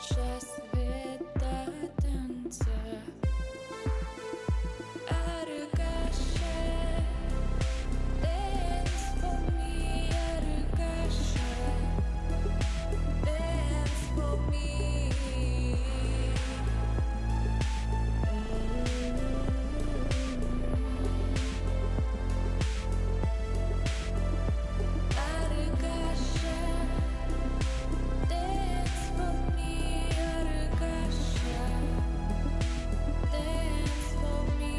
час света танца. Arkasha, dance for me, Arkasha, dance for me. Arkasha, dance for me, Arkasha, dance for me.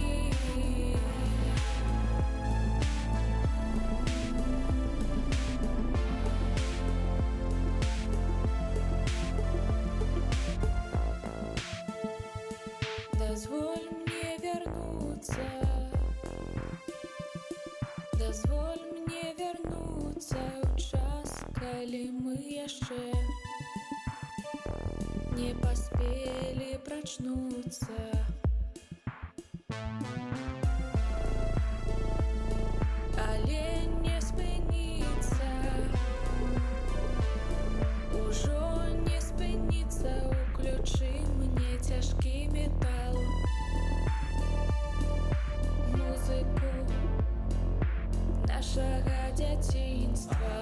Дозволь мне вернуться, дозволь мне вернуться ў час, калі мы яшчэ не паспелі прачнуцца. Але не спыніцца, ужо не спыніцца, уключы мне цяжкі метал, музыку нашага дзяцінства.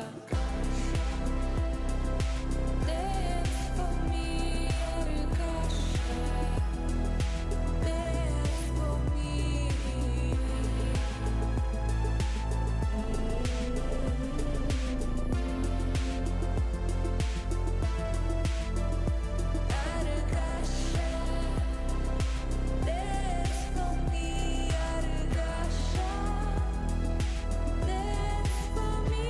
Dance for me, Arkasha, dance for me. Arkasha, dance for me, Arkasha, dance for me.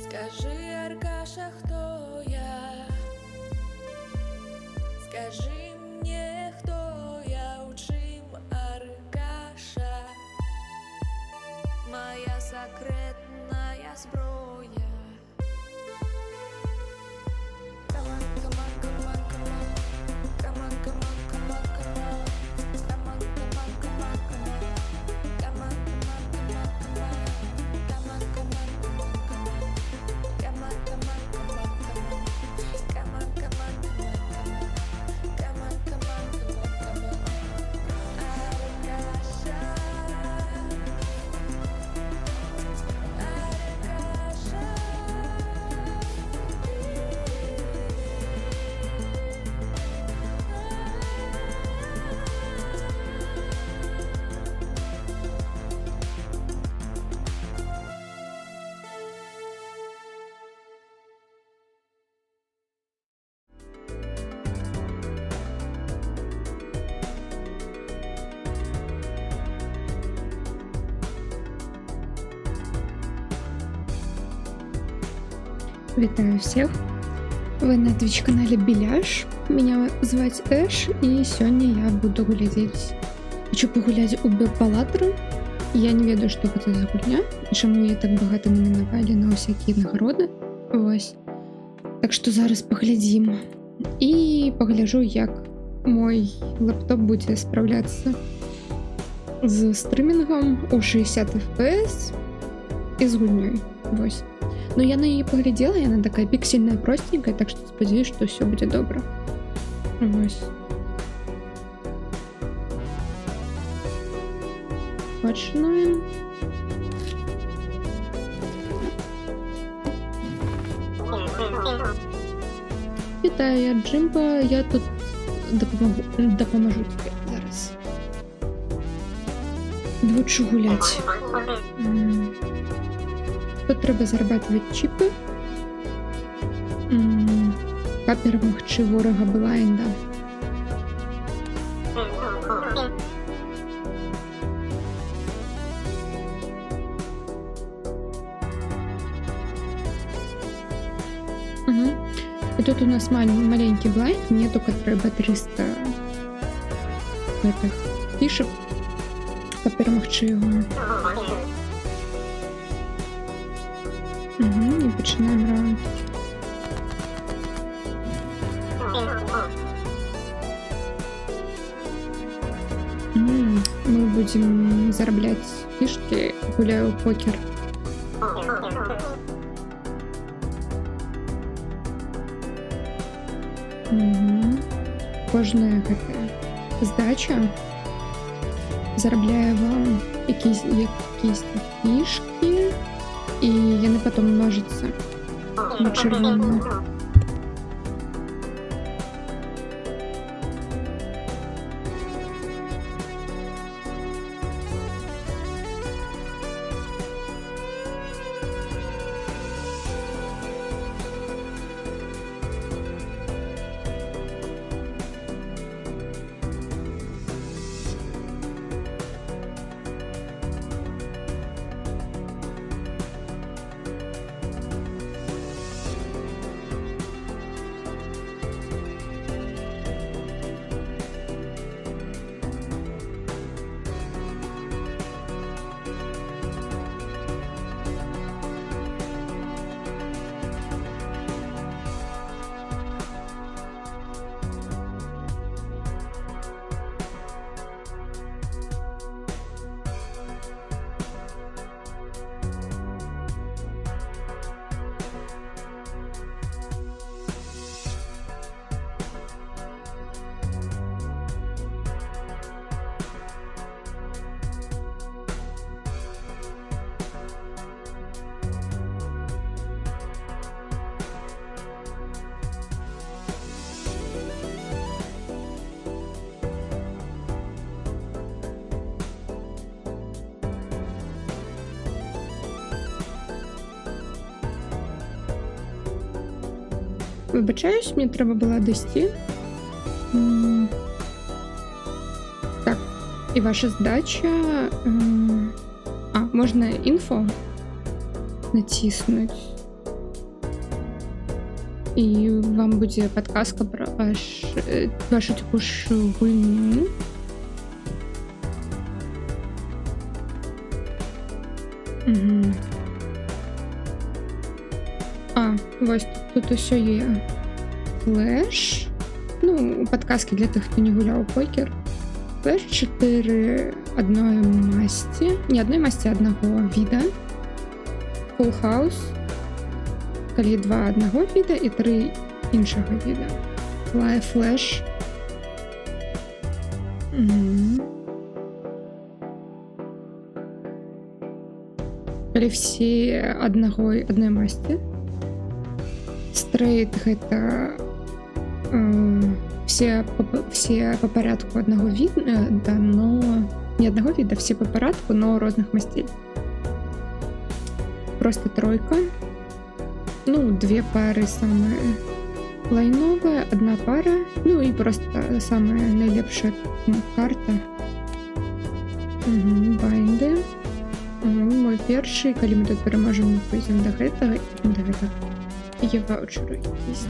Скажи, Аркаша, кто я? Скажи мне, кто я, у чым Аркаша? Моя секретная зброя. Come on, come on, come on, come on. Come on, come on, come on, come on. Come on, come on, come on, come on. Come on, come on, come on, come on. Come on, come on, come on, come on. Come on, come on, come on, come on. Come on, come on, come on, come on. Come on, come on, come on, come on. Arkasha, Витаю всех! Вы на Twitch канале Беляш. Меня звать Эш, и сегодня я буду глядзець. Хочу погулять у Белпалатру. Я не ведаю, что это за гульня, чаму я так багата намінавалі на всякие нагороды. Вось. Так что зараз поглядзім. И погляжу, як мой лэптоп будзе справляцца з стрімінгом у 60 FPS и з гульнёй. Вось. Но я на нее поглядела, и она такая пиксельная, простенькая, так что сподіваюсь, что все будет добро. Вось. Починаем. Вітаю, я Джимба, я тут допоможу тебе зараз. Лучше гулять. Тут треба зарабатывать чипы. Перемогчи ворога блайнда. Угу. И тут у нас маленький блайнд. Мне только треба 300 этих фишек. Перемогчи его. Угу, и починаем раунд. Мы будем зараблять фишки, гуляю в покер. Кожная гэтая здача зарабляе вам якісь фішки, і яны потом множацца на чырвоную. Вибачаюсь, мені треба було дойти. Так, і ваша здача. Можна інфо натиснуть. І вам буде підказка про вашу текущую гульню. Ось тут усе є. Флеш. Подказки для тих, хто не гуляв у покер. Флеш 4 одної масті. Не одної масті, а одного віда. Full House. Калі 2 одного віда і 3 іншого віда. Флеш. Калі всі одної масті. Стрейт гэта все по порядку одного вида, но не одного вида, все по порядку, но разных мастей. Просто тройка. 2 пары самые лайновые, 1 пара, и просто самая наилепшая карта. Байнды. Мой перший, калі мы тут переможем, мы пойдем до гэтага і до гэтага. Є ваучери якісь.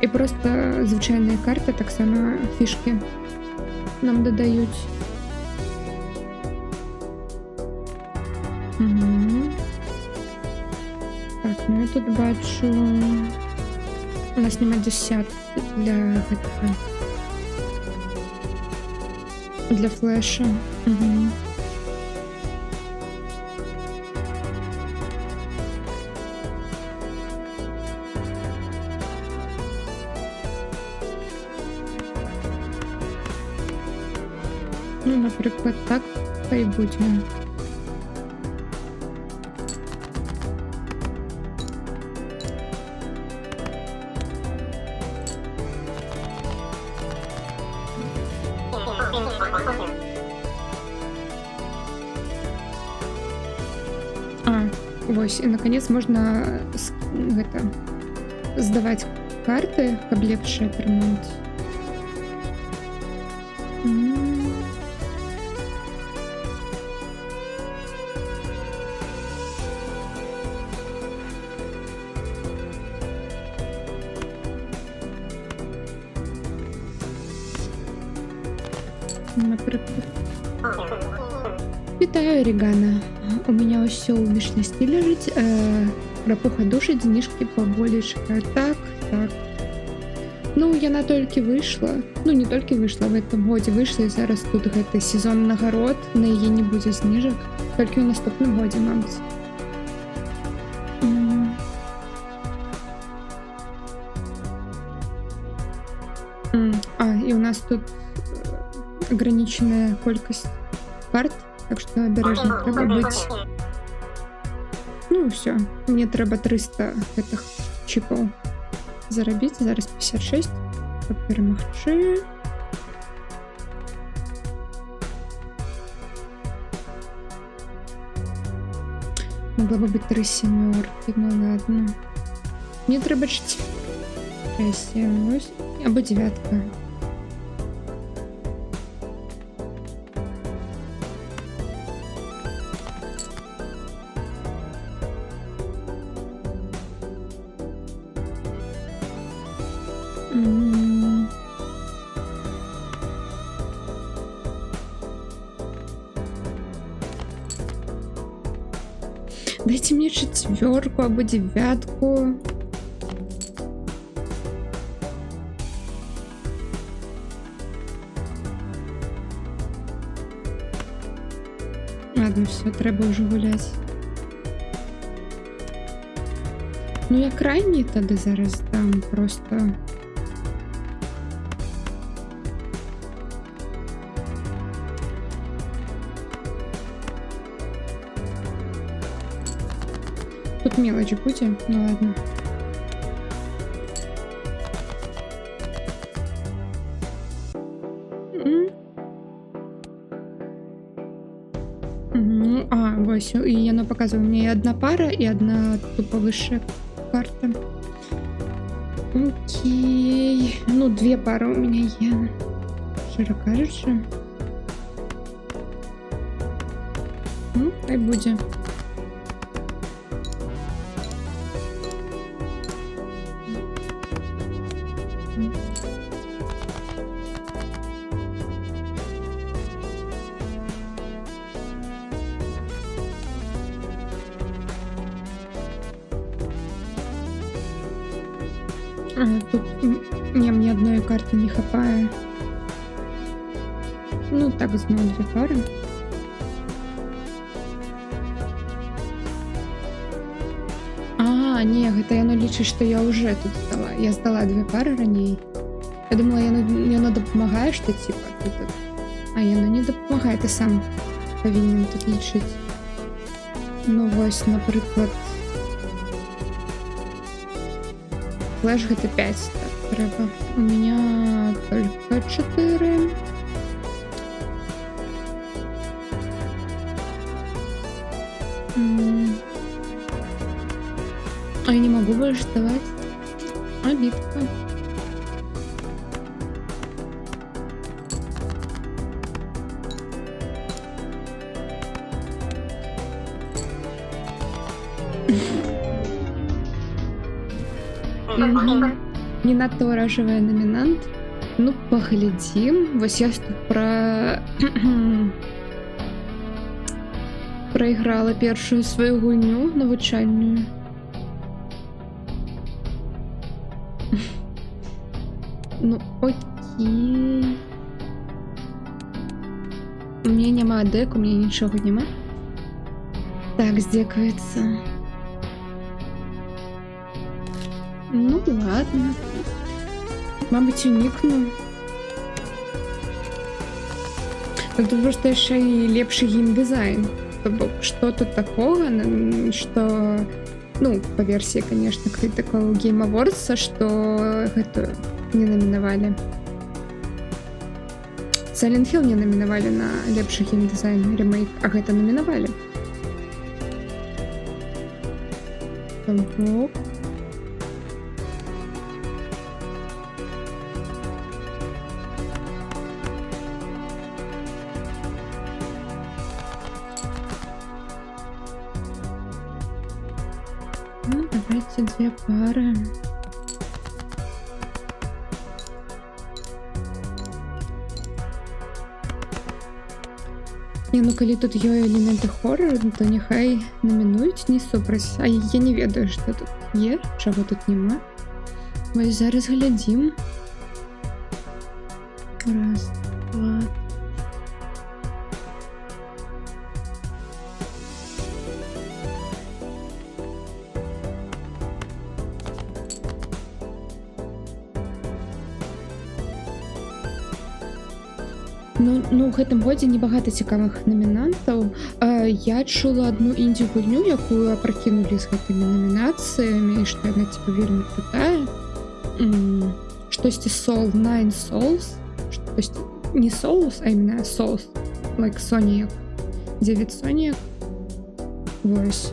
І просто звичайні карти, так само фішки нам додають. Так, я тут бачу. У нас немає 10 для гэтага. Для флеша. Наприклад, так та й будемо. Вось, і наконец можна здаваць карты, каб лепш атрымаць. Наприклад. Вітаю, Рігана. у меня все у виш-лісті лежить. Рапуха душа, денежки поболечка. Так. Ну, яна толькі выйшла. Ну, не толькі выйшла, в этом годзе выйшла, і зараз тут гэты сезон нагарод, на яе не будзе зніжак. Толькі ў наступным годзе, мабыць. І у нас тут ограниченная колькасць карт, так што абережна трэба быць. Ну, все, мне трэба 300 гэтых чіпаў зарабіць, зараз 56, каб перамагчы. Могла бы быть 3 семерки, ну ладно. Мне трэба 4, 7, 8, або 9. Дайте мне 4 або 9. Ладно, все, треба уже гулять. Ну я крайній тоді зараз дам просто. Тут мелочь буде, ну ладно. Ось, і воно показує мені одна пара і одна тупо вища карта. Окей. Ну, 2 пари у мене є. Щиро кажучи. Ну, хай буде. Тут мне одной карты не хапае. Ну так, знову 2 пари. Не, гэта яно лічыць, што я уже тут здала. Я здала 2 пары раней. Я думала, яно дапамагае, што типа тут. А яно не дапамагае, ты сам павінен тут лічыць. Ну вось, напрыклад, флеш гэта 5, так, трэба. У меня только 4. А я не могу больше давать. Обидка. Не надто ураживая номинант. Ну, поглядим. Вось я тут проиграла першую свою гульню навучальную. Ну, окей. У меня нема дек, у меня ничего нема. Так, здекается. Ну, ладно. Мабуть, уникну. Потому что еще и лепший геймдизайн. Что тут такого, что... Ну, по версии, конечно, Critical Game Awards, что это не номиновали. Silent Hill не номиновали на лепший геймдизайн ремейк, а это номиновали. Ого. Ну, давайте 2 пары. Не, ну калі тут ёй элементы хоррору, то няхай намінуюць не супраць. А я не ведаю, што тут є, чаго тут няма. Вось зараз глядзім. Раз, два. Ну, ў гэтым годзе небагата цікавых намінантаў. Я чула одну інді-гульню, якую апракінулі з гэтымі намінацыямі, і што яна типа вельмі крутая. Штосьці Soul, Nine Souls, штосьці не Souls, а именно Souls, like Sonic, 9 Sonic. Вось.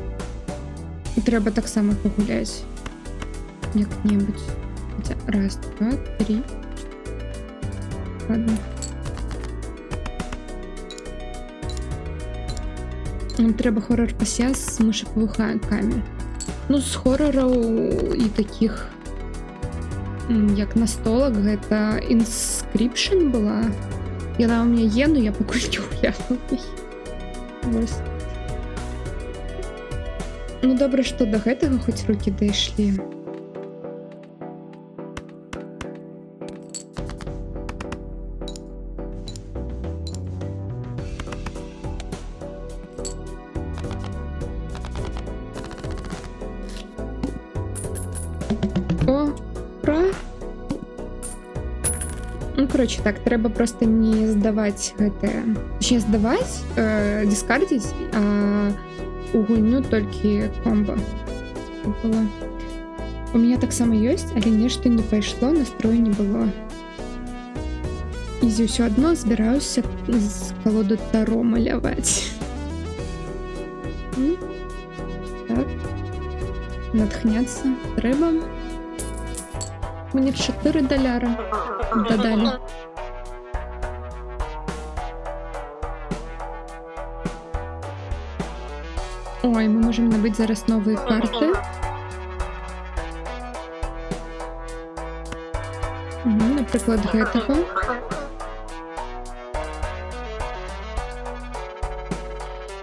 І трэба таксама пагуляць як-небудзь. Хаця раз, два, три. Ладно. Нам трэба хоррор-пасеян з мышапавуханкамі. Ну, з хоррораў і такіх, як настолак, гэта Inscription была. Яна ў мяне є, но я пакуль не гуляла. Вось. Ну, добра, што да гэтага хоць рукі дайшлі. Ну, короче, так, трэба просто не здаваць гэтае. Точнее, здаваць, дискардзіць, а у гульню толькі комбо было. У меня таксама ёсць, але нешта не пайшло, настрою не было. Ізі ўсё адно збіраюся з калоду Таро маляваць. Так. Натхняцца трэба. Мне $4 дадалі. Ой, мы можем набыць зараз новыя карты. Напрыклад, гэтага.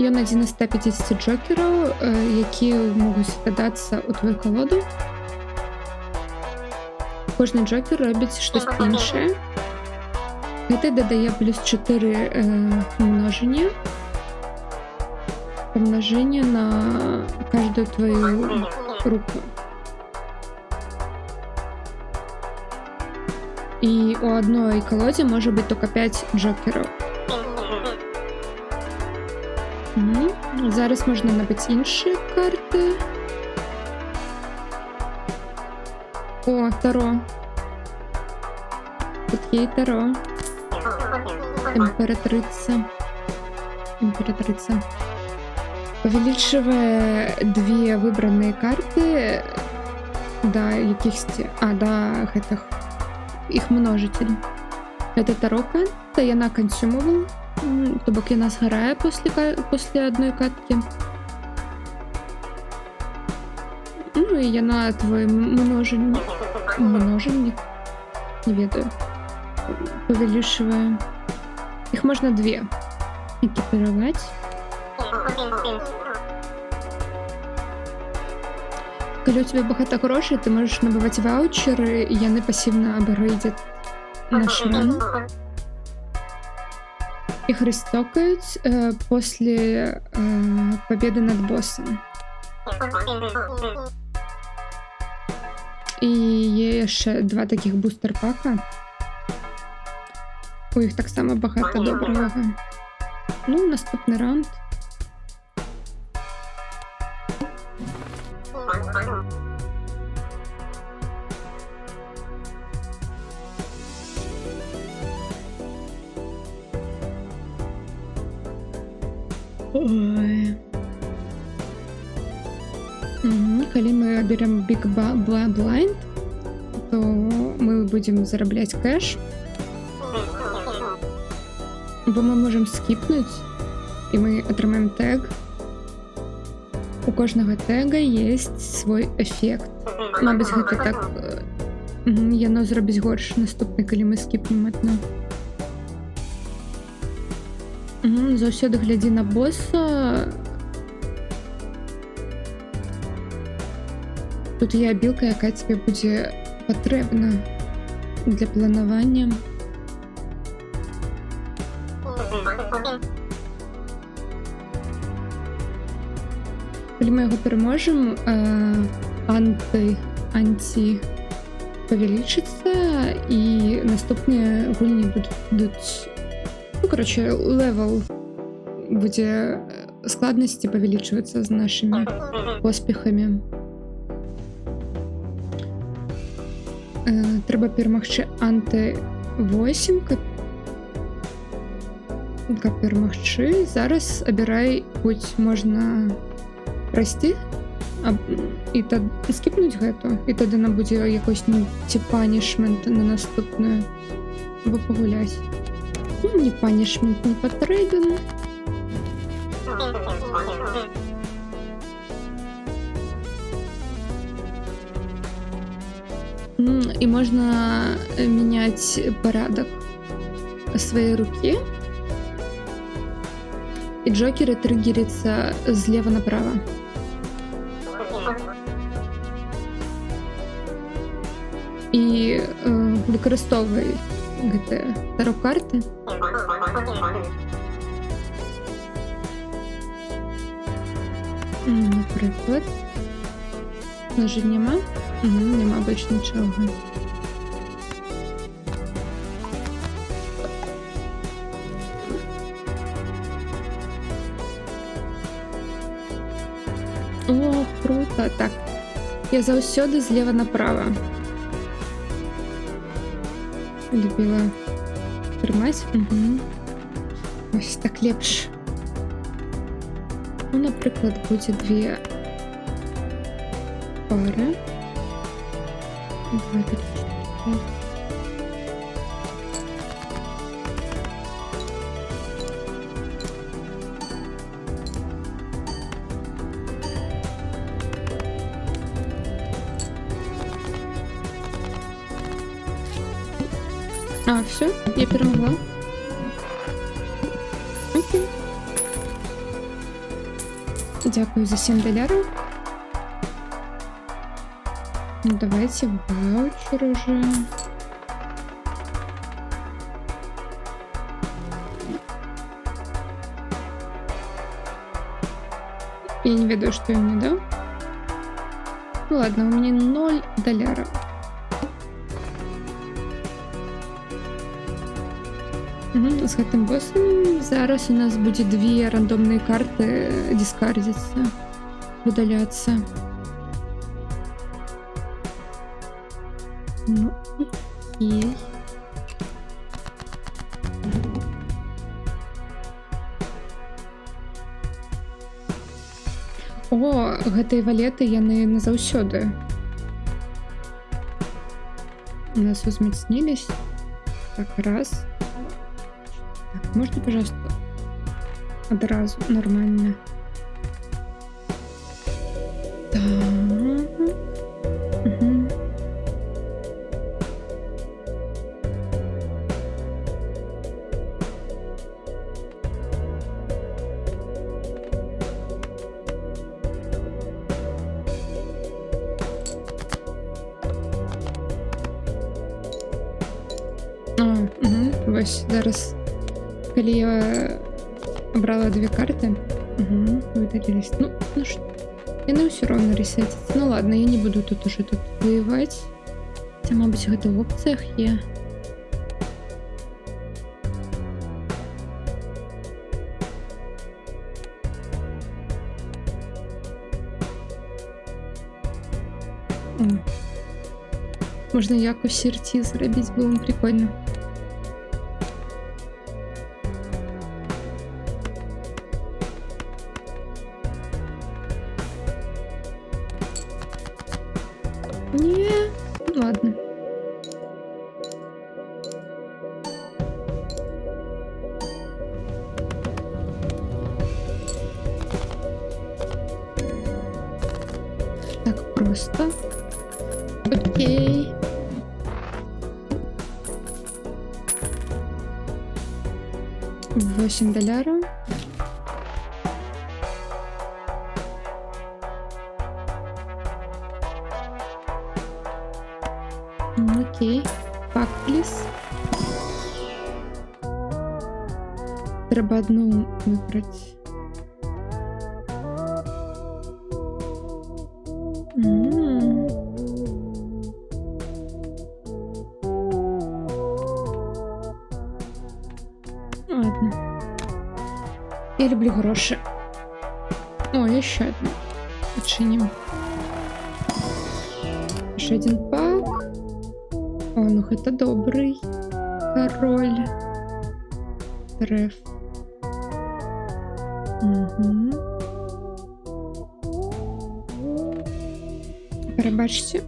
Ён адзін з 150 джокераў, якія могуць дадацца ў твою калоду. Кожны джокер робіць штось іншае. Гэта дадае плюс 4 множення. Помножение на каждую твою руку. И у одной колоде может быть только 5 джокеров. Зараз можна набити інші карти. О, Таро. Тут є і Таро. Імператриця. Імператриця. Увеличивая две выбранные карты до якихось... до гэтых... их множитель. Это Таро карта, яна consumable, то бок яна згарае после одной катки. Ну и яна твой множильник, не ведаю, увеличивая. Их можно две экипировать. Калі у тебя багата грошай, ты можешь набывать ваучеры, і яны пассивно апгрейдят наш ран. Их рестокают после победы над боссом. І є яшчэ 2 таких бустер-пака. У іх таксама багата добрага. Ну, наступны раунд. Ой. Калі мы берем Big Blind, то мы будем зарабляць кэш. Бо мы можем скіпнуць, і мы атрымаем тег. У кожнага тега есть свой эфект. Мабыць, гэта так яно зробіць горш наступны, калі мы скіпнем адно. Заўсёды глядзі на боса. Тут є білка, яка тобі буде патрэбна для планавання. Калі ми його переможемо, анці павялічыцца, і наступныя гульні будуць... Ну, короче, левел будзе складнасці павялічвацца з нашымі поспехамі. Трэба перамагчы анты 8, каб перамагчы. Зараз абірай путь, можна расці і скіпнуць гэту, і тады нам будзе якось ці панішмент на наступную, або пагуляць. Мне панішмент не патрэбен. І можна міняць парадак сваёй рукі. І джокеры триггеряцца злева направа. І выкарыстоўвай гэтыя таро-карты. Напрыклад. Ножы няма? Няма больш нічога. О, круто. Так. Я заўсёды злева направа. Любіла трымаць. Ось так лепш. Ну, напрыклад, будзе 2 пары. 2, 3, 4. Все, я перемогла. Окей. Дякую за $7. Ну, давайте ваучер уже. Я не ведаю, что я мне дал. Ну ладно, у меня $0. З гэтым босом зараз у нас будзе 2 рандомныя карты дискардзіцца, выдаляцца. Ну, окей. О, гэтыя валеты яны назаўсёды у нас узмацнились. Так, раз. Так, можно, пожалуйста, одразу нормально. Так. Угу. Ось зараз, калі я брала 2 карты, выдалились. Ну что, яны ўсё роўно ресетяцца. Ну ладно, я не буду тут уже воевать. Хотя, мабуть, гэта в опциях є. Можна якось серці зробити, було б прикольно. Не, ну ладно. Так просто. Окей. $8. Окей. Пак, пліз. Треба одну вибрати. Ладно. Я люблю гроши. О, еще одну. Отчиним. Еще один пак. О, ну это добрый король. Треф. Угу. Перебачте.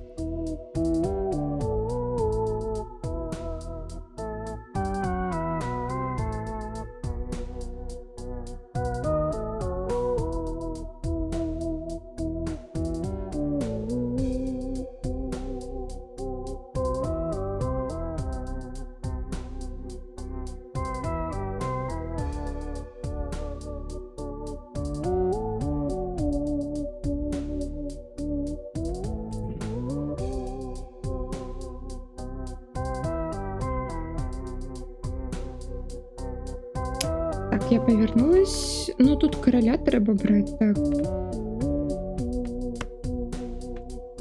Так, я повернулась. Ну, тут короля треба брать. Так.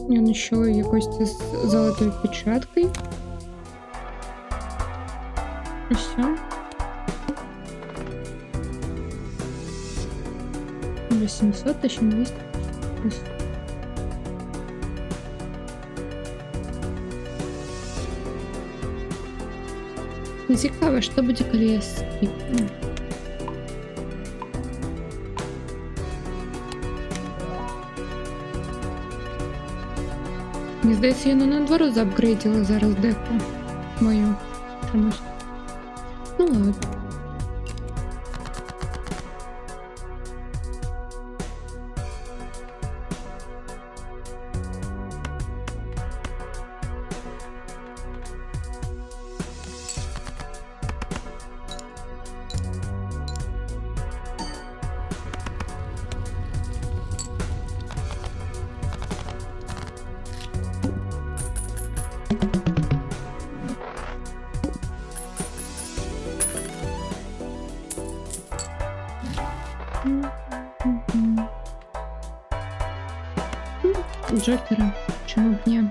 И он еще якось с золотой печаткой. И все. 800, 1200. Цікаво, що буде, коли я скіпну. Мені здається, я наоборот заапгрейдила зараз деку мою чомусь. Ну ладно. Джокера, чому б ні?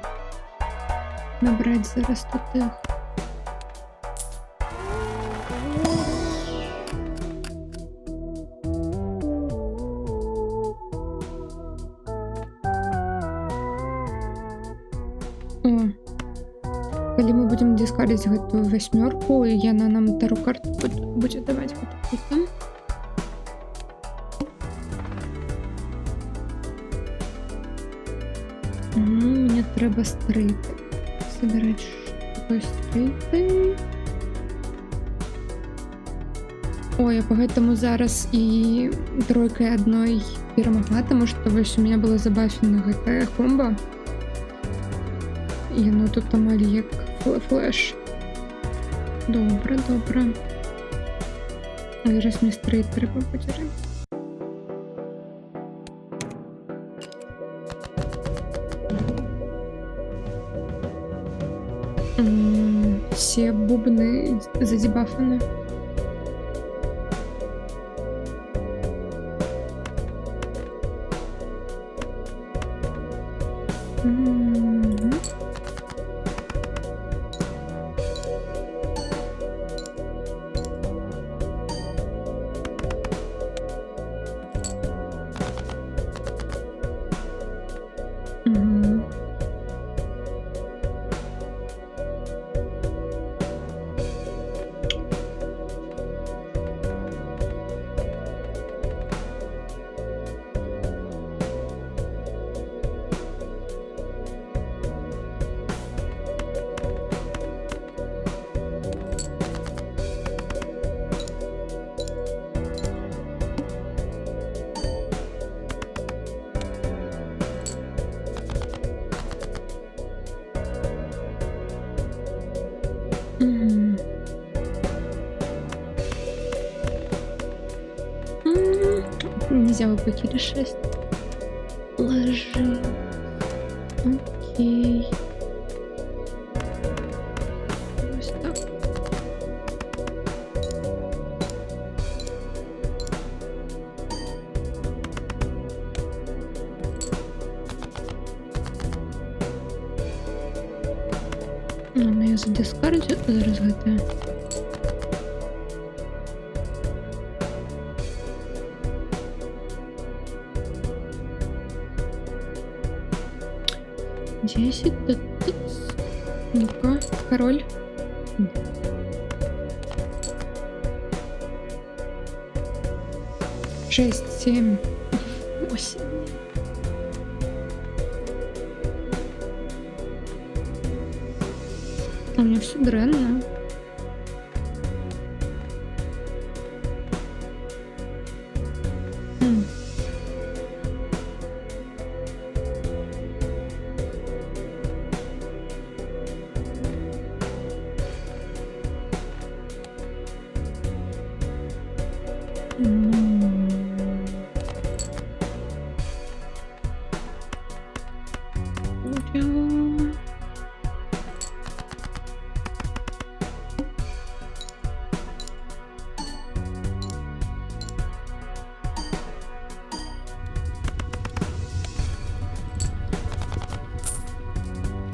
Набрати зараз тут їх. О, коли мы будем дискардить эту восьмерку, и она нам вторую карту будет давать вот такую. Мне треба стрейты. Собирать такой стрейты. Ой, я поэтому зараз и тройкой одной перемогла, потому что ось у меня было забафено гэтая комбо. І ну тут там як флеш. Добре, добре. Зараз мені стрейт треба потеряти. Все бубны задебафаны. взяв покілі 6. Ложи. Окей. Ось так. Ладно, я задискардю зараз ГТ. Десять. Ну-ка, король. 6, 7, 8. У меня все дренно.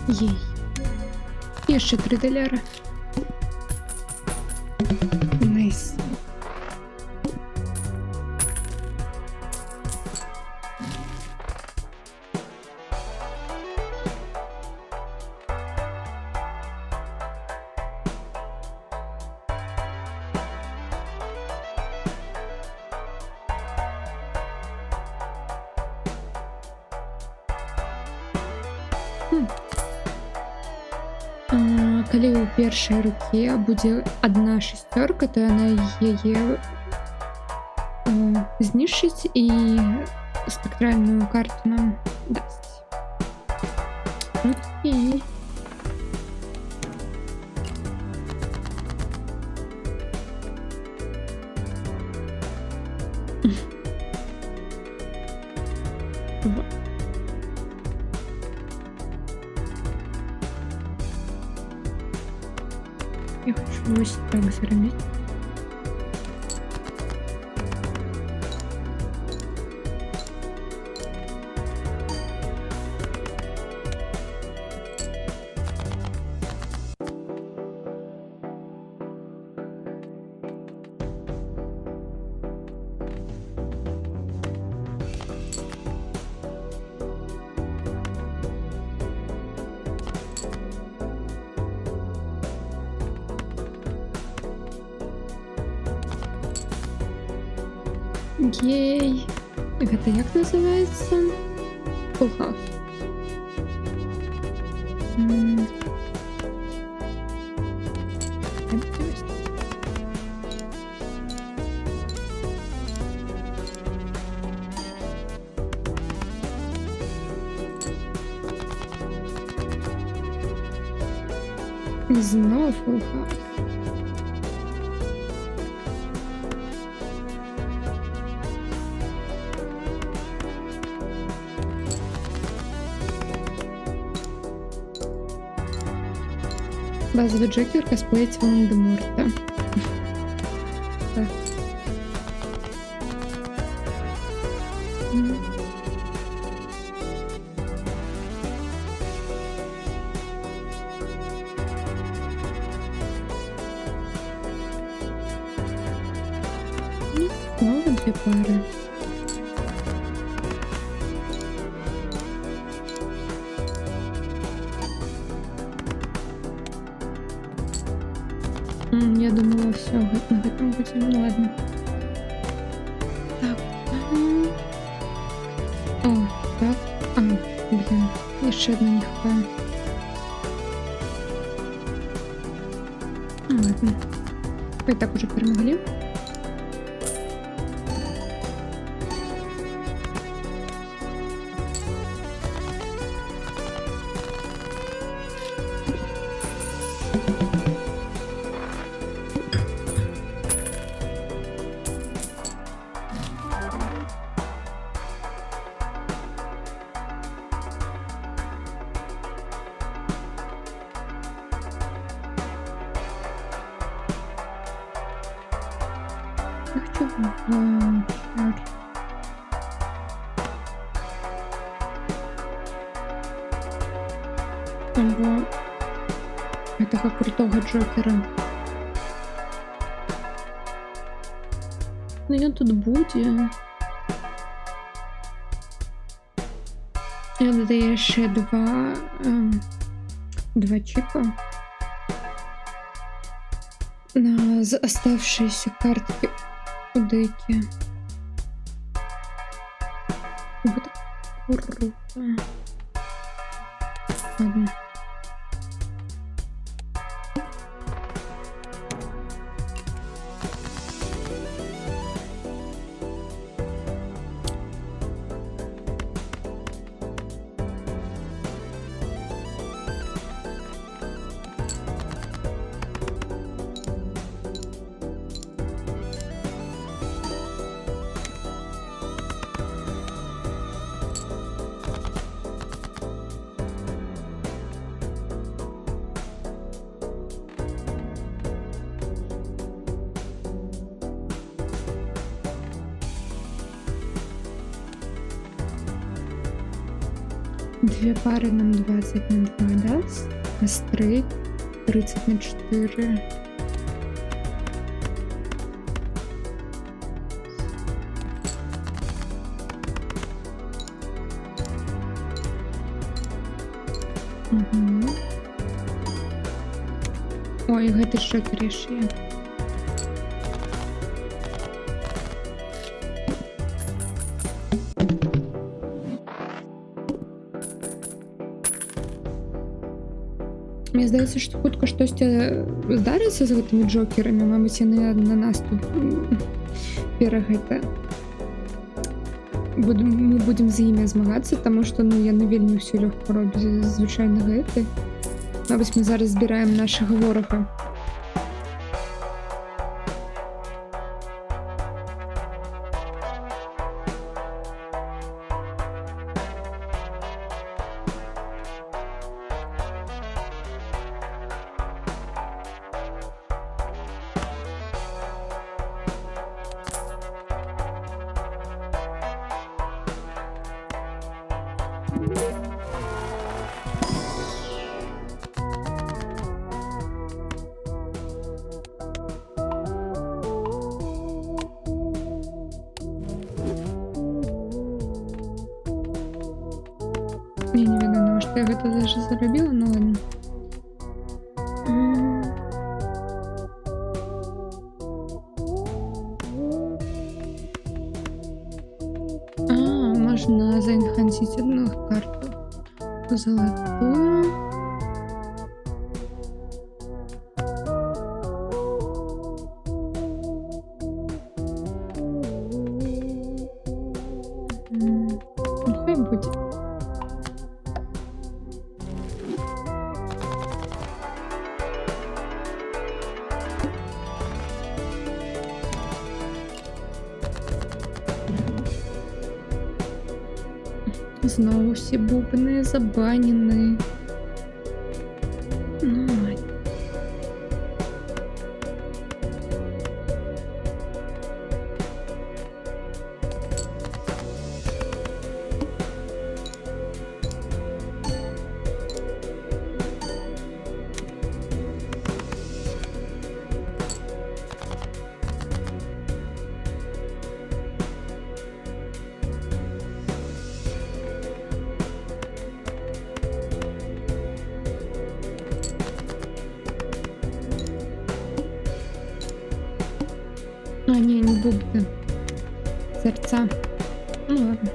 Ей. Є ще 3 доляри. Найс. Калі ў першай руке будзе одна шестерка, то яна яе знішчыць і спектральную карту нам дасць. Окей. Я хочу ось так зробити. Ей. Гэта як называецца? Full House. Знову Full House. Базовый Джокер косплеить Волан-де-Морта. Так. Снова 2 пары. Я думала, все, на этом будем. Ну ладно. Так. О, так. Блин, еще одна не хватает. Ну ладно. Мы и так уже перемогли. Я хочу ваучер. Або этого крутого Джокера. Ну я тут буде. І додає ще два чіпа на оставшиеся картки у деякі. Буде круто. Ладно. Две пары нам 20 на 2 даст, а с 3 30 на 4. Угу. Ой, гэта шокер яшчэ. Мне здаецца, што хутка штосьці здарыцца з гэтымі джокерамі, мабыць, яны на нас тут мы будзем з імі змагацца, таму што ну яны вельмі ўсё лёгка робяць звычайна гэты. Мабыць, мы зараз збіраем нашага ворага. Я не ведаю, на што я гэта даже зарабіла, ну ладно. Можна заэнхансіць одну карту золотую. Ну, хай буде. Знову всі бубни забанені. Ну, ладно. А, не бубны. Сердца. Ну ладно.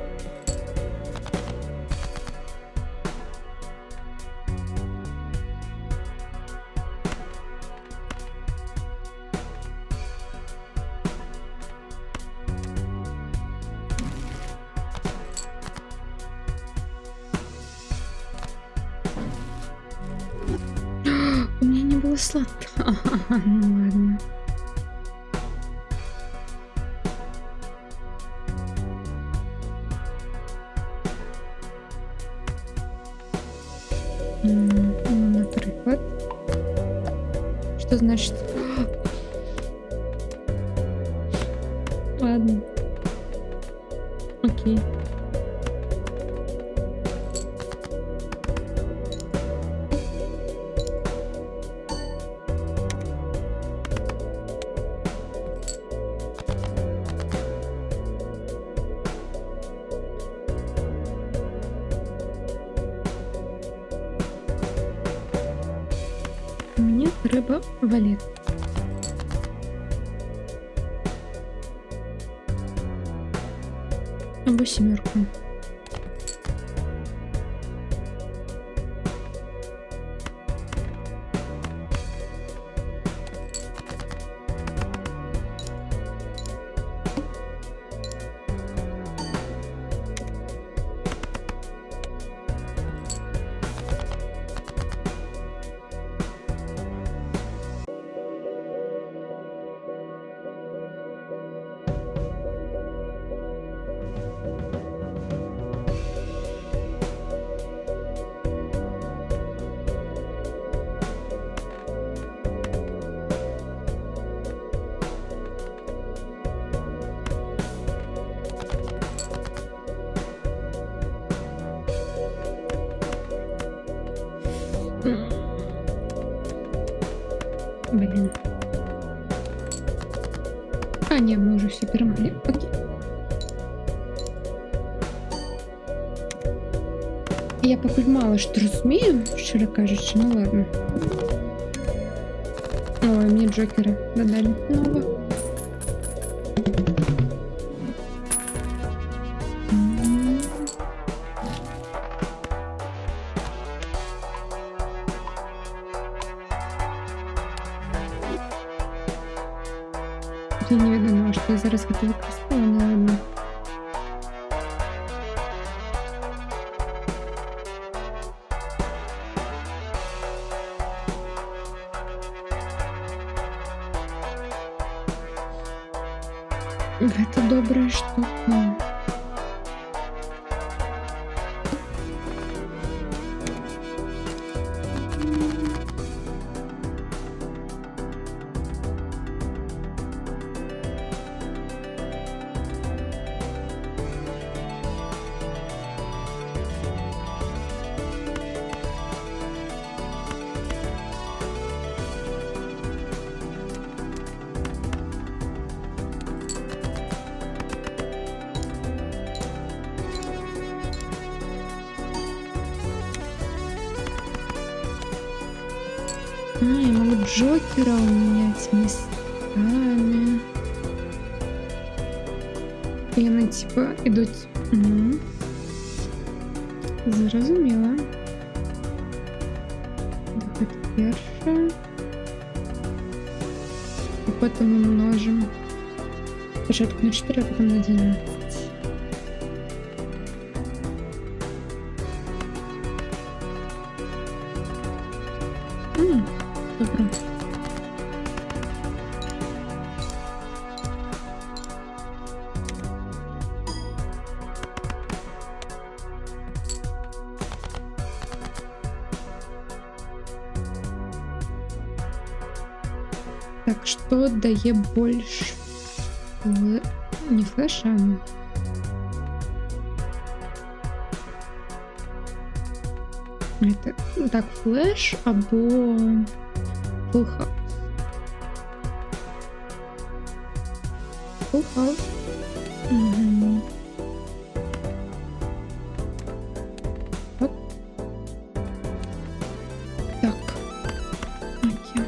У меня не было сладко. Ну ладно. Наприклад. Що значить? рыба, валет. Або сімерку. Блин. А, не, мы уже все перемали. Окей. Я пакуль мало што разумею, шчыра кажучы, ну ладно. Ой, мне Джокера дадалі нова. Я не ведала, што я зараз гэта выкарыстала, але ладно. Гэта добрая штука. А, я могу Джокера менять местами. И они типа идут. Угу. Зрозумела. Так, это перше. И потом мы множим. Спочатку на 4, а потом на 12. Добре. Так, что дае больше не флеша? Это так, флеш або full house. Full house. Угу. Оп. Так. Окей.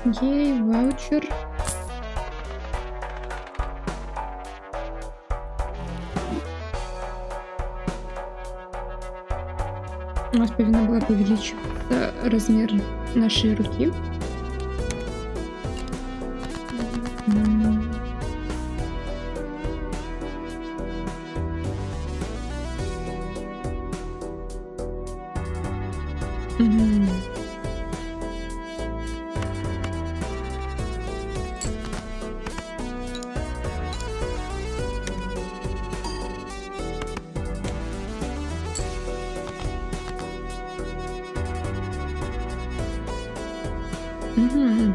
Ей, ваучер. У нас повинна была увеличиться размер нашей руки. Мгм. Мгм.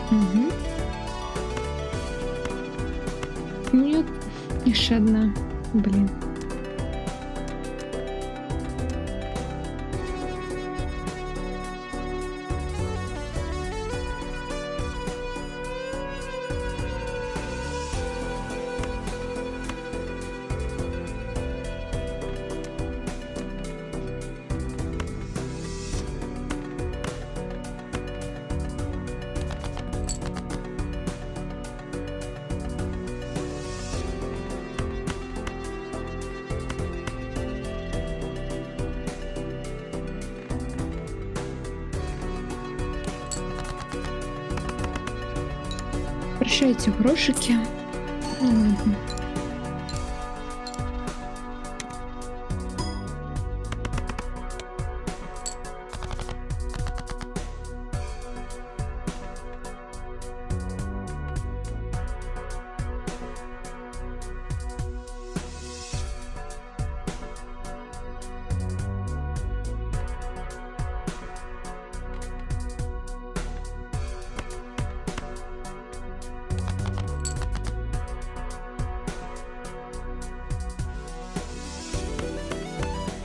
Мгм. Нет, еще одна. Блин. Прощайте, грошики. Ну ладно.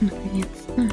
Наконец-то.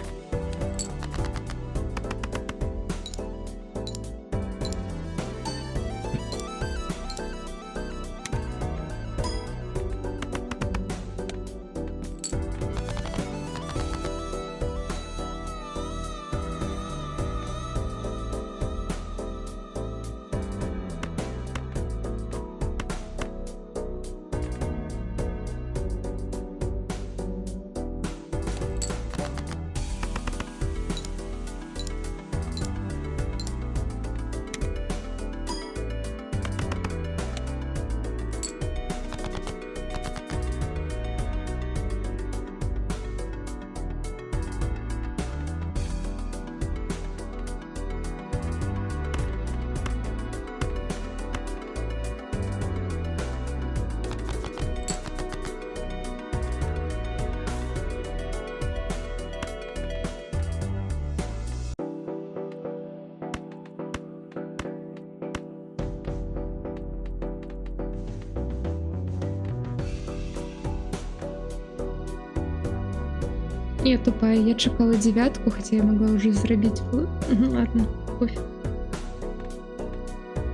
Я тупая, я чекала 9, хотя я могла уже зробить. Ну ладно, пофиг.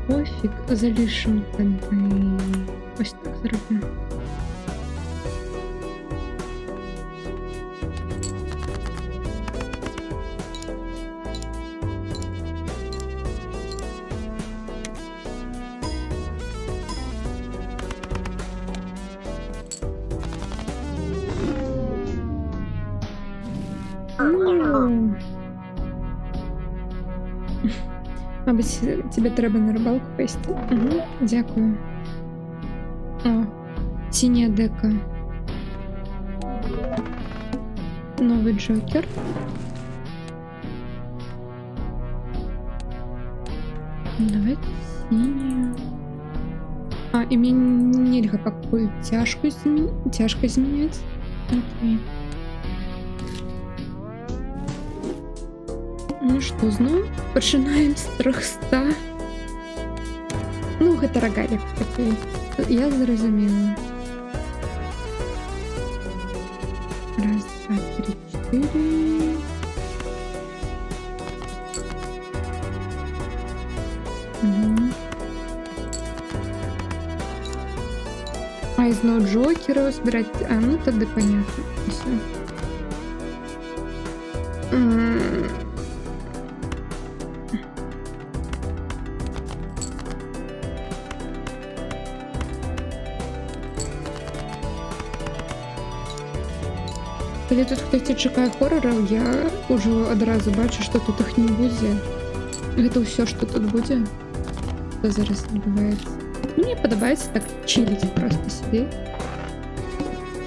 Пофиг, залишим тоді. Ось так зроблю. Ну. Мабуть, тебе треба на рибалку поїсти. Угу, дякую. О, синя дека. Новий Джокер. Давайте синюю. А, і мені нельга поки тяжко змінять. Окей. Ну що, знову починаємо з 300. Ну, гэта рогалік такий. Я зрозуміла. можна у Джокера збирати. А, ну тоді понятно. Все. Коли тут хтось чекає хорорів, я уже одразу бачу, що тут їх не буде. Це все, що тут буде. Що зараз відбувається. Мені подобається так чилити просто собі.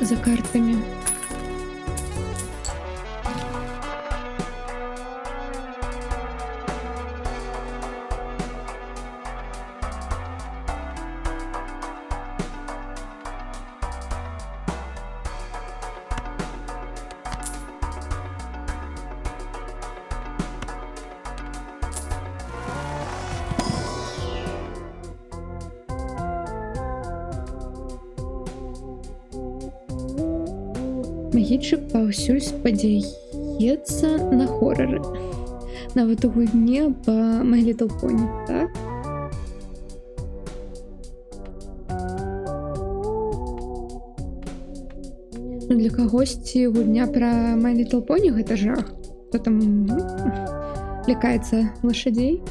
За картами. Магічик паўсюль спадзяецца на хорары. Нават у гульне па My Little Pony, так? Ну, для кагосьці гульня пра My Little Pony гэта жах. Хто там лякаецца лошадзей?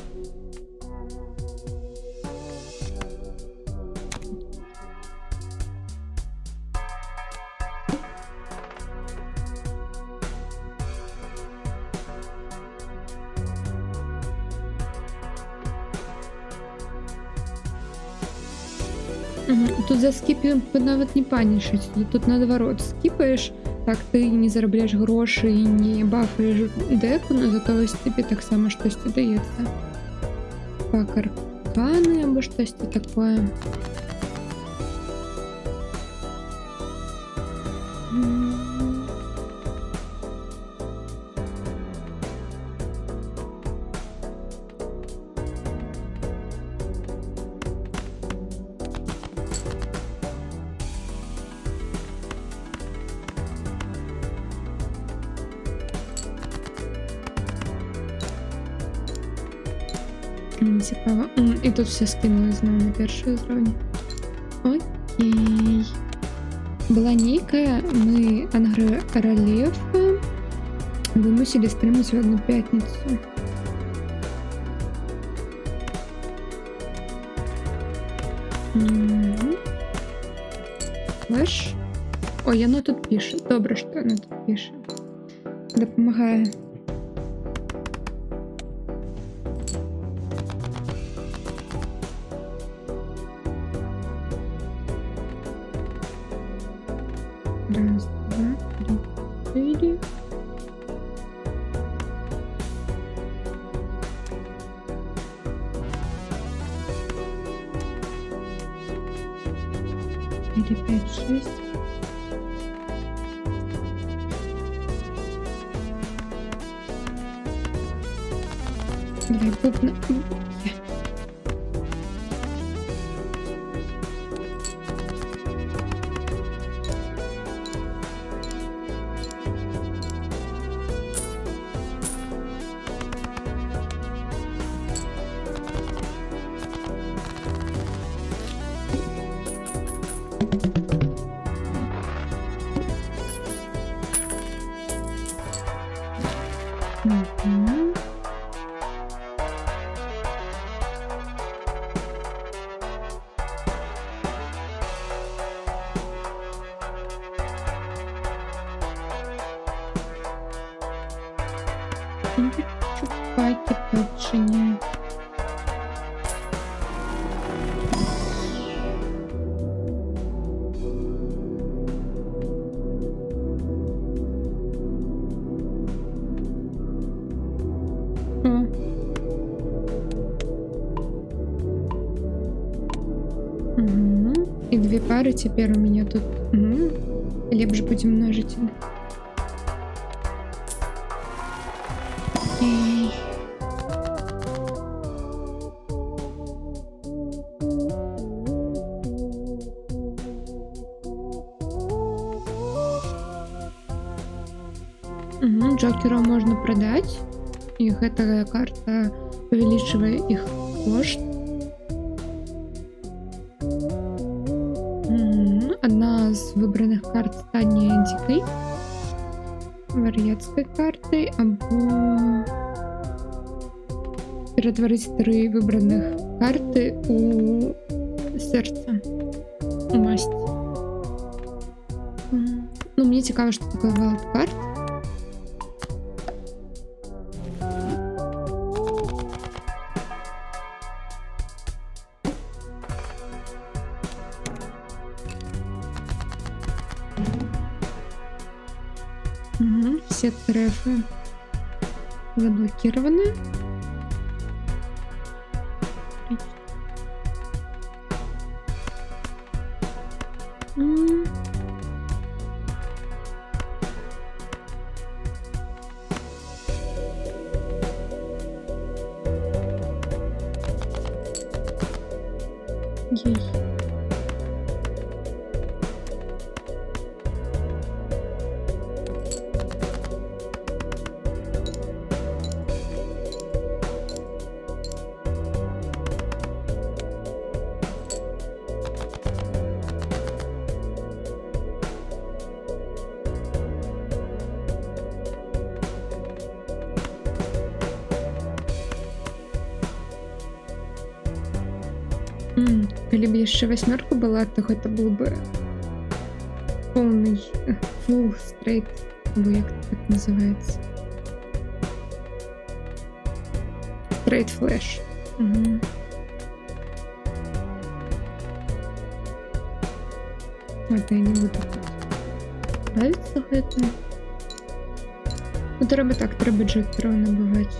Тут за скіпінг нават не панішаць, тут наадварот скіпаеш, так ты не зарабляеш грошы і не бафаеш дэку, но зато вось тебе таксама штосьці даецца. Пакарпаны або штосьці такое. Цікаво. І тут все скинули знову на перший уровень. Окей. Была нейкая, мы Ангралефа вымусили стримить в одну пятницу. Флеш. Ой, оно тут пишет. Добре, что оно тут пишет. Допомагає. Раз, два, три, четыре. Четыре, пять, шесть. Давай бубна. Чупайте печення. И две пары теперь у меня тут. Лепш будем множить. Окей. Джокера можно продать. И эта карта увеличивает их кошт. Одна одна з вибраних карт стане дикой, вар'ятської карти, або перетворити 3 вибраних карти у серце, у масть. Ну, мені цікаво, що таке вайлдкарт. Угу, все трефы заблокированы. Ей. Коли бы еще 8 была, то это был бы полный full straight, або як так называется. Straight flash. Угу. Это я не буду нравится это. Ну, треба так, треба джекеров набивать.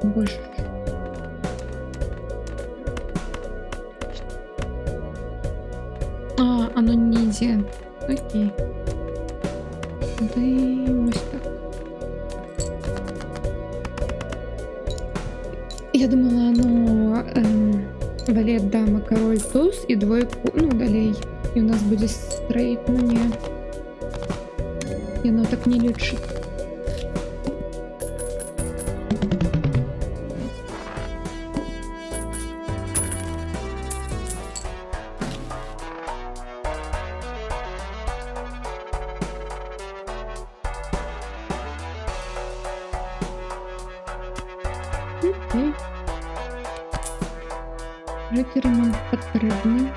Боже. Оно не идет. Окей. Да и вот так. Я думала, оно валет, дама, король, туз и двойку, ну, далей. И у нас будет стрейт, но нет. И оно так не лечит. Окей. Житель нам потрібний.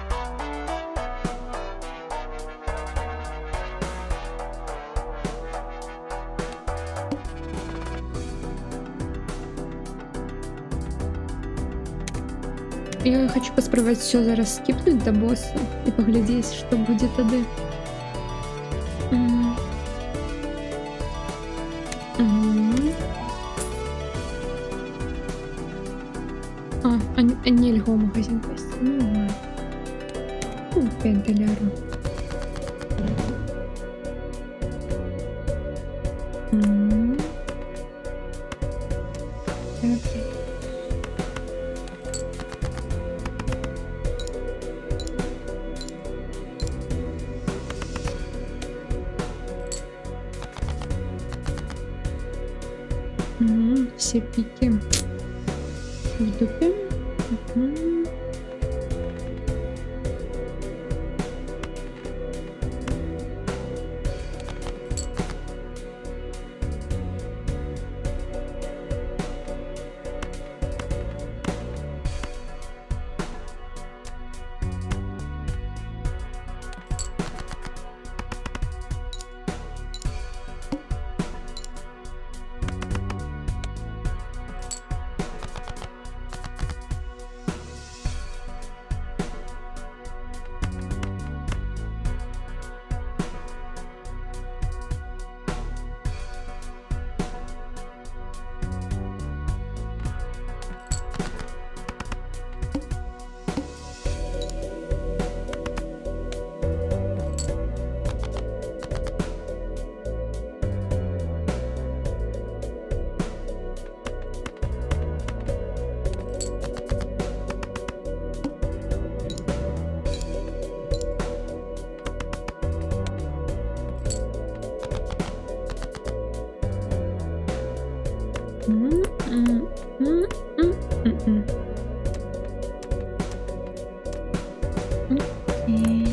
Я хочу поспробовать все зараз скипнуть до босса и поглядеть, что будет тады. Нельга в магазин пойти. Ну ладно. 5 долларов. Все пики в дупе. Окей.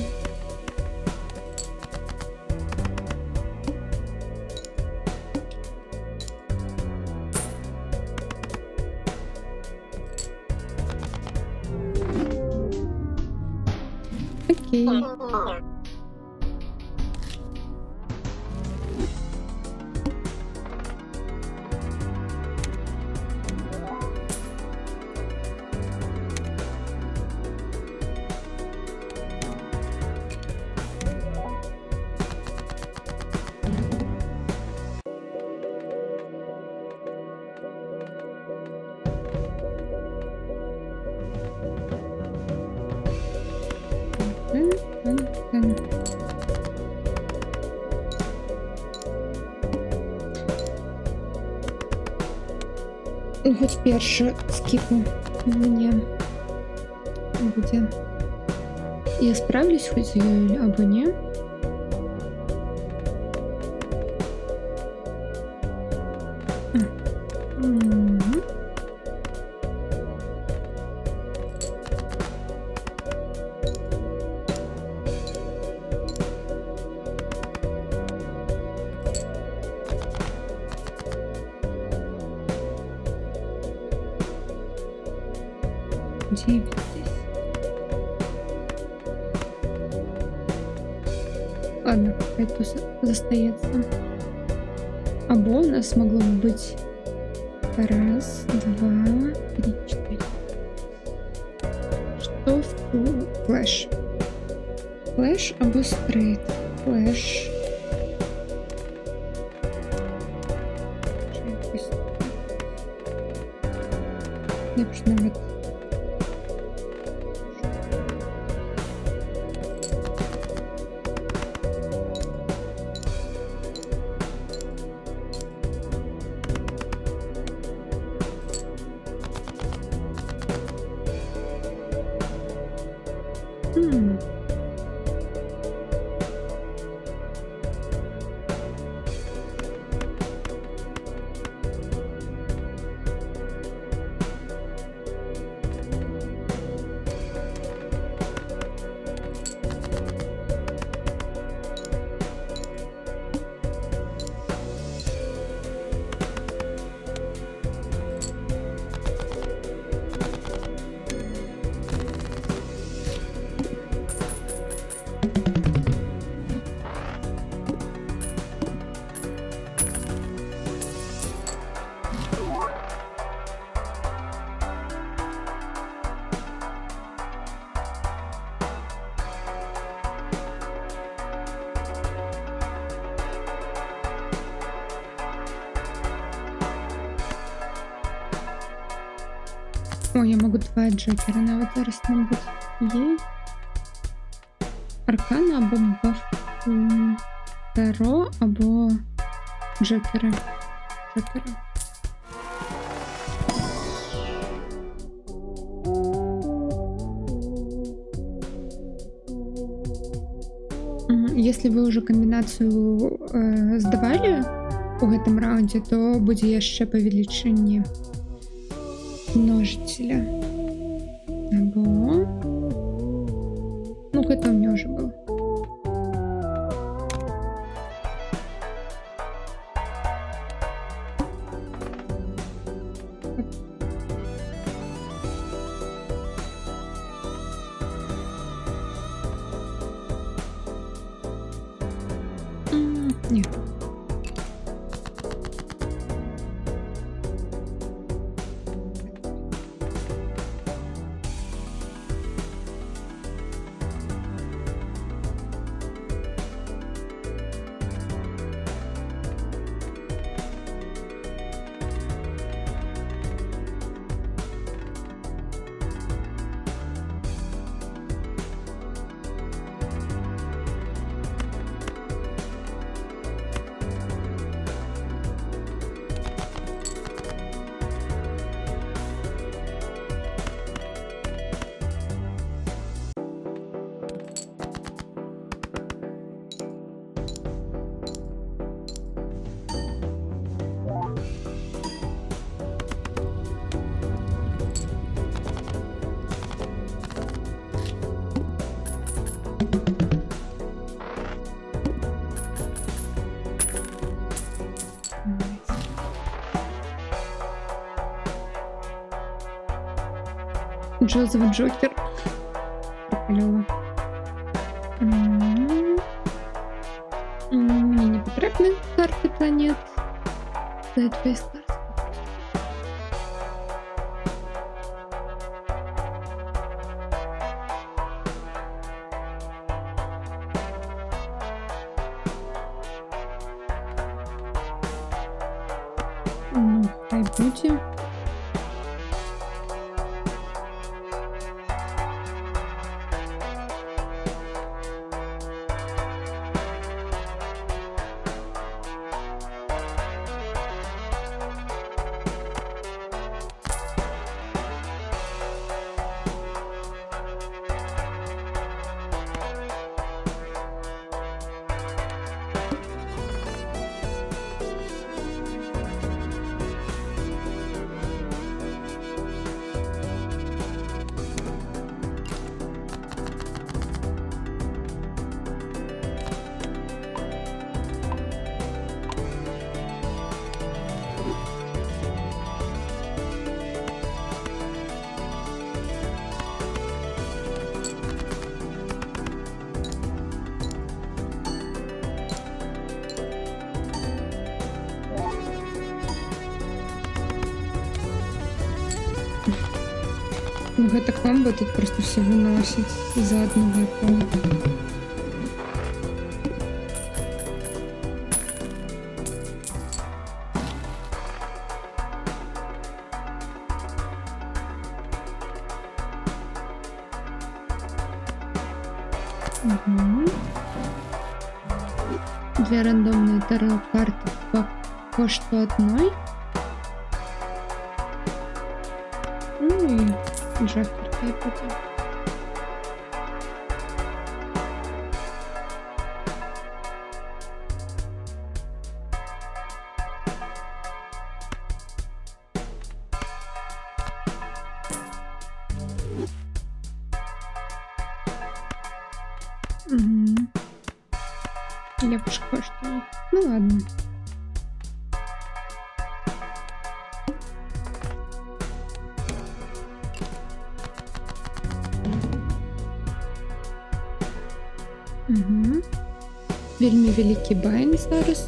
Окей. Тын-тын-тын. Ну, хоць першы скіпу мне будзе. Я справлюсь хоць з ёю або не? Мгм. Девять здесь. Ладно, пускай пусть застаецца. Або у нас могло бы быть раз, два, три, четыре. Что флэш? Флэш або стрейт? Флэш. Лепш нават. О, я могу два джокера навіть зараз набути. Є. Аркана або баф. Таро або джокера. Джокера. Если вы уже комбинацию сдавали у гэтым раунде, то будзе яшчэ павелічэнне множителя. Або... Ну, гэта у меня уже было. Нет. Джозеф Джокер. Кльово. Мені не потрібні карти планет. Це твої карти. Ну, хай буде. Ну, гэта комбо тут просто все выносит за одну випадку. Угу. Две рандомные таро карты по кошту одной. Ну и жахтер кайпати. Угу. Лепушка коштує. Ну ладно. Угу. Вельми великий байн зараз.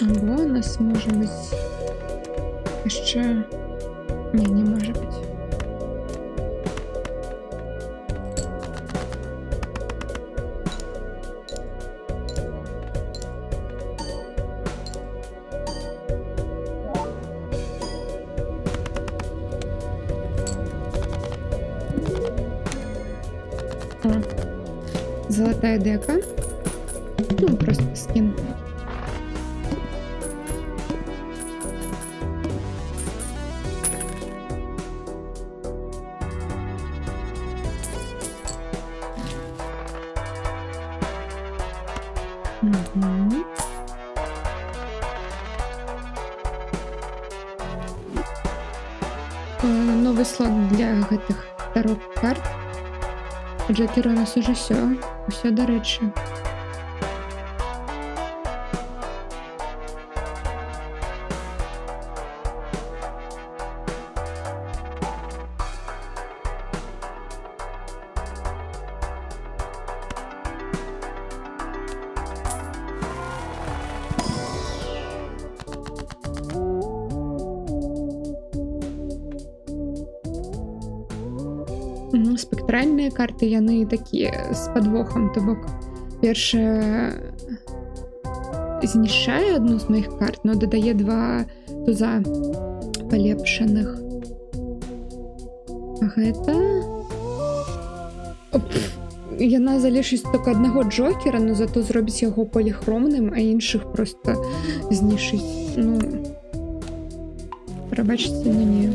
Або у нас може бути ще... Ні, не може бути. О, золотая дека. Ну, просто скин. Угу. новый слот для гэтых тарот карт. Джокер у нас уже все до рэчы. Спектральныя карты яны такія з падвохам, то бок першая знішчае адну з маіх карт, но дадае 2 туза палепшаных. А гэта яна залишыць толькі аднаго джокера, но зато зробіць яго поліхромным, а іншых просто знішыць. Ну, прабачце, ну не.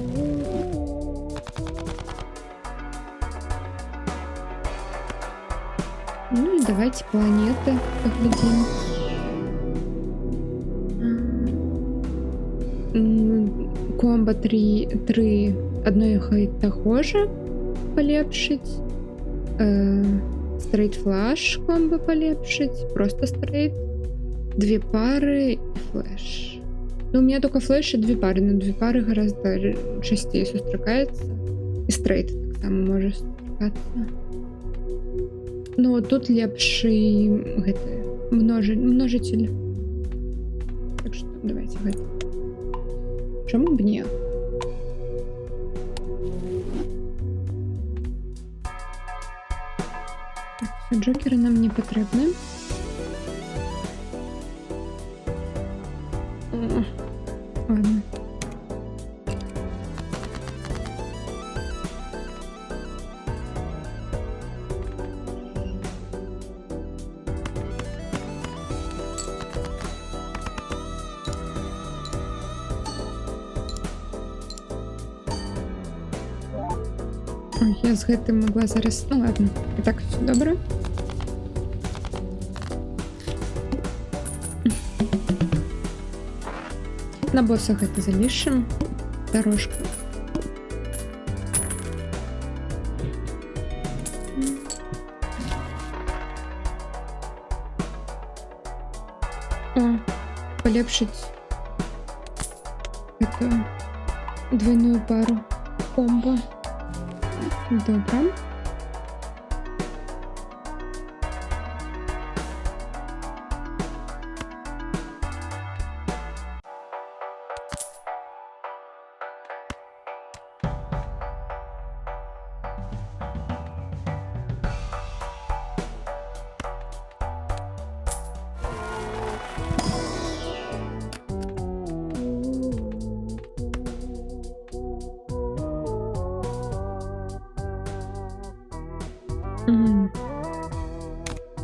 Ну и давайте планеты поглядим. Комбо 3 одного и того же полепшить. Стрейт флаш комбо полепшить. Просто стрейт. 2 пары и флеш. Ну, у меня только флеш и 2 пары, но 2 пары гораздо частее сустракается. И стрейт так само может сустракаться. Ну, тут лепший множитель. Так что давайте гэта. Чому б не? Так, джокеры нам не потрібні. Ладно. Ой, я з гэтым могла зараз... Ну ладно, і так все добре. На боса гэта залішым. Дорожку. О, полепшить эту двойную пару комбо. Добре.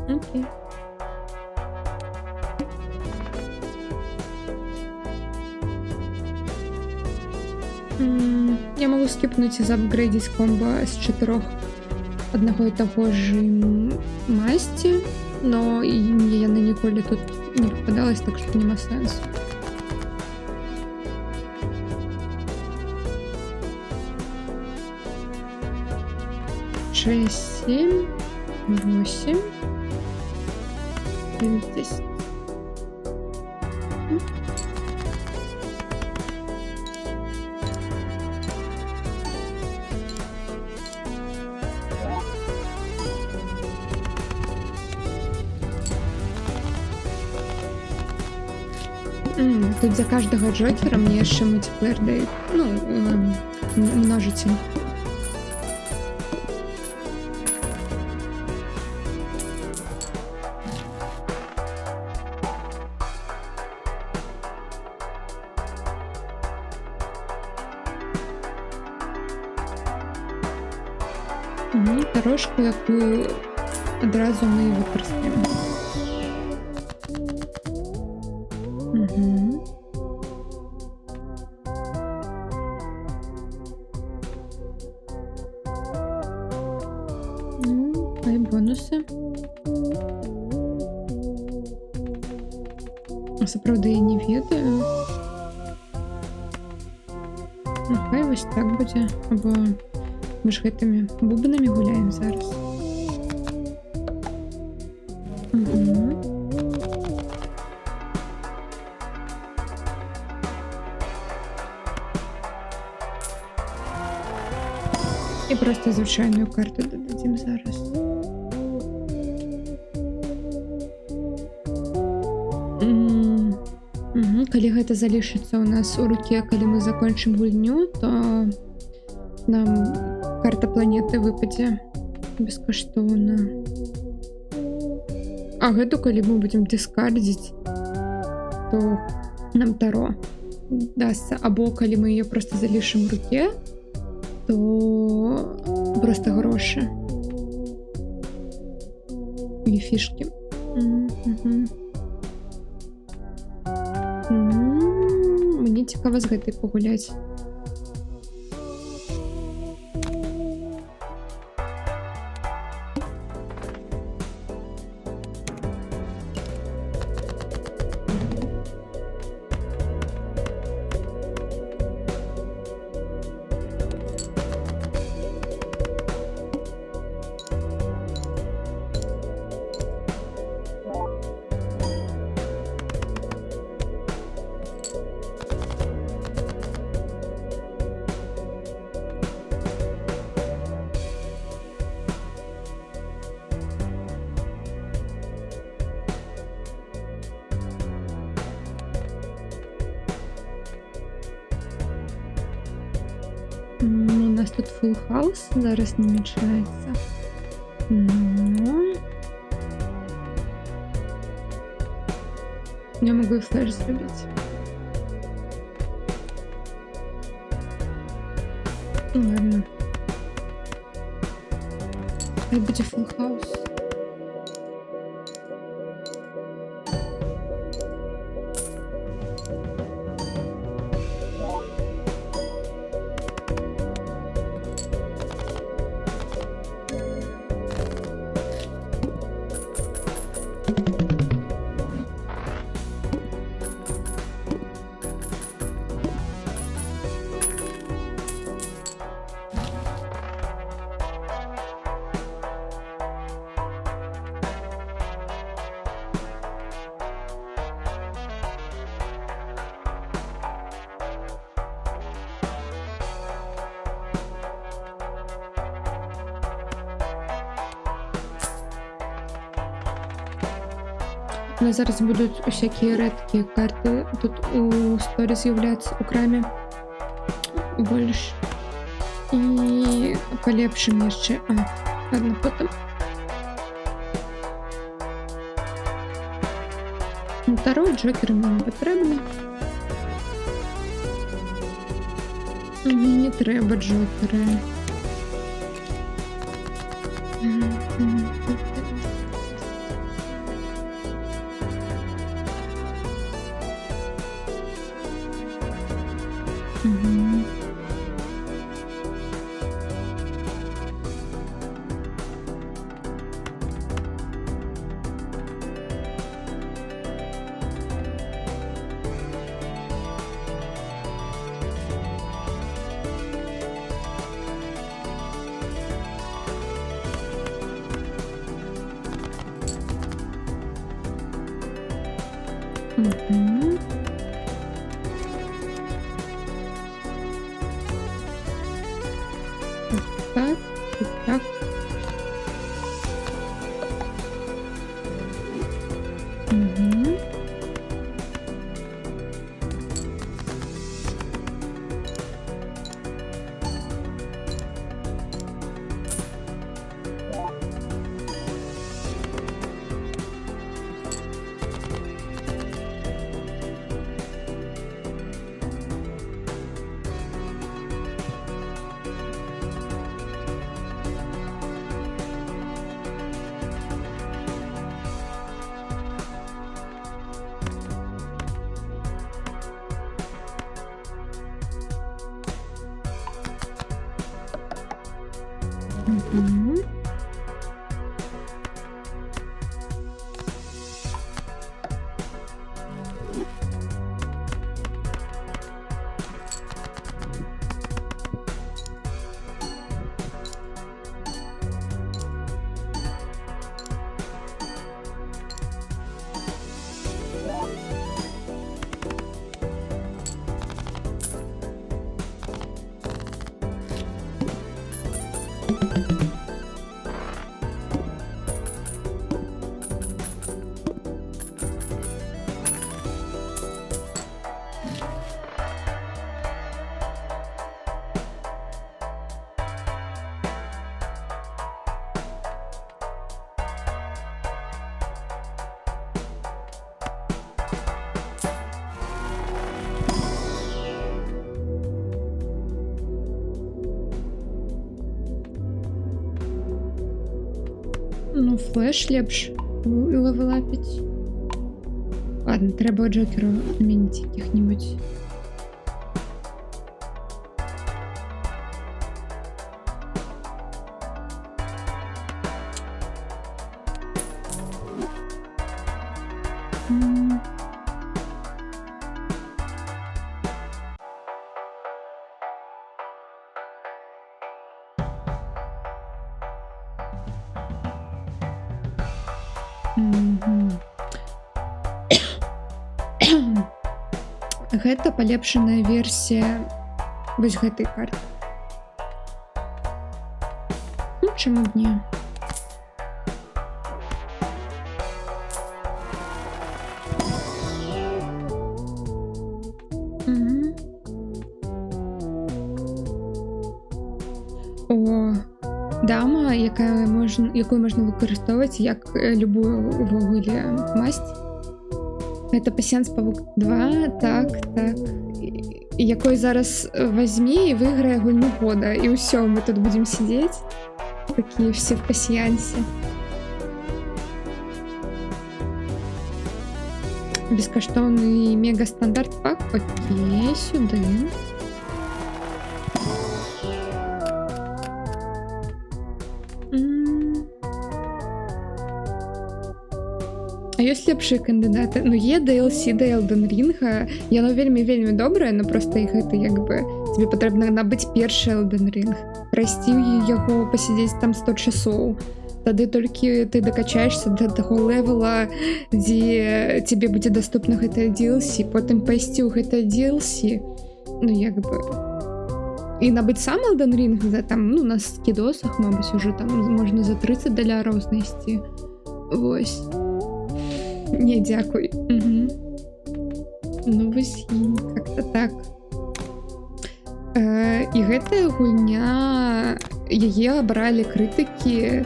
Окей. Я могу скипнуть и заапгрейдить комбо с 4 одного и того же масти, но и мне яна ніколі тут не попадалась, так что нема сенсу. Шесть, 7, 8, 9, 10. Тут за каждого джокера мне еще мультиплеер дают. Ну, множитель. Дорожку, яку одразу ми використаємо. Ну, а й бонуси. Сапраўды я не ведаю. Ну, хай ось так буде. Або ми ж гэтымі бубнамі гуляем зараз. Угу. І просто звичайну карту додадим зараз. Угу. Калі гэта залишыцца у нас у руке, калі мы закончым гульню, то нам карта планеты выпадзе бескаштоўна. А гэту, калі мы будзем дыскардзіць, то нам таро дасться. Або калі мы ее просто залишым в руке, то просто гроши і фішки. Мені цікаво з гэтай погуляць. У нас тут full house зараз намічається. Я можу і флеш зробити. Ладно. Хай буде full house. У нас зараз будуть усякі редкі карти. Тут у сторі з'являться у крамі більш. І полепшим ще. Ладно, потім. Таро і джокери мені потрібні. Мені не треба джокери. Так, так. флеш лепш левелапить. Ладно, треба Джокеру замінити яких-нибудь. Гэта палепшаная версія вось гэтай карты. Ну, чаму б не? О, дама, якую можна выкарыстоўваць як любую увогуле масць. Это пасіянс павук 2, так. Якой зараз возьми і выйграе гульню года. І ўсё, мы тут будем сидеть. Такие все в пасіянсе. Бескаштоўны мега-стандарт пак. Окей, сюды. А ёсць лепшыя кандыдаты? Ну, є DLC да Elden Ring. Яно вельмі добрае, но просто іх гэта як бы... Тебе патрэбна набыць першы Elden Ring. Прайсці яго, пасядзець там 100 часоў. Тады толькі ты дакачаешся да таго левела, дзе тебе будзе доступна гэтае DLC. Потым пайсці ў гэтае DLC. Ну, як бы... І набыць сам Elden Ring за там, ну, на скідосах, мабыць, уже там можна за $30 знайсці. Вось. Не, дзякуй. Ну, вось, как-то так. І гэтая гульня, яе абралі крытыкі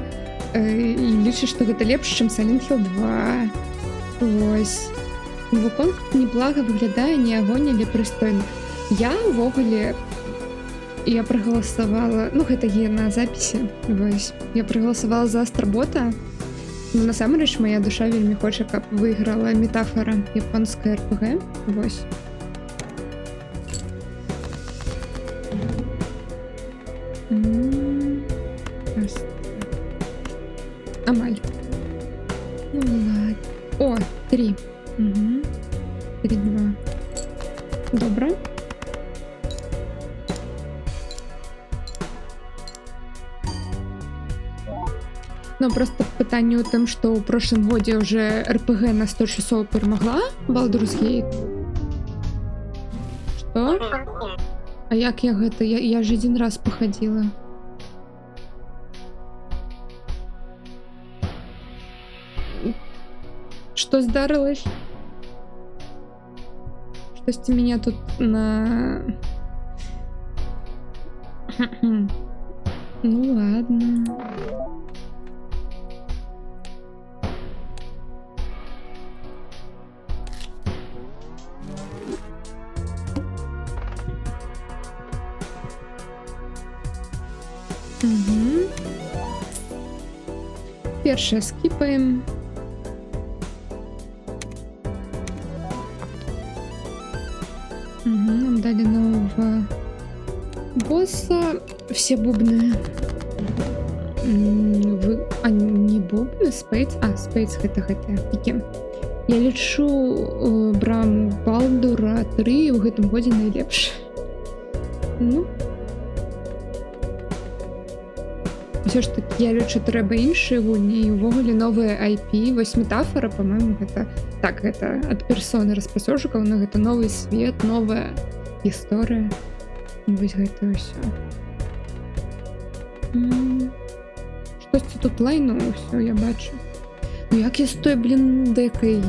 і лічаць, што гэта лепш, чым Silent Hill 2. Вось. Вуконг неблага выглядае, не агонь, але прыстойна. Я ўвогуле... Я прагаласавала... Ну, гэта є на запісе. Вось. Я прагаласавала за Астработа. Ну, насамрэч, моя душа вельмі хоча, каб выйграла метафора японская РПГ. Вось. Амаль. Ну, ладно. О, 3. 3-2. Добра. Ну, просто пытанне ў тым, што ў прошлым годзе уже РПГ на 100 часоў перамагла Baldur's Gate. Што? А як я гэта? Я ж один раз пахадзіла. Што здарылась? Штосьці меня тут на... Ну ладно. Першае скіпаем. Нам дали нового босса. Все бубны. А не бубны? Спейдс? А, Спейдс гэта пікі. Я лічу браму Балдура 3 ў гэтым годзе найлепш. Ну. Все ж таки, я лічу, трэба іншыя гульні і ўвогуле новыя IP. Вось метафора, по-моему, гэта... Так, гэта ад персоны распрацоўшчыкаў, но гэта новы свет, новая гісторыя. Вось гэта ўсё. Штосьці тут лайну ўсё, я бачу. Ну як я з той, дэкай?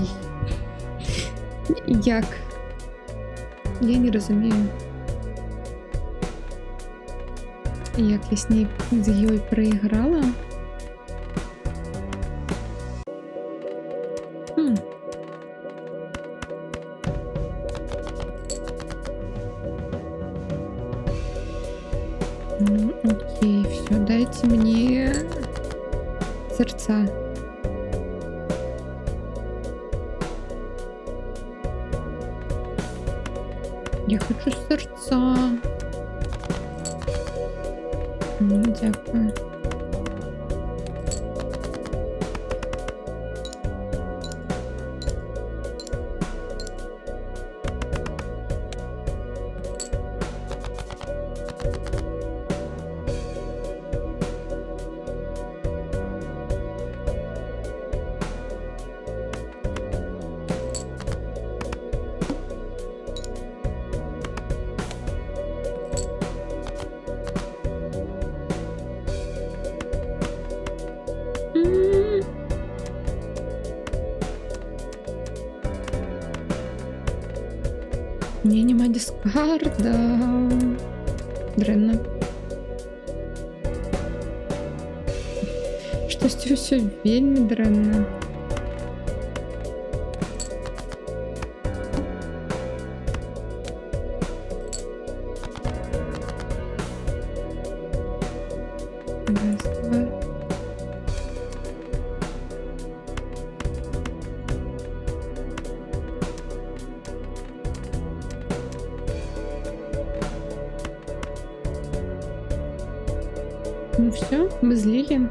Як? Я не разумею. Як я з ёй прайграла? Окей, все, дайте мне сердца. Я хочу серця. Дякую. М. Ні, нема дискарда. Дрэнна. Штосьці ўсё вельмі дрэнна. Раз, два. Ну все, мы злили.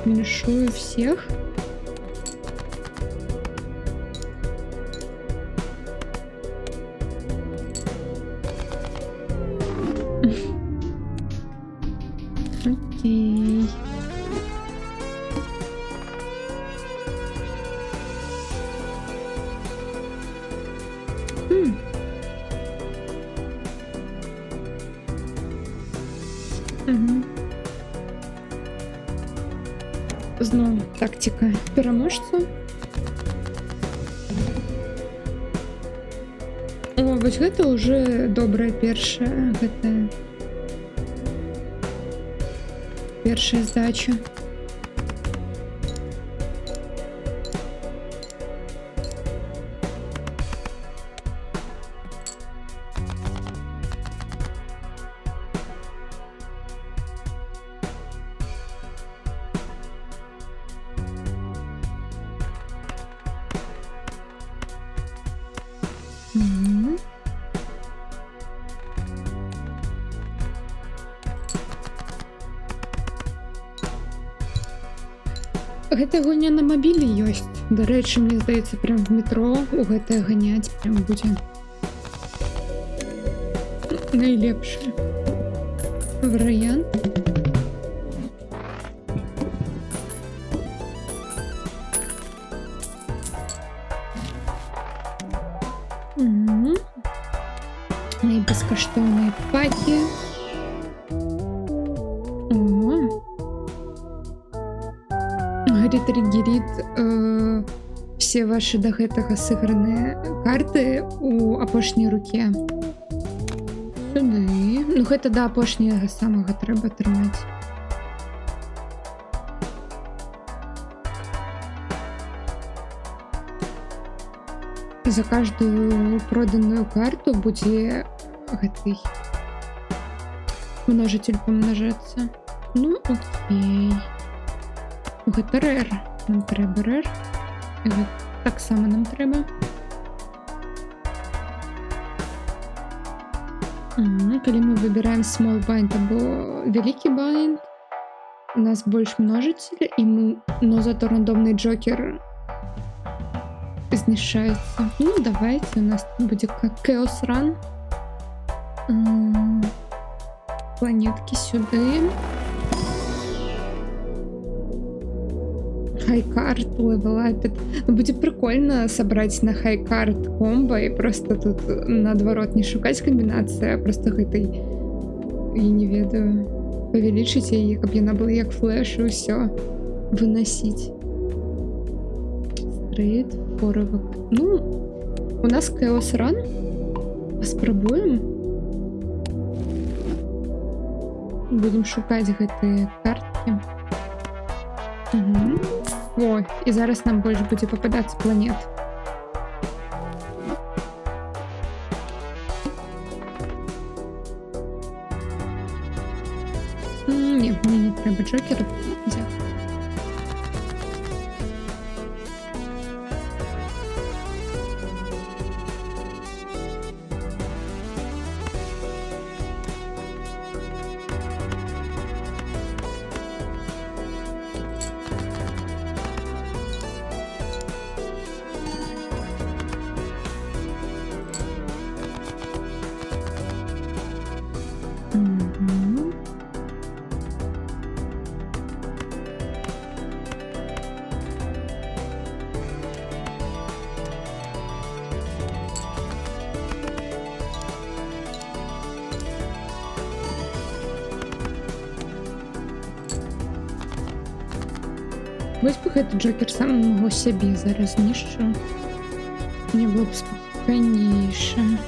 Минушую всех. Окей. М. Мгм. Зноў тактика пераможца. О, вось гэта уже добрая першая гэтая першая здача. Мгм. Гэта гульня на мабілі ёсць. Дарэчы, мне здаецца, прям в метро у гэтае ганяць прям будзе найлепшы варыянт. Мгм. Найбескаштоўныя пакі. О. Ретригерит все ваши до гэтага сыграныя карты у апошняй руке. Сюды. Ну гэта да апошняга самага трэба трымаць. За каждую проданную карту будзе гэты множитель помножацца. Ну окей. Гэта рэр. Нам трэба рэр. І гэта таксама нам трэба. Калі мы выбіраем small bind або вялікі bind, у нас больш множитель, і но зато рандомны джокер знішчаецца. Ну давайте, у нас будзе как chaos run. Планетки сюды. Хайкарт, левелапит. Будзе прикольно собрать на хайкарт комбо и просто тут наадварот не шукаць камбінацыі, а просто гэтай, я не ведаю, павялічыць яе, каб яна была як флэш і ўсё выносіць. Стрейт, форовак. Ну, у нас chaos run. Паспрабуем. Будем шукаць гэтыя карткі. Угу. О, і зараз нам больш будзе пападацца планет. Не, мне не трэба джокеров. Дзякую. Ось би хай Джокер самого собі зараз знищу. Мені було б спокійніше.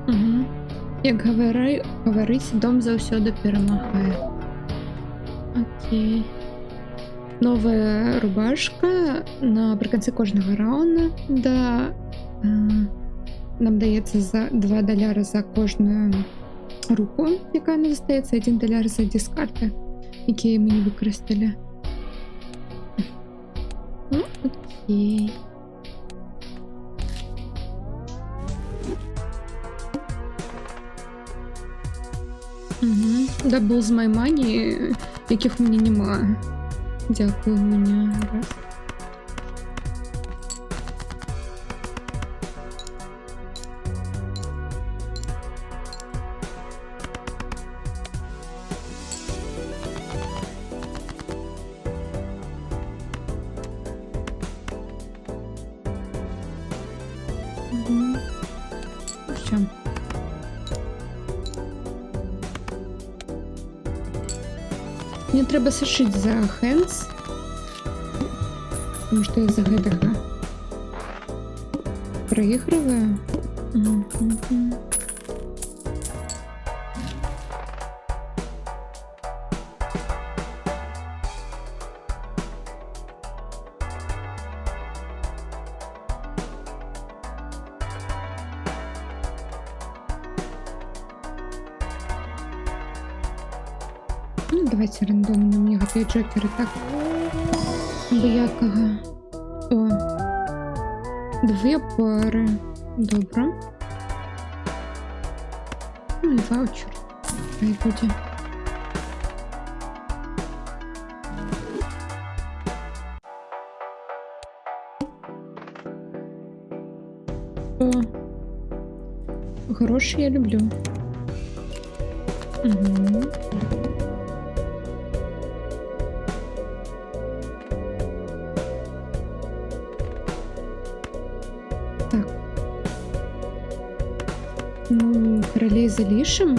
Угу. Як говорить, дом завсёды перемагає. Окей. Нова рубашка наприкінці кожного раунда. Нам дається за $2 за кожну руку, яка не застається, $1 за дискарти, які мені використали. Ну, окей. Угу. Дабл з my money, яких у мене немає. Дякую, мене раз. Угу. Все. Мне треба сошить за Hands, потому что я за ГДХ проигрываю. Ну, давайте рандомно мені готують джокери, так? Боякого. О. 2 пари. Добре. Ну, і ваучер. Хай буде. О. Гроші я люблю. Угу. Так. Ну, королей залишим.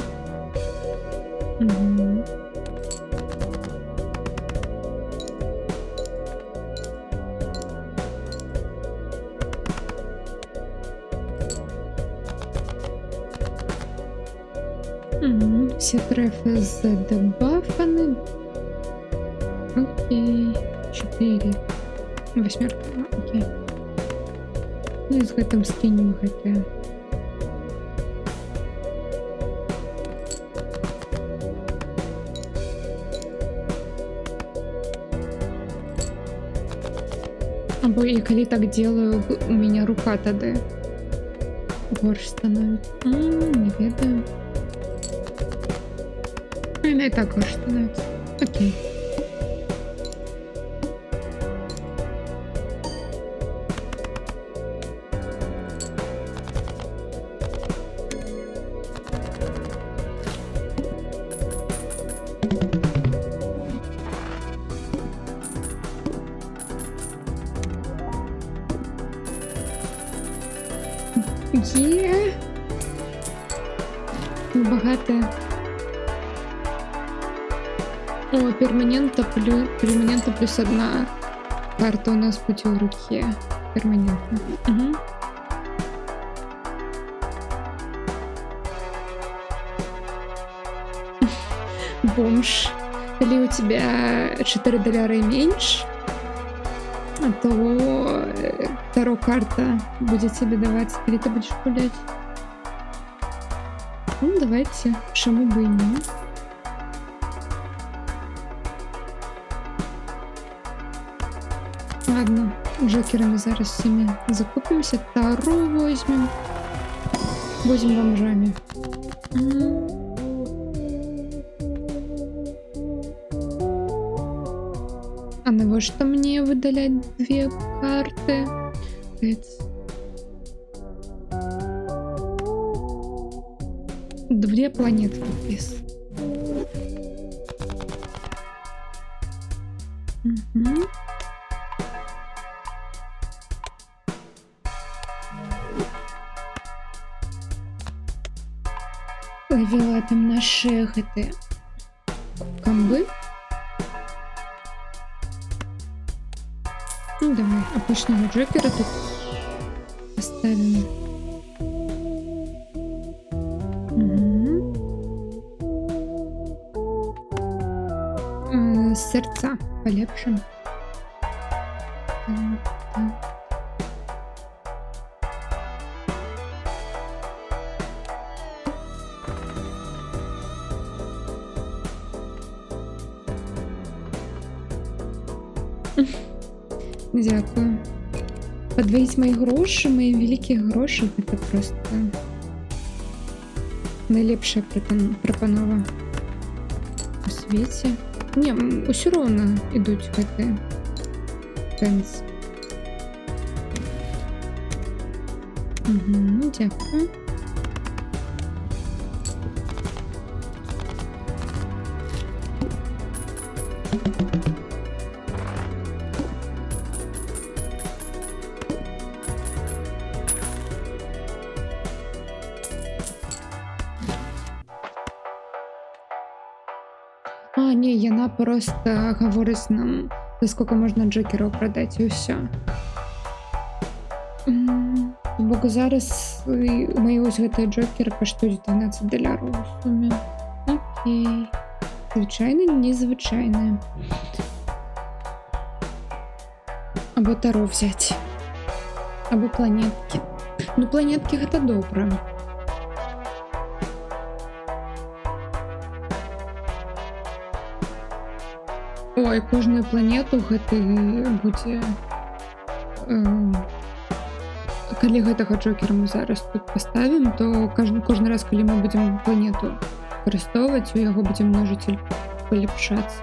Угу. Угу. Всі трефи задебафаны. Окей. 4. 8. Окей. Ну і з гэтым скинем гэта. Або я коли так делаю, у меня рука тады горш становится. Не ведаю. Она и так горш становится. Окей. Є. Багато. О, перманента плюс 1 карта у нас будет в руке. Перманентно. Угу. Бомж. Или у тебя $4 и меньше, то вторая карта будет тебе давать, или ты будешь гулять. Ну, давайте, чему бы и нет. Ладно, джокерами зараз всеми закупимся. Таро возьмем. Будем бомжами. А навошта мне выдалять 2 карты? Капец. 2 планетки, плиз. Мгм. Вывела там наши гэты камбы. Ну давай, апошняга Джокера тут поставим. Мгм. Сердца полепшим. Так. Дякую. Падваіць мои грошы, мои вялікія грошы, гэта просто найлепшая прапанова у свеце. Не, усё роўна ідуць гэтыя тэнцы. Дякую. А, не, яна просто гаворыць нам, за сколько можна джокераў прадаць, і ўсё. Бо зараз мои ось гэтыя джокеры каштуюць $12 у суме. Окей. Звычайна, незвычайна. Або таро взять. Або планеткі. Ну, планеткі гэта добра. Ой, кожную планету гэты будзе... Калі гэтага джокера мы зараз тут паставім, то кожны раз, калі мы будзем планету выкарыстоўваць, у яго будзе множитель палепшацца.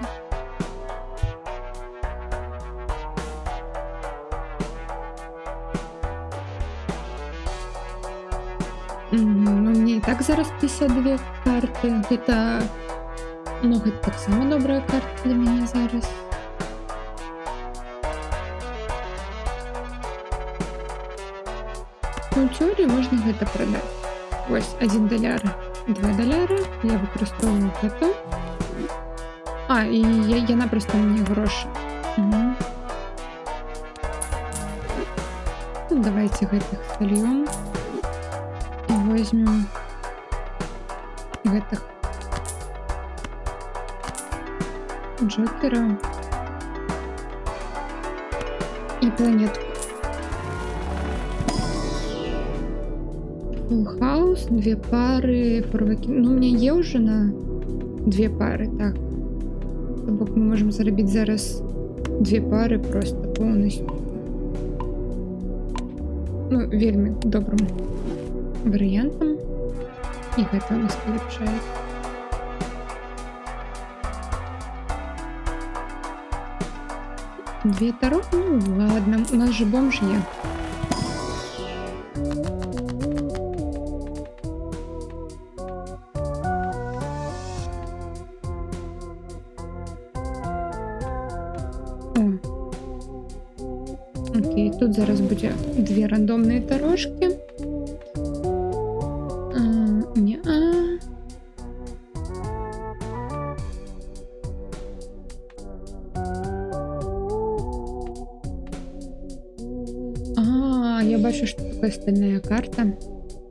Ну, мне і так зараз 52 карты. Гэта... Ну, гэта таксама добрая карта для мяне зараз. Ну, у теории можно гэта продать. Вось $1, $2. Я выкарыстоўваю гэта. А, і яна просто мне грошы. Ну, давайте гэтых сольем. І возьмем гэтых джокера и планетку. Full House, 2 пары, форваки. Ну, у меня є уже на 2 пары, так. То бок мы можем заробить зараз 2 пары просто полностью. Ну, вельмі добрым варыянтам. І гэта у нас палепшае. Две таро? Ну ладно, у нас же бомж є. О. Окей, тут зараз буде 2 рандомні тарошки. Я бачу, что такая стальная карта.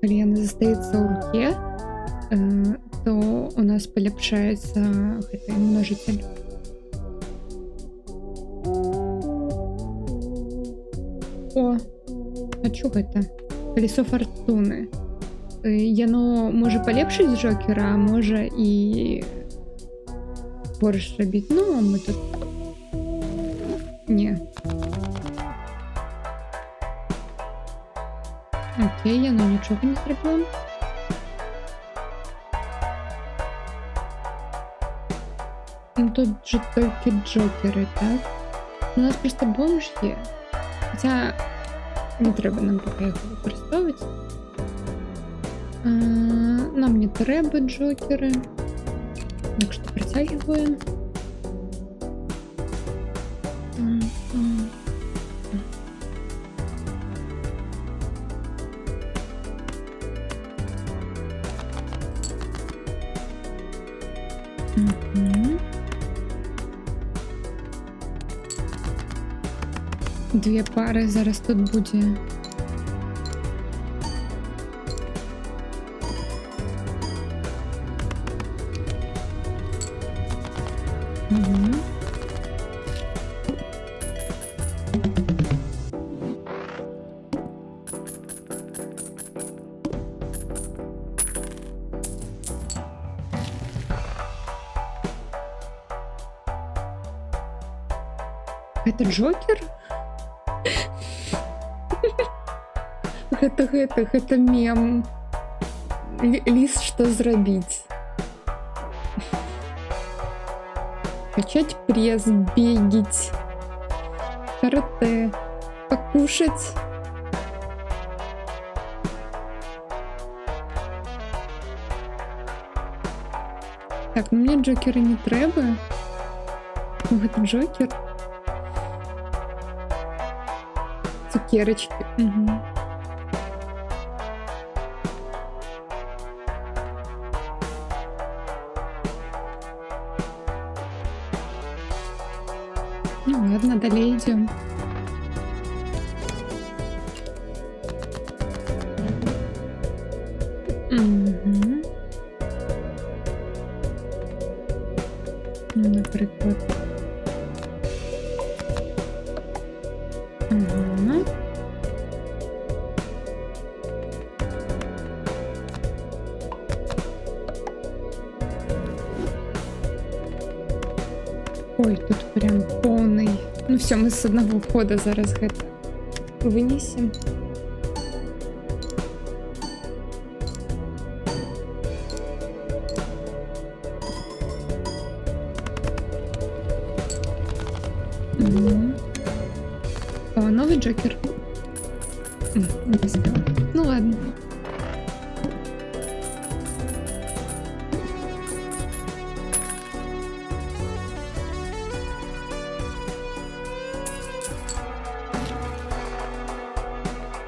Калі яна застаецца ў руке, то у нас паляпшаецца гэты множитель. О, хочу гэта. Колесо фортуны. Яно можа палепшыць джокера, а можа і горш рабіць. Ну, а мы тут... Не. Окей, яно нічога не зробила. Ну тут же тільки джокери, так? У нас просто бомж є. Хоча не треба нам поки його використовувати. Нам не треба джокери. Так що притягиваем. Дві пари зараз тут буде. Угу. Это Джокер? Это мем. Лис, что зробить? Качать пресс, бегать, карате, покушать. Так, ну мне джокера не треба. Вот Джокер. Цукерочки. Угу. Ну ладно, далее идем. Угу. Наприклад. Ага. Ой, тут прям полный. Ну все, мы с одного входа зараз гэта вынесем. Угу. О, новый Джокер. Не успела. Ну ладно.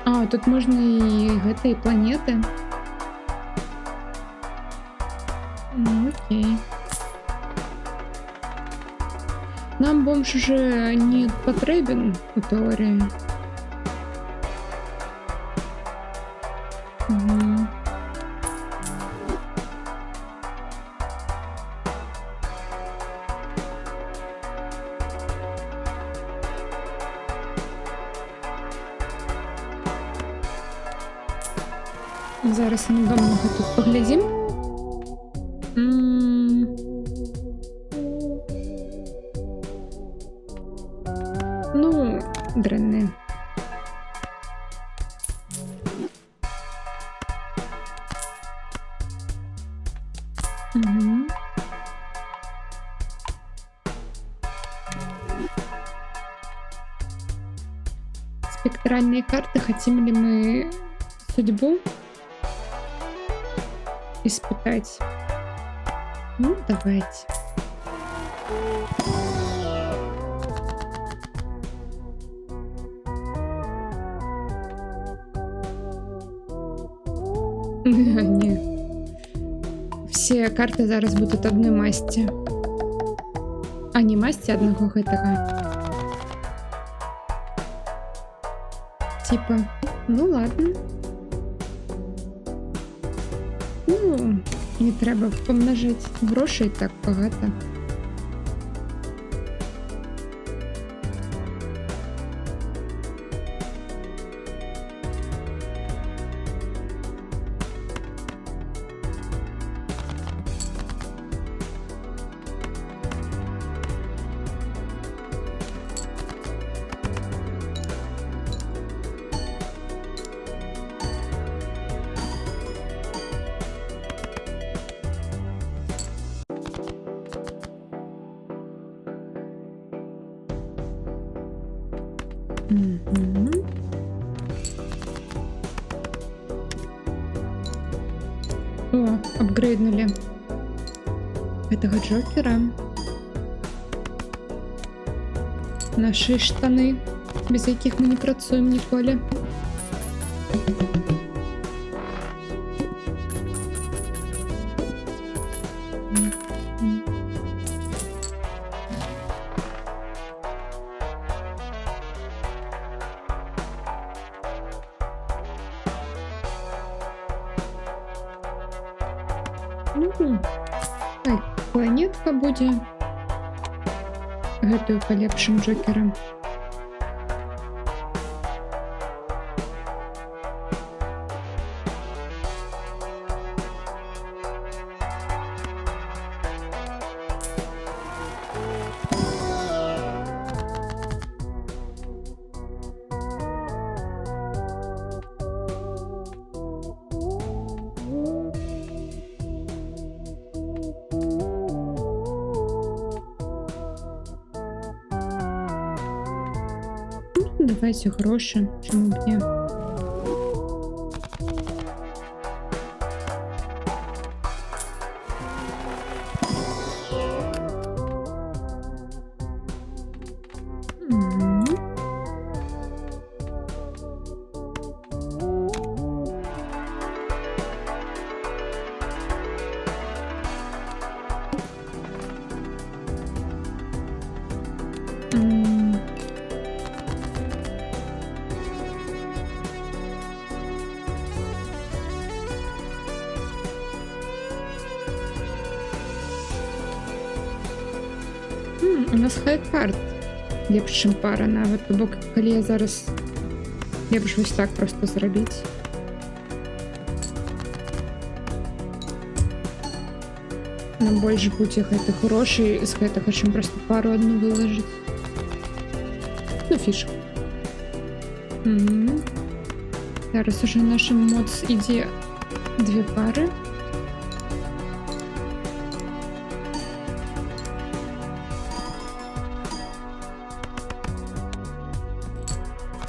А, тут можно и этой планеты. Ну, окей. Нам бомж уже не потребен у теории. Угу. Зараз ми довго тут поглядім. Ну, дренне. Угу. Спектральные карты. Хотим ли мы судьбу испытать? Ну, давайте. Ні. Всі карти зараз будуть одної масті. А не масті одного гэтага. Типа, ну ладно. Ну, не треба помножити. Грошей так багато. Мгм. О, апгрейднули гэтага Джокера. Нашы штаны, без якіх мы не працуем ніколі. Мгм. Ну, хай планетка будзе. Гэтую палепшым Джокерам. Давайте гроші, чому б ні. Мгм. М. У нас хайд-карт лепш, чым пара нават. Бо калі я зараз лепш вось так проста зрабіць. Нам больш будзе гэтых грошай з гэтага, чым проста пару адну вылажыць. Ну, фішка. Мгм. Зараз уже нашым моц ідзе 2 пары.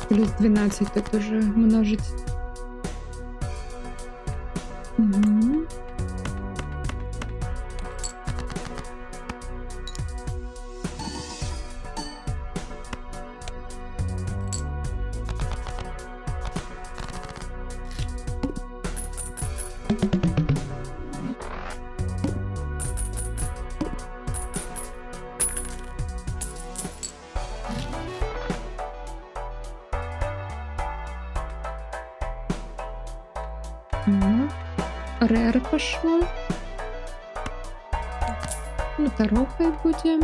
Плюс 12 тут уже множить. Мгм. Рэр пошло. Ну, Таро хай будзе.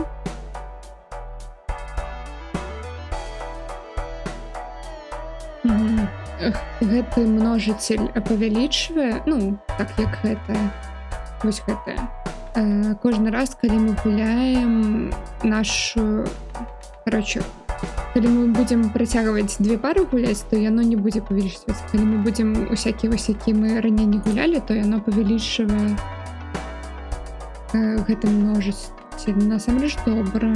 Мгм. Гэты множитель павялічвае, ну, так як гэтае. Вось гэтае. Кожны раз, калі мы гуляем нашу... Короче, калі мы будзем працягваць 2 пары гуляць, то яно не будзе павялічвацца. Калі мы будзем усякія вось які мы раней не гулялі, то яно павялічвае гэты множыцель. Насамрэч добра.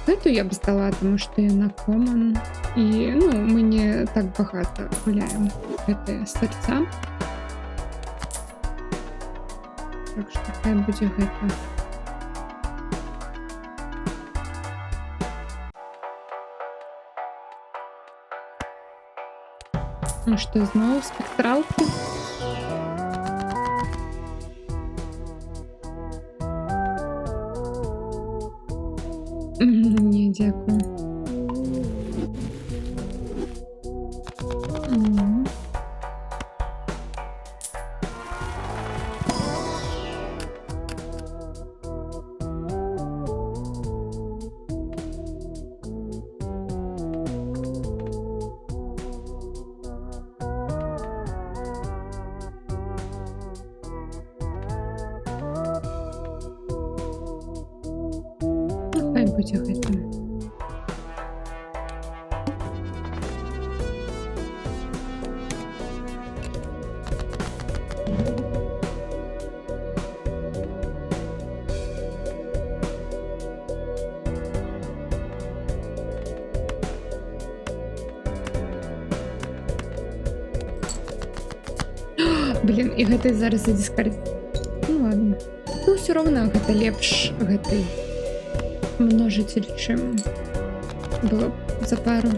Гэту я б здала, таму што яна common. І, ну, мы не так багата гуляем гэтыя сэрца. Так што хай будзе гэта. Ну што, зноў спектралкі? Не, дзякую. Мгм. Хай будзе гэта. Блин, і гэты зараз задискардит. Ну ладно. Ну, все равно гэта лепш гэты множитель, чым было б за пару.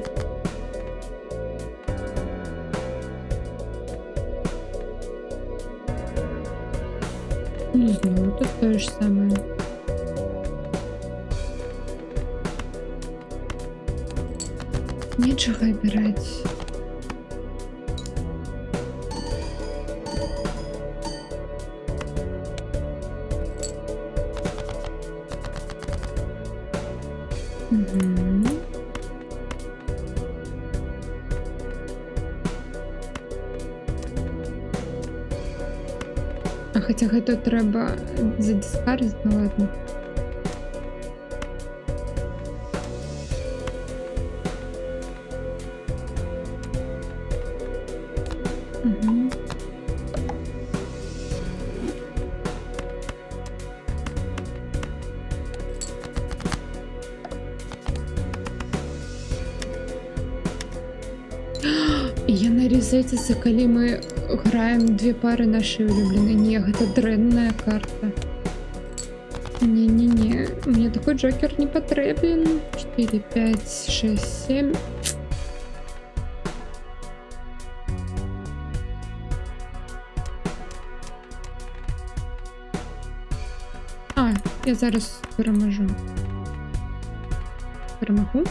Не знаю, тут то же самое. Нічого обирать. Угу. А хоча гэта треба задискардить, ну ладно. Угу. Я на резеце, калі мы граем две пары нашей улюбленной. Не, гэта дрэнная карта. Не-не-не, мне такой джокер не потребен. 4, 5, 6, 7. А, я зараз переможу. Перемогу?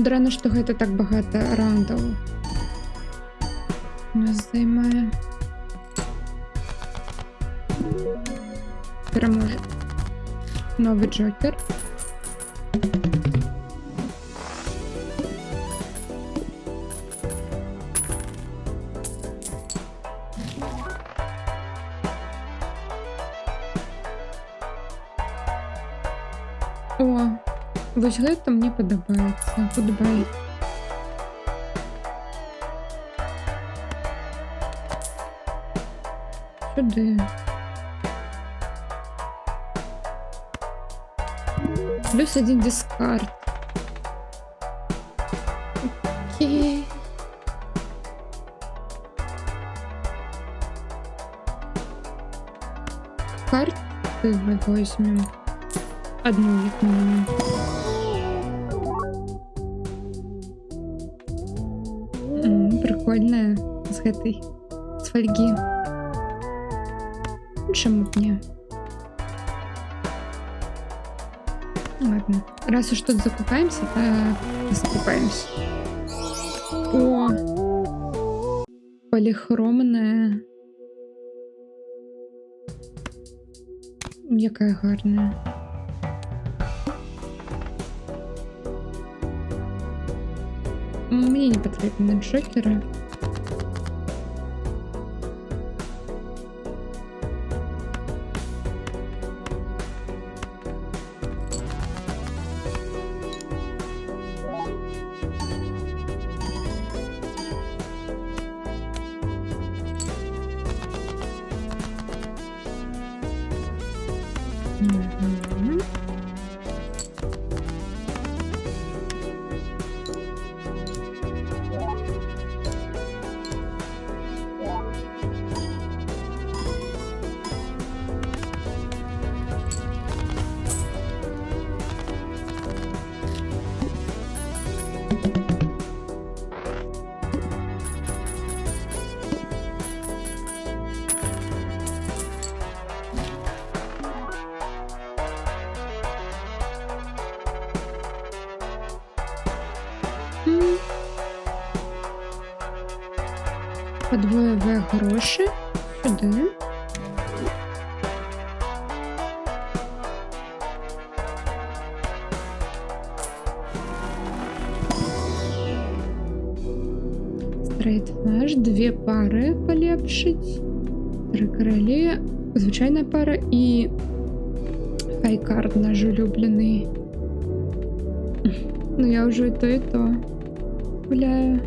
Дрэнна, што гэта так багата раундаў у нас займае. Пераможу. Новы джокер. О, вось гэта мне падабаецца. Гудбай. Сюды. Плюс 1 дискард. Окей. Карты мы возьмем. Одну як мінімум. Прикольная з гэтай, з фольги. Чаму б не? Ладно. Раз уж тут закупаемся, то закупаемся. О! Полихромная. Якая гарная. Мне не потрібні джокери. Мгм. Подвоює гроші сюди. Стрейт флеш, 2 пари полепшить, 3 королі, звичайна пара і хайкард наш улюблений. Ну я вже і то гуляю.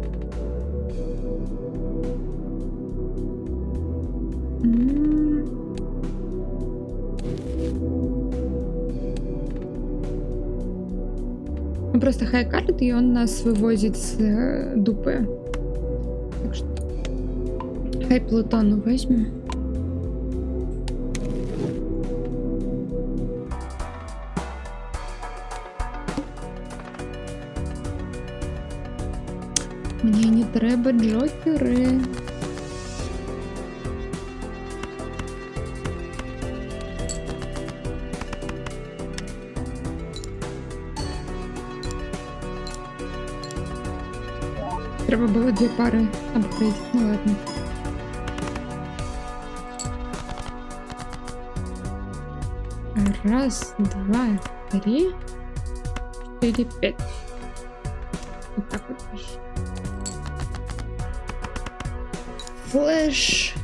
Просто хайкард, и он нас вывозит с дупы. Так что... Хай Плутону возьму. Мне не треба джокери. Треба было 2 пары апгрейдить. Ну ладно. Раз, два, 3, 4, 5. Вот так вот даже. Флэш.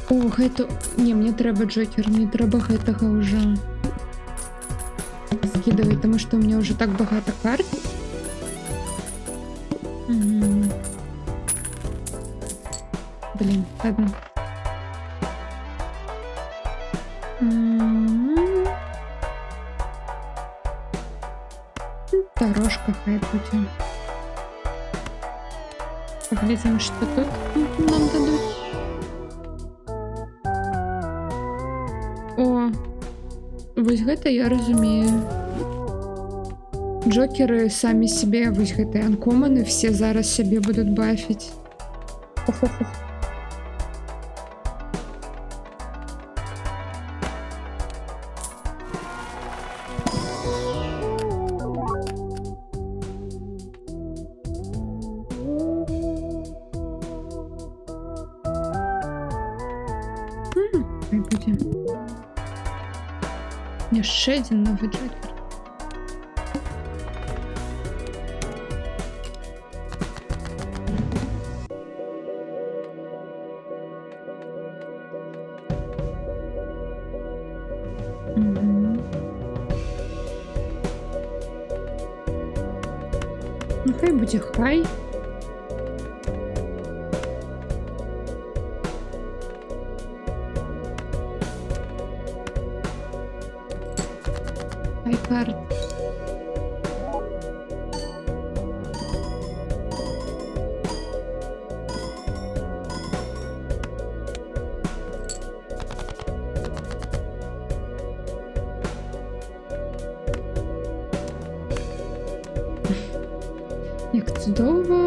О, гэта... Не, мне треба джокер, мне треба гэтага уже скидывать, потому что у меня уже так багато карт. Угу. Блин, ладно. Дорожка хай будет. Поглядим, что тут нам дадут. О, вось гэта я разумею. Джокеры самі себе, вось гэтыя анкоманы, все зараз себе будут бафить. Хо-хо-хо. Хай будзе. Яшчэ адзін новы джокер. Ну хай будзе хай. Хай карт. Як чудово.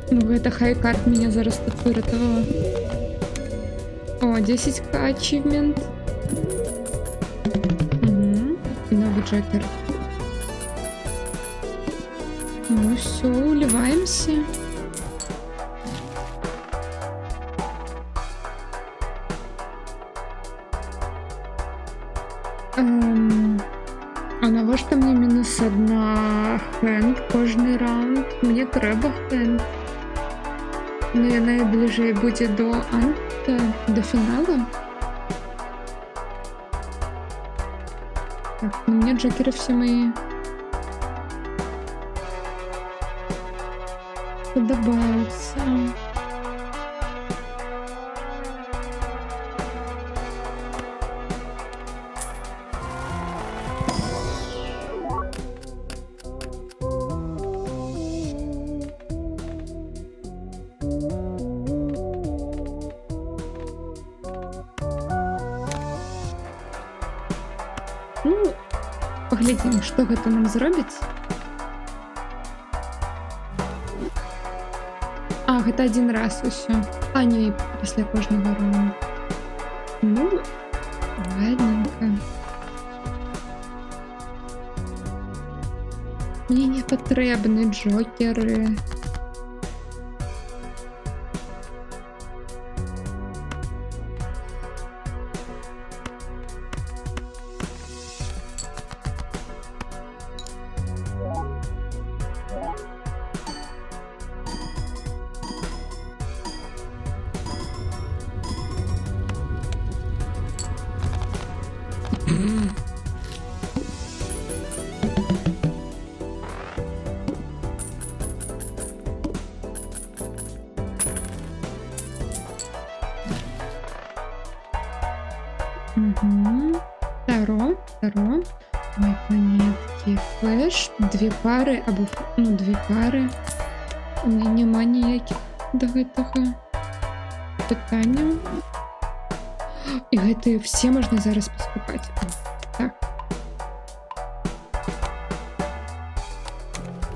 Ну, это хайкарт меня зараз тут выратовала. О, 10к ачивмент. Угу. И новый джокер. Ну все, уливаемся. А навошта мне мінус 1 хенд кожний раунд? Мені треба хенд. Ну, я найближче буде до анта, до фіналу. Так, ну мне джокеры все мои подобаются. Ну, поглядим, что гэта нам зробіць. А, гэта один раз усё. А, не, пасля кожнага раунда. Ну, ладненько. Мне не патрэбны джокеры. Угу. Таро. Ой, планетки. Флеш. Дві пари або дві пари. У мене нема ніяких до гэтага питання. І гэты все можна зараз паскупаць. Так.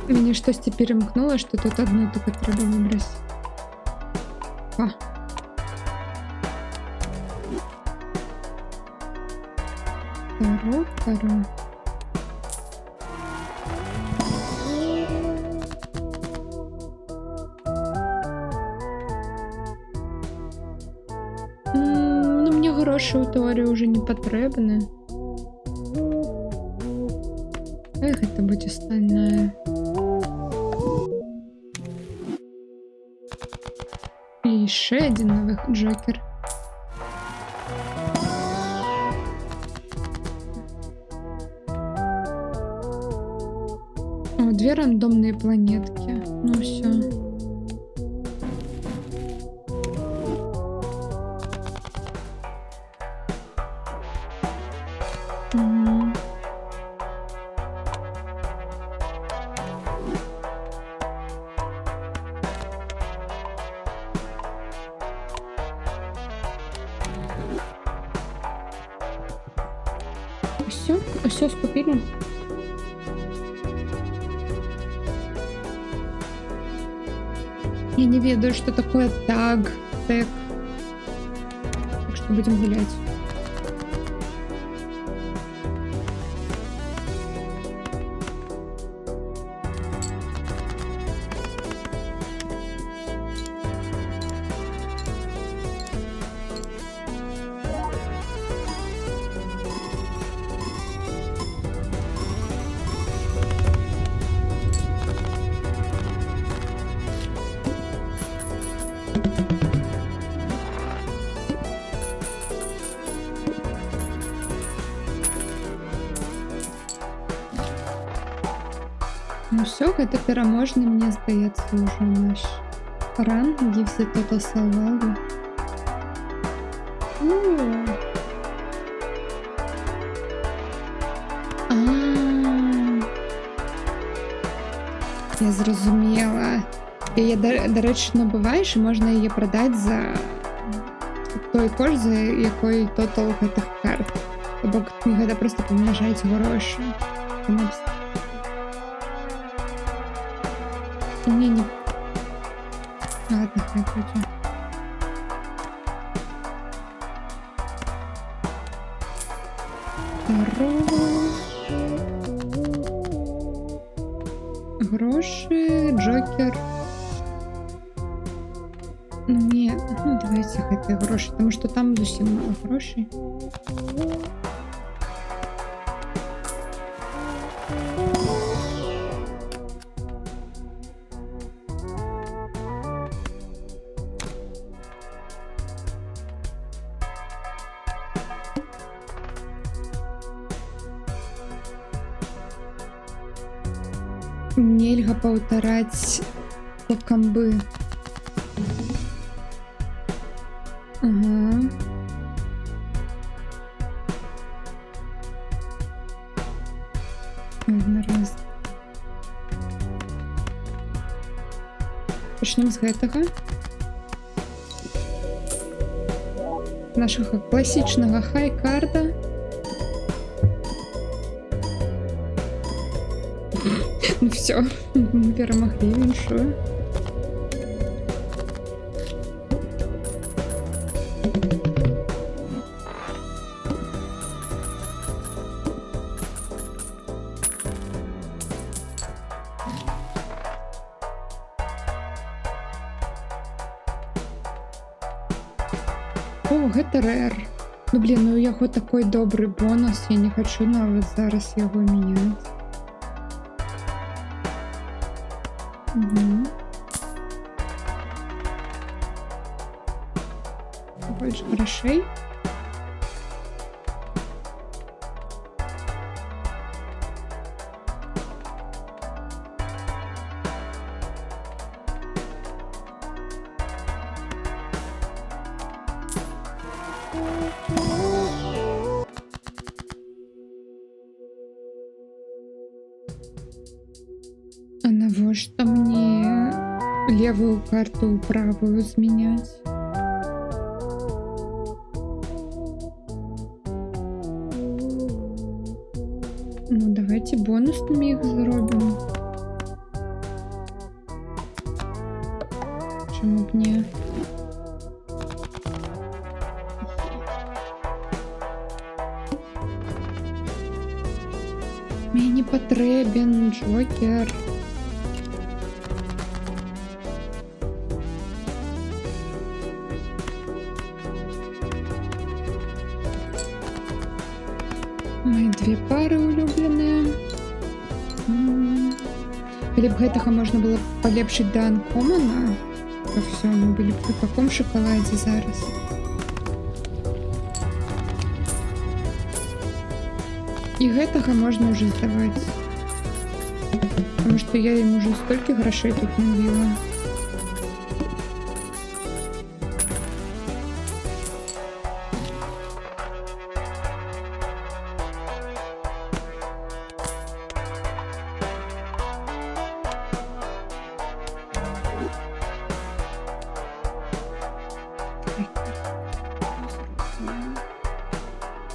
Мяне штосьці перамкнула, што тут одну только трэба выбраць. Таро. Ну, мне гроші у теорії вже не патрэбны. Эх, это будзе остальная. І ще один новий Джокер. О, две рандомные планетки. Ну все. Угу. Все скупили. Я не ведаю, что такое тег. Так что будем гулять. Ну все, гэта пераможны, мне здаецца, ўжо наш ран. Give the total salary. Я зразумела. Яе, дарэчы, набываеш, і можна яе прадаць за той кошт, за якой тотал гэтых карт. То бок гэта проста памнажаць грошы. Не. Ладно, хай будзе. Гроши, Джокер. Не, давайте гэтыя грошы, потому что там зусім мало грошей. Нельга паўтараць камбы. Ага. Одна раз. Пачнем з гэтага. Нашага класічнага хай-карда. Ну все, мы перемогли, віншую. О, гэта рэр. Ну блин, ну у яго такой добрый бонус, я не хочу нават зараз яго мяняць. Угу. Больше грошей. А навошта мне левую карту ў правую змяняць? Ну, давайте бонусными их зробим. Чому б не? Мені потрібен Джокер. Мои две пары улюбленные. Калі б гэтага можна было палепшыць да анкомана, то все, мы былі б у таком шоколаде зараз. І гэтага можна ўжо здаваць. Потому что я ім уже столькі грошей тут набіла.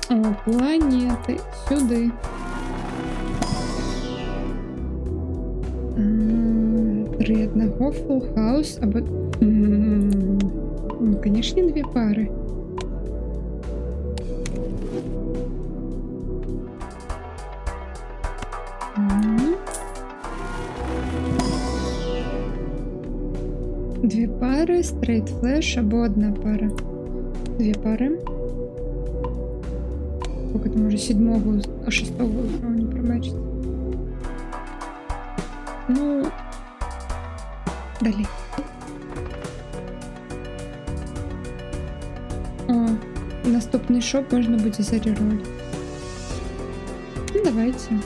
О, планети. Сюди. Три одного, full house, або... Ну, конечно, две пары. Две пары, straight flash, або одна пара. Две пары. Сколько там уже 7-го, 6-го уровня пробачить. Ну, далі. О, наступний шоп можна буде зареролить. Ну, давайте.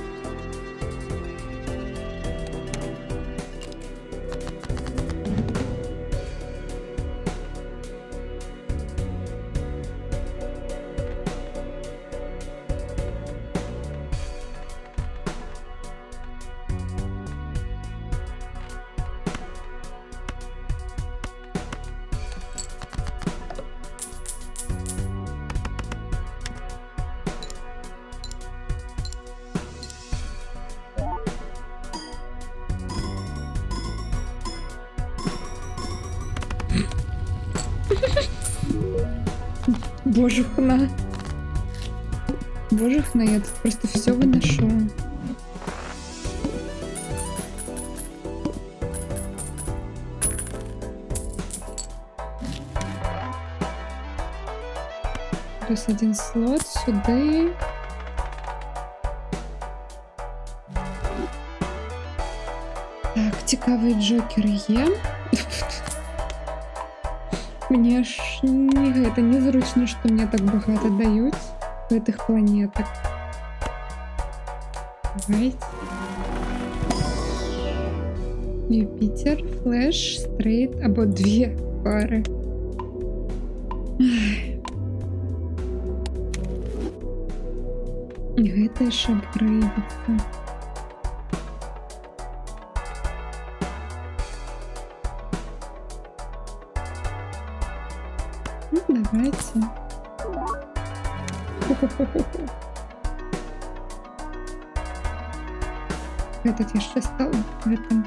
Боже хна. Боже хна, я тут просто все выношу. Плюс один слот сюди. Так, цікавий джокер є. Мне аж это незручно, что мне так багато дают в этих планетах. Давайте. Юпитер, Флэш, Стрейт, або две пары. Гэта ж апгрейдится. Ну, давайте. Этот я сейчас стал в этом.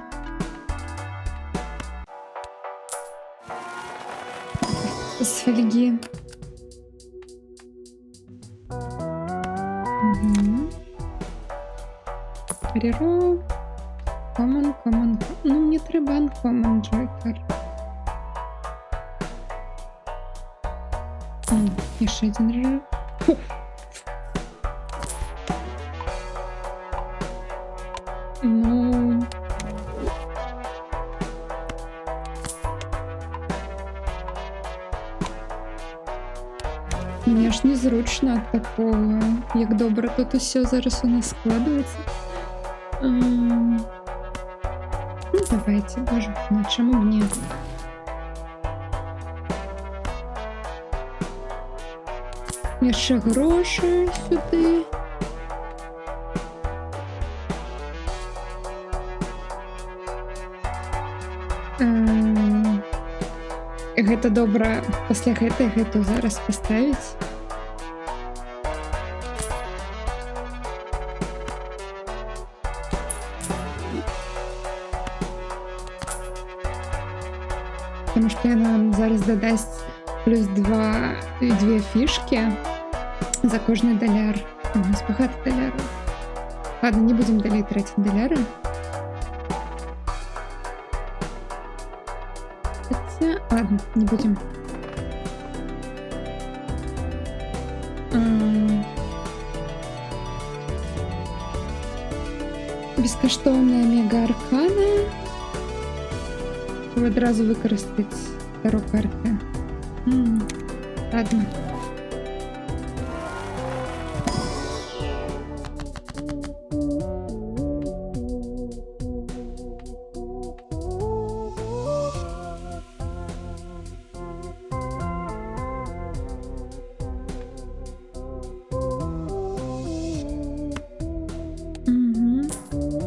С фольги. Угу. Рерол. Common. Ну, мне треба uncommon Джокер. Еще один рерол. Ну... Мені аж незручно от такого, як добре тут усе зараз у нас складується. Ну, давайте, боже, на чому мені? Яшчэ грошы сюды. Гэта добра пасля гэту зараз паставіць. Потому што яна зараз дадасць плюс 2 фішки за кожны даляр. У нас багата даляраў. Ладно, не будзем далей траціць даляры. Хотя, ладно, не будем. Бескаштоўная мега-аркана. Адразу выкарыстаць таро карты. Ладно.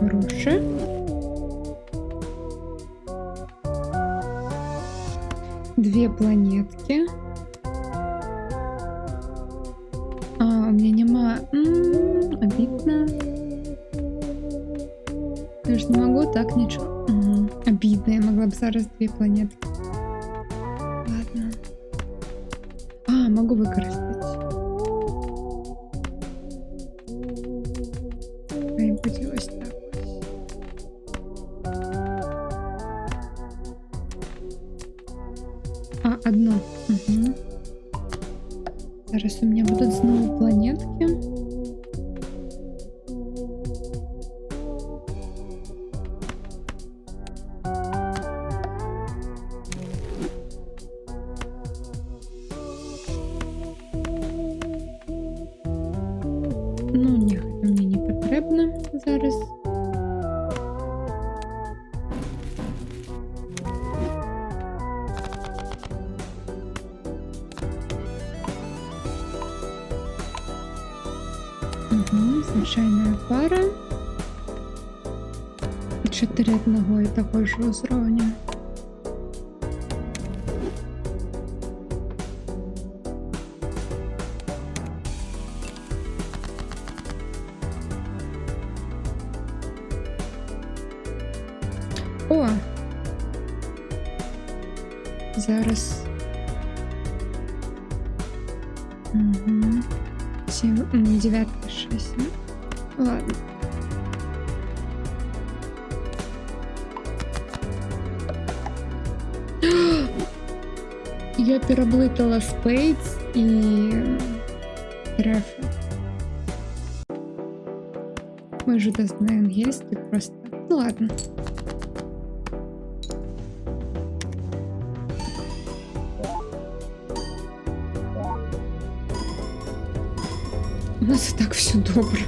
Гроши. Две планетки. У меня нема. Обидно. Я же не могу так ничего. Обидно, я могла бы зараз две планетки. Ладно. Могу выкористать. Поделась так. Одно. Зараз у меня будут снова планетки. Ну, ні, мне не потрібно зараз. Звичайная пара. І 4 одного і такого ж уровня. О! Зараз. Девятка, 6. Ладно. Я переплутала спейдс и трефы. Мы же это знаем, есть и просто. Ну ладно. У нас и так все добро.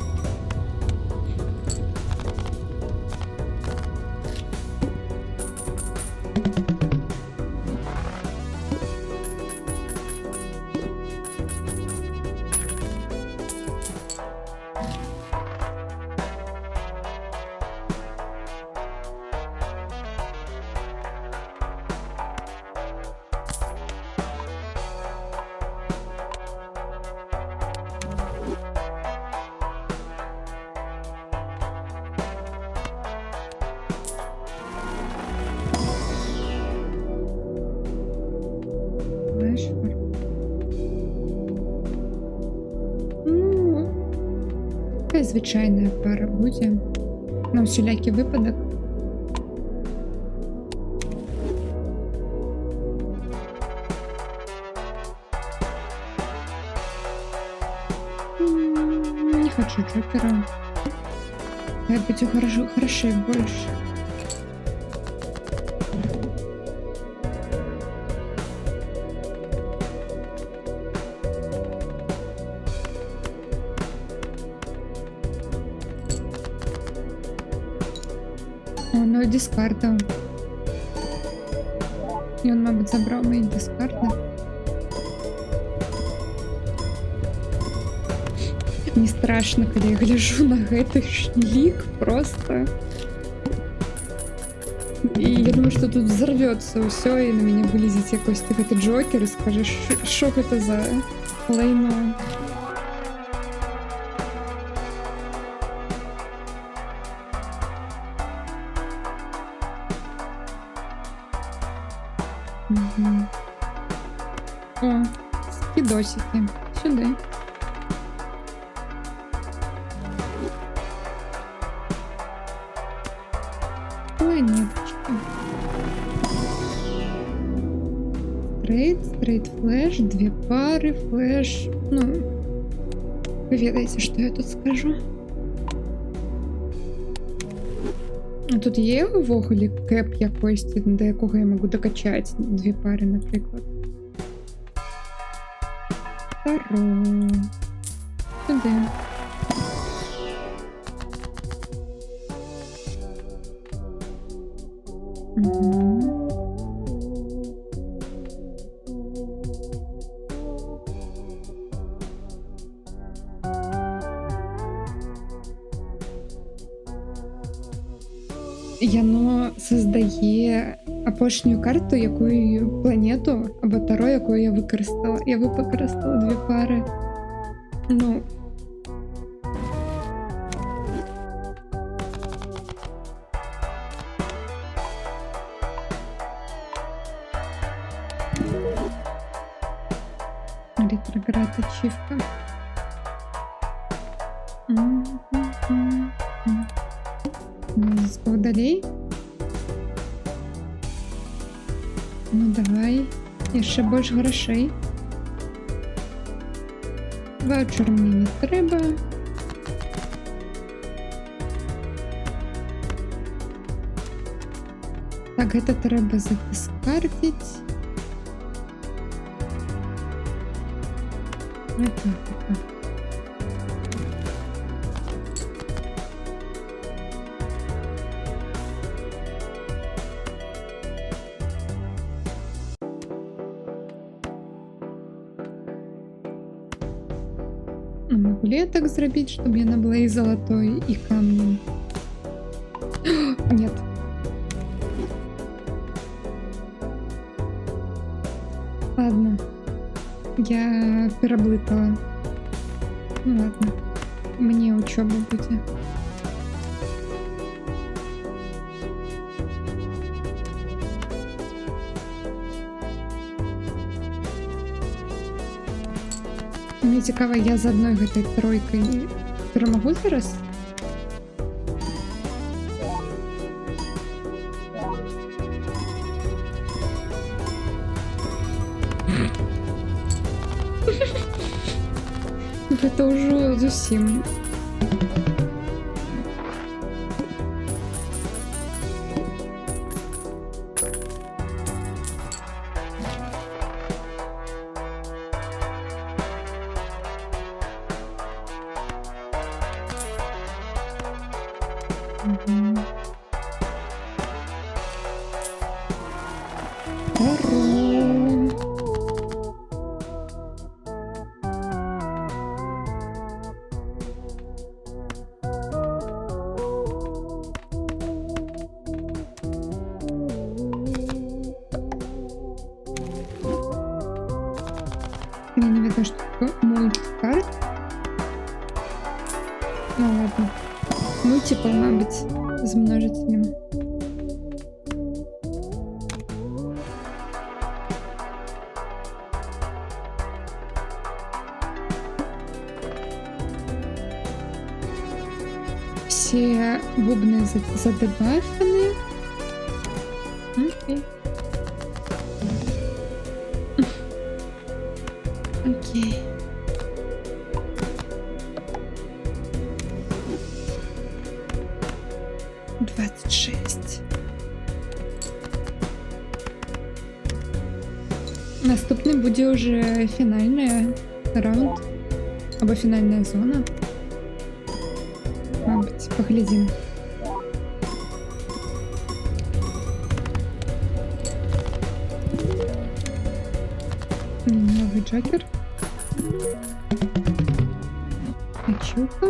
Звичайная пара буде. На всілякий випадок. Не хочу Джокера. Я буду хорошей больше. Ну, дискарда. І він, мабуть, забрав мої дискарди. не страшно, когда я гляжу на гэты лик просто. И я думаю, что тут взорвется все, и на меня вылезет якось гэты Джокер и скажет, что это за лайно. Угу. О, скидосики. Сюда. Планеточка. Стрейт, флеш, 2 пары, флеш. Ну, вы ведаете, что я тут скажу. А тут є увогуле кеп якось, до якого я можу докачати 2 пари, наприклад. Таро. Сюди. Угу. Яно создає апошню карту, якою планету або таро, якою я використала. Я використала 2 пари. Ну. Ретроград ачивка. З повдалей. Ну давай. Ще більше грошей. Ваучер мені не треба. Так, це треба задискардити. Это. А могу ли я так сделать, чтобы она была и золотой, и камнем? Нет. Ладно. Я переблытала. Ну ладно. Мне учеба будет. Мне цікаво, я за одной гэтай тройкой перемогу зараз? Это уже зовсім. Я не видно, что такое мультикарт. Ну ладно. Мультипл, мабуть, з множителем. Все бубны задебафены. Окей. Окей. Двадцать 6. Наступний буде уже фінальний раунд або фінальна зона. Мабуть, поглядим. Новый Джокер. Ачівка.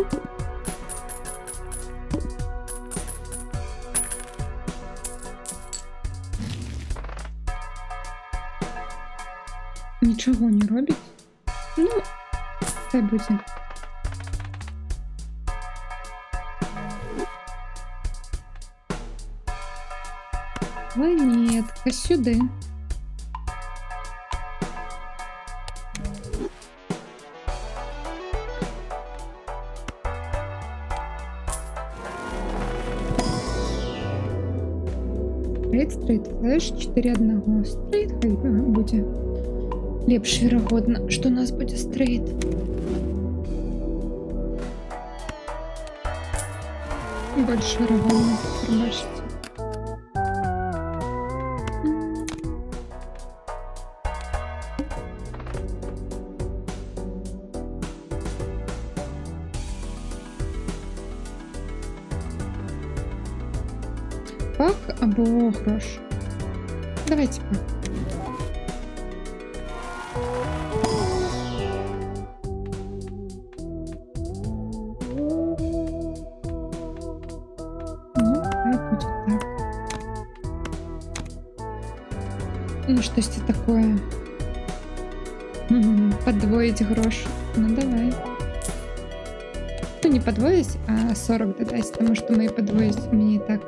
Нічого не робить. Ну, хай буде. Планетка сюди. Стрейт, флеш, 4-1. Стрейт, хай буде. Лепш верагодна, што у нас будзе стрейт. Больш верагодна, прабачце. Пак або грош. Давайте пак. Ну, хай будет так. Ну, что-то такое. Подвоить грош. Ну, давай. Ну, не подвоить, а 40 додать, потому что мои подвоить мне и так.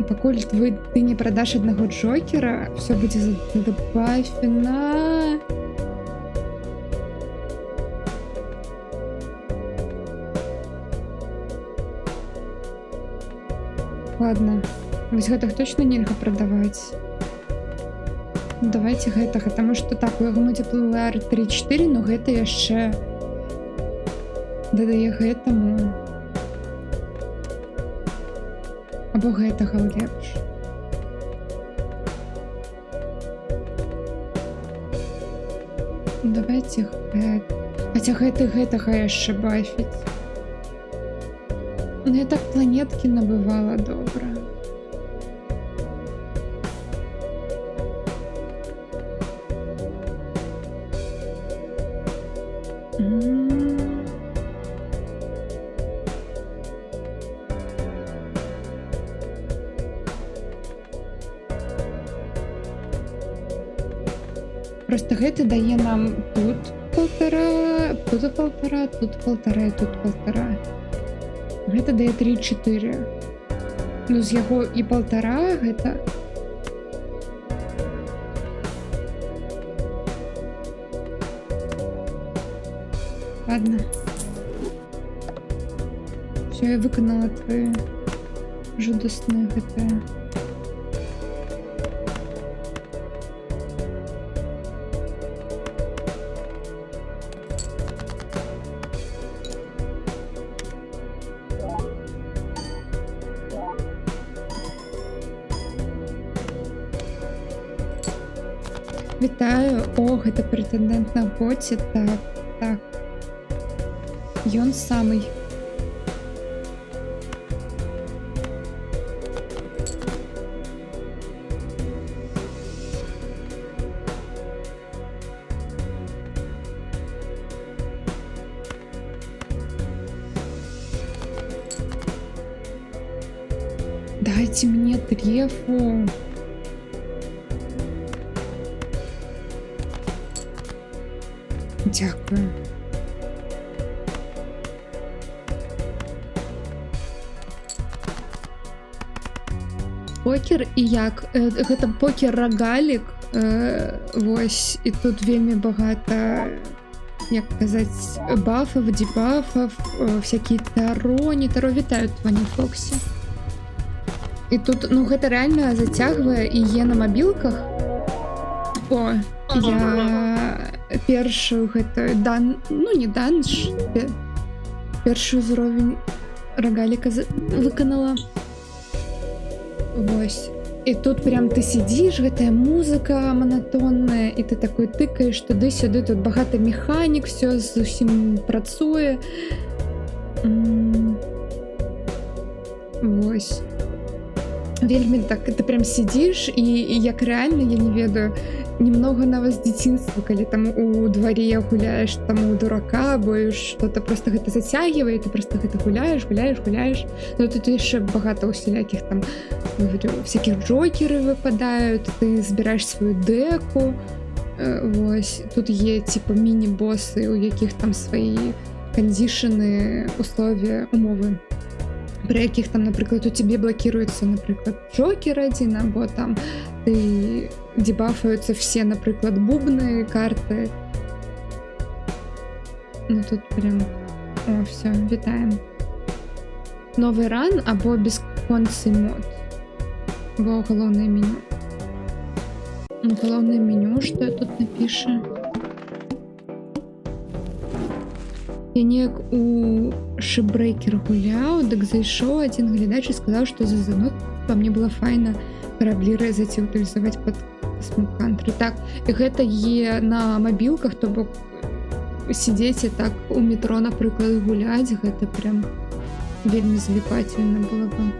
Покуль ты не продашь одного Джокера, все будет задобафено. Ладно, вось гэтых точно нельга продавать. Давайте гэтага, потому что так, у яго мультиплеер 3-4, но гэта яшчэ дадае гэтаму. Або гэтага лепш. Давайте гэта. Хаця гэтага яшчэ бафіць. Ну я так планеткі набывала добра. Просто гэты дае нам тут 1,5, тут 1,5, тут 1,5 і тут 1,5. Гэта дае 3-4. Ну з яго і 1,5 гэта. Ладно. Все, я выканала твои жудасные гэтыя. Вітаю, о, гэта прэтэндэнт на боце, так. Ён самый. Дайте мне трефу. Дякую. Покер і як? Гэта покер-рогалік. Вось, і тут вельмі багата, як казаць, бафов, дебафов, всякие таро, не таро, вітаю, Тоні Фоксі. І тут, ну, гэта реально зацягвае і є на мобілках. О, я першую гэтую ну не данж, першы ўзровень рогаліка выканала. Вось. І тут прям ты сидишь, гэтая музыка монотонная, і ты такой тыкаеш туды-сюды, тут багата механік, все зусім працуе. Вось. вельмі так ты прям сидишь і як реально, я не ведаю, немного на вас дзяцінства, калі там у дваре гуляешь там у дурака, або что-то просто гэта зацягивае, ты просто гэта гуляешь. Но тут яшчэ багата усялякіх там, говорю, всяких джокеры выпадают, ты збираешь свою деку. Вось тут є типа міні-босы, у якіх там свої кондишены, условия, умовы, при якіх там, наприклад, у тебе блокируется, наприклад, джокер один, або там ты дебафаются все, наприклад, бубны, карты. Ну тут прям, о, все, вітаем. Новый ран або бесконцый мод. Во головное меню. Головное меню, что я тут напишу? Я неяк у Шибрейкер гуляў, дык зайшоў адзін глядач і сказаў, што за занудства мне было файна караблі рэзаць і ўтылізаваць пад Smoke Country. Так, і гэта е на мабілках, то бок сидзець і так у метро, напрыклад, гуляць, гэта прям вельмі заліпательна было бы.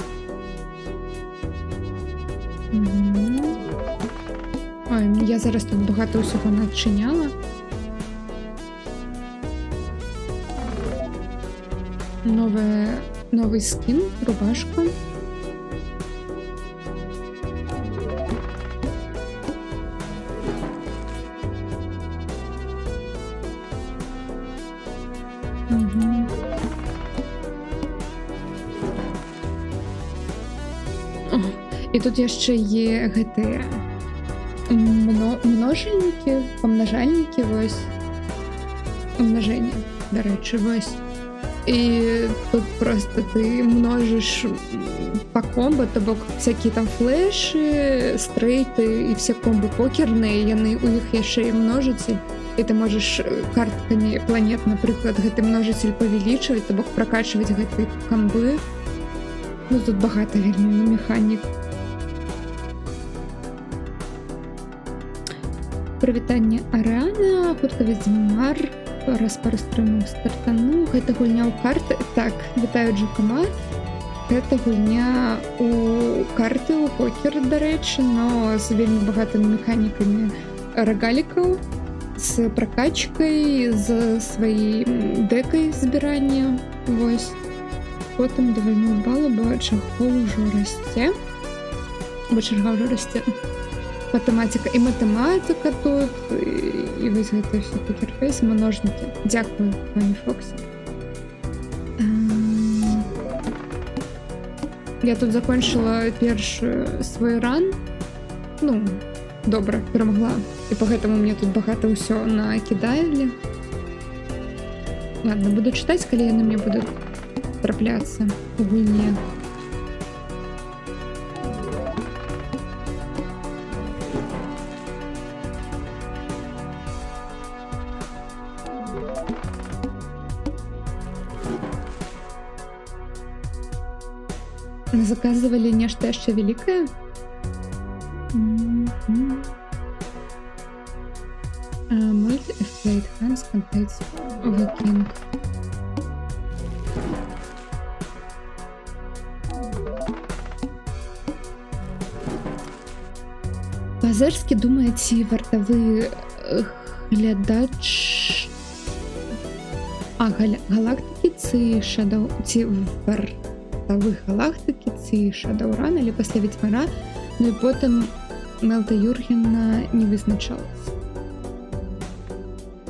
Ой, я зараз тут багата ўсяго начыняла. Новый скин, рубашка. І тут яшчэ є гэтыя множальнікі, памнажальнікі, вось. Умножение, дарэчы, вось. И тут просто ты множишь по комбо, то бок всякие там флеши, стрейты и все комбо покерные, яны у іх яшчэ і множитель, и ты можешь картками планет, напрыклад, гэты множитель павялічваць, то бок прокачивать гэты комбы. Ну тут багата вельмі механік. Прывітанне Арана, хутка Ведзьмар, раз пару стрымаў стартану. Гэта гульня ў карты. Так, вітаю Джокамат. Гэта гульня у карты, у покер, дарэчы, но з вельмі багатымі механікамі рогалікаў, з прокачкай, з сваёй дэкай збірання. Вось. Потым давальную балу, бо чарга ўжо расце. Матэматика і матэматика тут, і вось гэта все покерфейс, множники. Дякую, пані Фоксі. Я тут закончила першы свой ран. Ну, добра, перамагла. І по гэтаму мне тут багата ўсё накідалі. Ладно, буду чытаць, калі яны мне будуць трапляцца у гульне. Заказывали нешта яшчэ великае? Multi-F-Plate Hands Contains Viking. Пазерскі думае, ці вартавы глядач галактыкі ці Shadow, ці вартавы галактыкі ці Shadowrun, але пасля Ведьмара, ну і потым Мелта Юргена не вызначалась.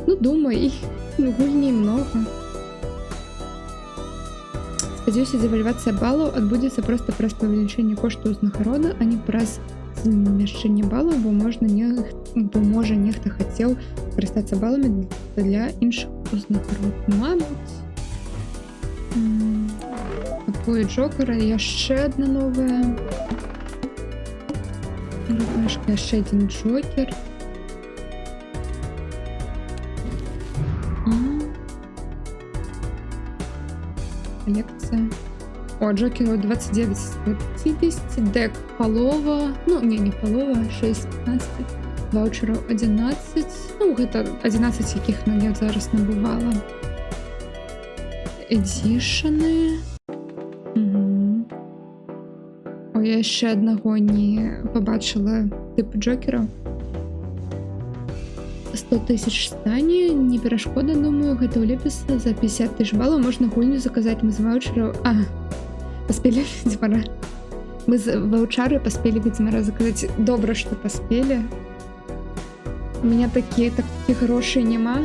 Ну, думаю, іх гульней много. Спадзяюся, дэвальвацыя балаў адбудзецца проста праз павелічэнне кошту ўзнагароды, а не праз змяшчэнне балаў, бо можа нехта хацеў карыстацца баламі для іншых узнагарод. Мабыць. Такое Джокера, яшчэ адна новая рубашка, яшчэ адзін Джокер. Колекція. О, Джокеру 29 з 50, дек полова, ну, не полова, 6-15, ваучераў 11, ну, гэта 11, якіх я зараз набывала. Эдішаны. Ой, я яшчэ аднаго не пабачыла тып Джокера. 100 тысяч стане, не перашкода, думаю, гэта ў лепіса. За 50 тысяч балаў можна гульню заказаць. Мы з ваучараў... паспелі Ведзьмара. Мы з ваучары паспелі Ведзьмара заказаць. Добра, што паспелі. У меня такіх грошай няма.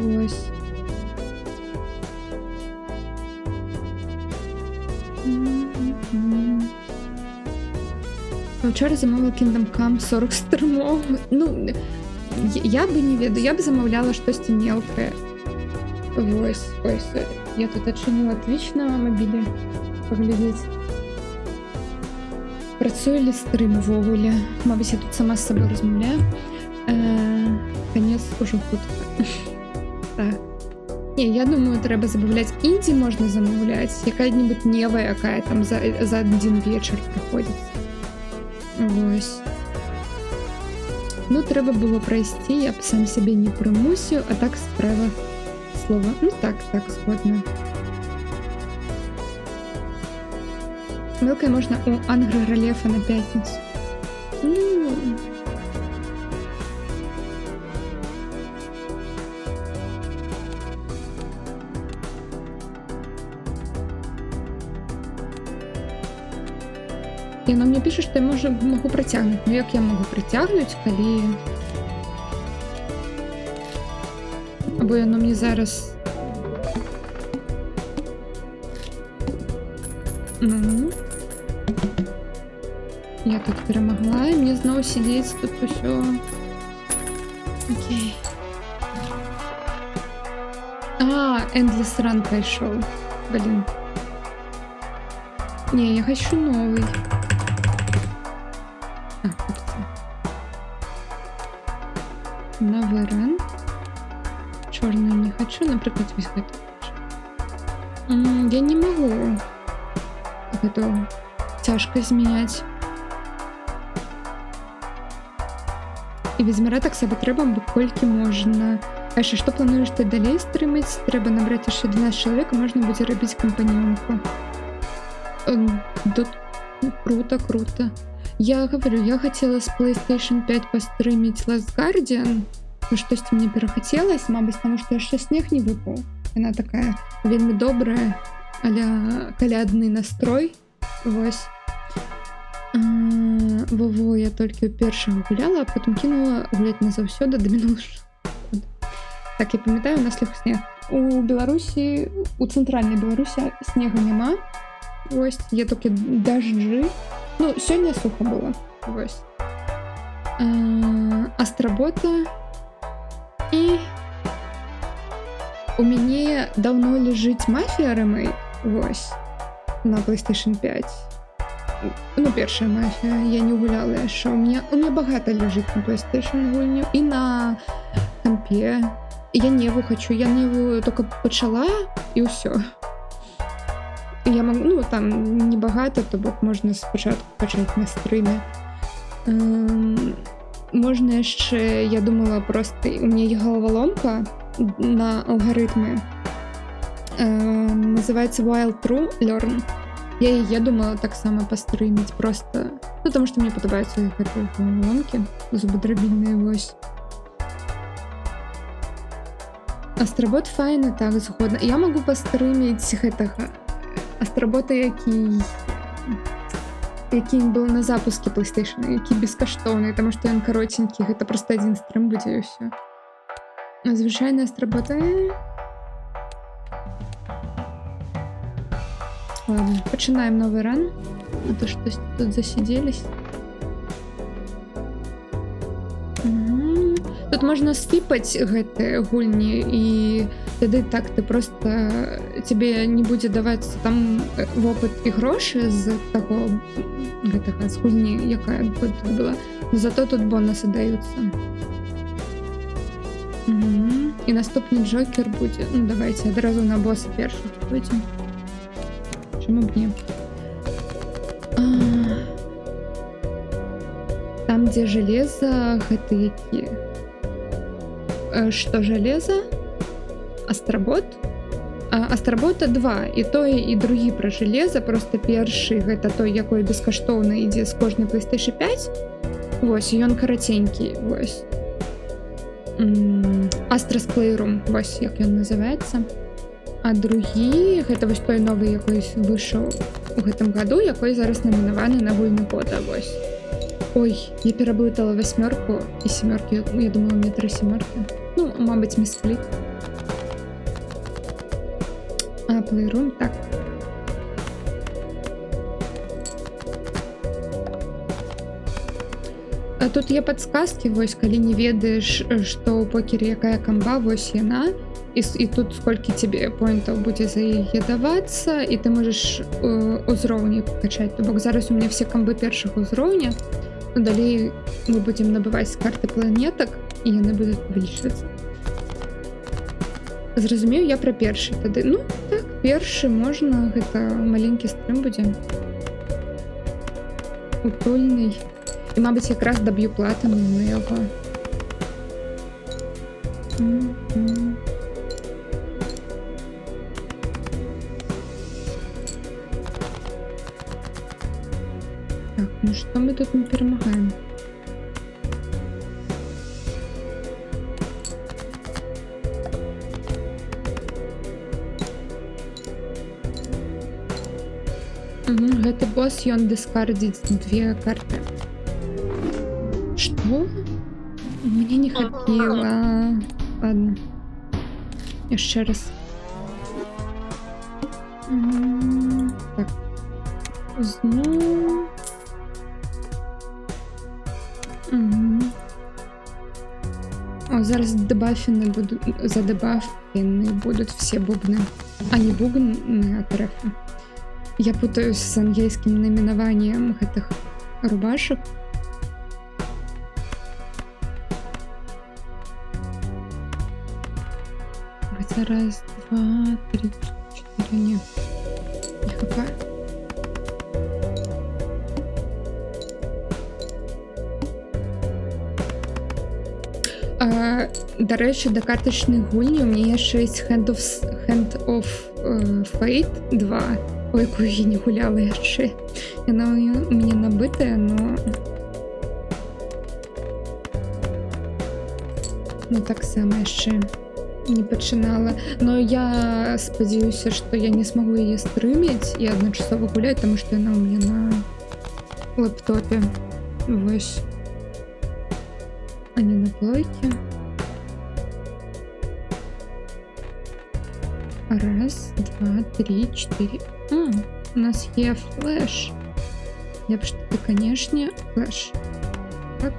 Вось. Вчора замовила Kingdom Come 40 стрімов. Ну, я бы не ведаю, я б замовляла штосьці мелкае. Вось, ой, сорі. Я тут адчыніла Twitch на мабілі паглядзець. Працуе ли стрім увогуле? Мабыць, я тут сама з сабой размаўляю. Конец ужо хутка. Так. Не, я думаю, трэба забавляць. Індзі можна замаўляць. Якая-нибудь нева, якая там за адзін вечар праходзіць. Вось. Ну, трэба было прайсці, я б сам сябе не прымусіў, а так справа слова. Ну так, згодна. Мелкая можна у Ангра-Ралефа на пятніцу. Ну... Яно мне піша, што я магу працягнуць. Ну як я магу працягнуць, калі... Або яно мне зараз... Ну... Я тут перамагла, і мне зноў сидзець тут усё... Окей. Endless Run пайшоў. Блин. Не, я хочу новый. Новый ран. Чорную не хочу, например, весь гэта. Я не могу это тяжко змяняць. І Ведзьмара так сабе трэба, бо колькі можна. А яшчэ што плануеш ты далей стрымаць? Трэба набраць яшчэ 12 чалавек, можна будзе рабіць кампаньёнку. Круто. Я говорю, я хотела с PlayStation 5 постримить Last Guardian, но штосьці мне перахацелась, мабыць, потому что яшчэ снег не выпал. Яна такая вельмі добрая, а-ля калядны настрой. Вось. Во, я толькі ў першага гуляла, а потом кинула гуляць назаўсёды да мінулага. Так, я памятаю, у нас лег снег. У Беларусі, у цэнтральнай Беларусі снега няма. Вось, є толькі дажджы. Ну, сёння сухо было. Вось. Астработа. І у мяне даўно ляжыць Мафія Ремейк. Вось. На PlayStation 5. Ну, першая Мафія. Я не гуляла яшчэ. У меня багата ляжыць на PlayStation гульню. І на кампе. Я Неву хочу. Я Неву только пачала, і ўсё. Я могу, ну, там небагато, то бок можна спачатку пачаць на стрыме. Можна яшчэ, я думала, просто у меня є головоломка на алгарытме. Называется Wild True Learn. Я думала так само пострыміць просто, ну, потому что мне падабаюцца гэтыя головоломки зубодрабільныя, вось. Астробот файны, так, згодна. Я могу пострыміць гэтага Астработа, які был на запуске PlayStation, які бескаштоўны, потому что ён каротенькі, гэта просто один стрим будзе і ўсё. Звычайная Астработа. Ладно, пачынаем новый ран, а то штось тут засиделись. Тут можна скіпаць гэтыя гульні, і тады так ты просто тебе не будзе давацца там вопыт і грошы з таго гэтага з гульні, якая тут была. Но зато тут бонусы даюцца. І наступны Джокер будзе. Ну давайте адразу на босса першы пойдзем. Чаму б не? Там, дзе железо, гэта які? Что железо? Астробот? Астработа 2 і той і другі пра жалеза, просто першы гэта той, якой бескаштоўна ідзе з кожнай PlayStation 5. Вось, і ён караценькі, вось. Astra's Playroom, вось як ён называецца. А другі гэта вось той новы, якой выйшаў у гэтым году, якой зараз намінаваны на гульню года, вось. Ой, я пераблытала 8 і 7, я думала, у меня 3 семерки. Ну, мабыць, міспліт. Playroom, так. Тут є подсказки, вось, калі не ведаеш, што ў покері якая камба, вось яна. І тут сколькі тебе поінтаў будзе за яе давацца, і ты можаш узроўні качаць. То бок зараз у меня все камбы першых узроўня. Далей мы будзем набываць з карты планетак, і яны будуць павялічвацца. Зразумею я пра першы тады. Ну, так, першы можна, гэта маленькі стрым будзе. Утульны. І, мабыць, якраз даб'ю платыну на яго. Так, ну што мы тут не перамагаем? Гэты босс, ён дыскардзіць 2 карты. Што? Мне не хапіла. Ладно. Яшчэ раз. Так. Зноў. О, зараз дебафены будут, задебафены будут все бубны. А не бубны, а трефы. Я путаюсь с английским наименованием гэтых рубашек. Хотя раз, два, три, 4, нет. Не хапаю. Дарэчы, да картачных гульні у мяне яшчэ ёсць Hand of Fate 2, у якую я не гуляла яшчэ. Яна у мяне набытая, но... Ну, таксама яшчэ не пачынала. Но я спадзяюся, што я не смогу яе стрыміць і адначасова гуляць, таму што яна у мяне на лэптопе. Вось. А не на плойке. Раз, два, три, 4. У нас є флеш. Лепш таки, конечно, флеш. Так.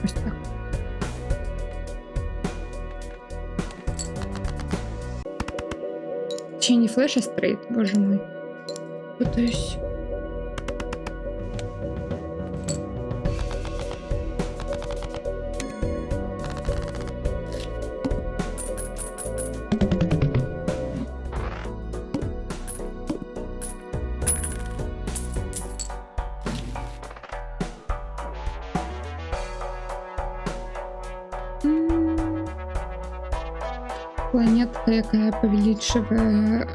Ось так. Чи не флеш, а стрейт, боже мой. Путаюсь. Планетка, якая павялічвае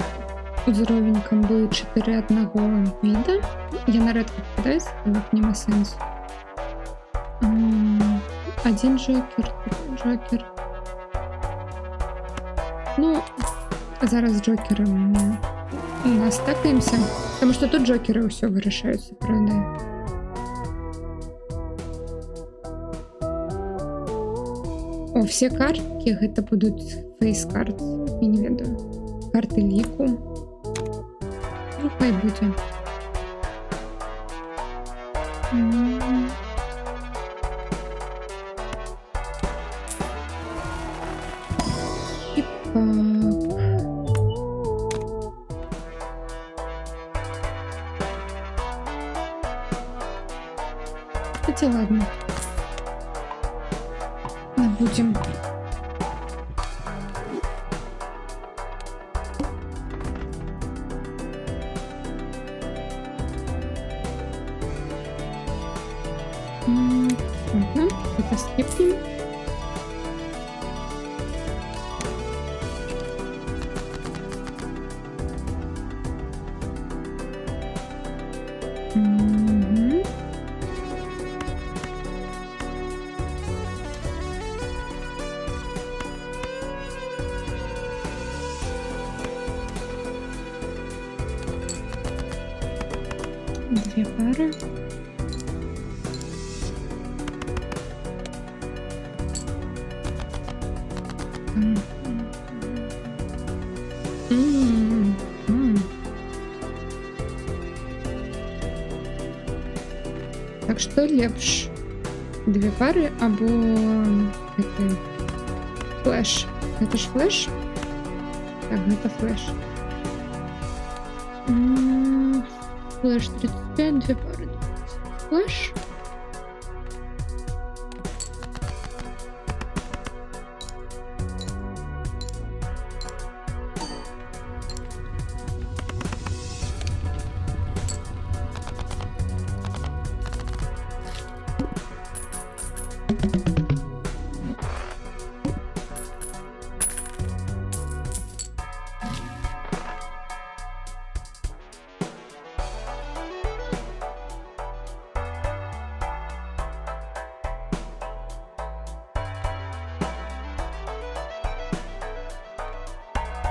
ўзровень камбы 4 аднаго віда. Яна рэдка падаецца, так няма сэнсу. Один джокер, джокер. Ну, зараз джокером у нас стакаемся, потому что тут джокеры ўсё вырашаюцца, правда. О, все картки гэта будуць фейс-карт. Я не ведаю. Карты ліку. Ну, хай будзе. І пап. Хотя ладно. Будем. Ладно, Скипнем. Мгм. Две пары. М. М. Так что лепш? Две пары або гэты флэш. Гэта ж флэш? Так, гэта флэш. Флэш 35, две пары. Флэш.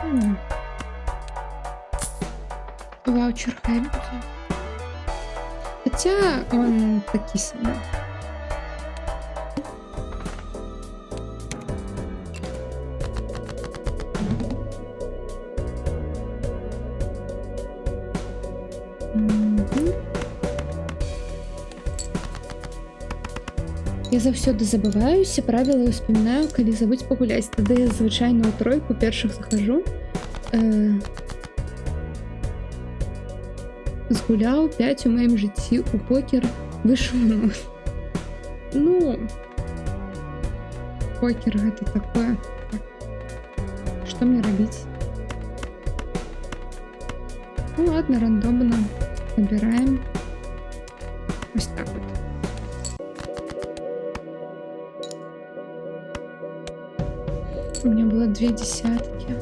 М. Ваучер хай буде. Хотя он такий самий. Мгм. Я заўсёды забываюся, правіла і ўспамінаю, калі забыць пагуляць. Тады я звычайна ў тройку першых захажу. Згуляў 5 у маім жыцці у покер выйшаў 0. Ну, покер гэта такое. Так. Што мне рабіць? Ну ладно, рандомна набіраем. Вось так вот. У меня было 2 десяткі.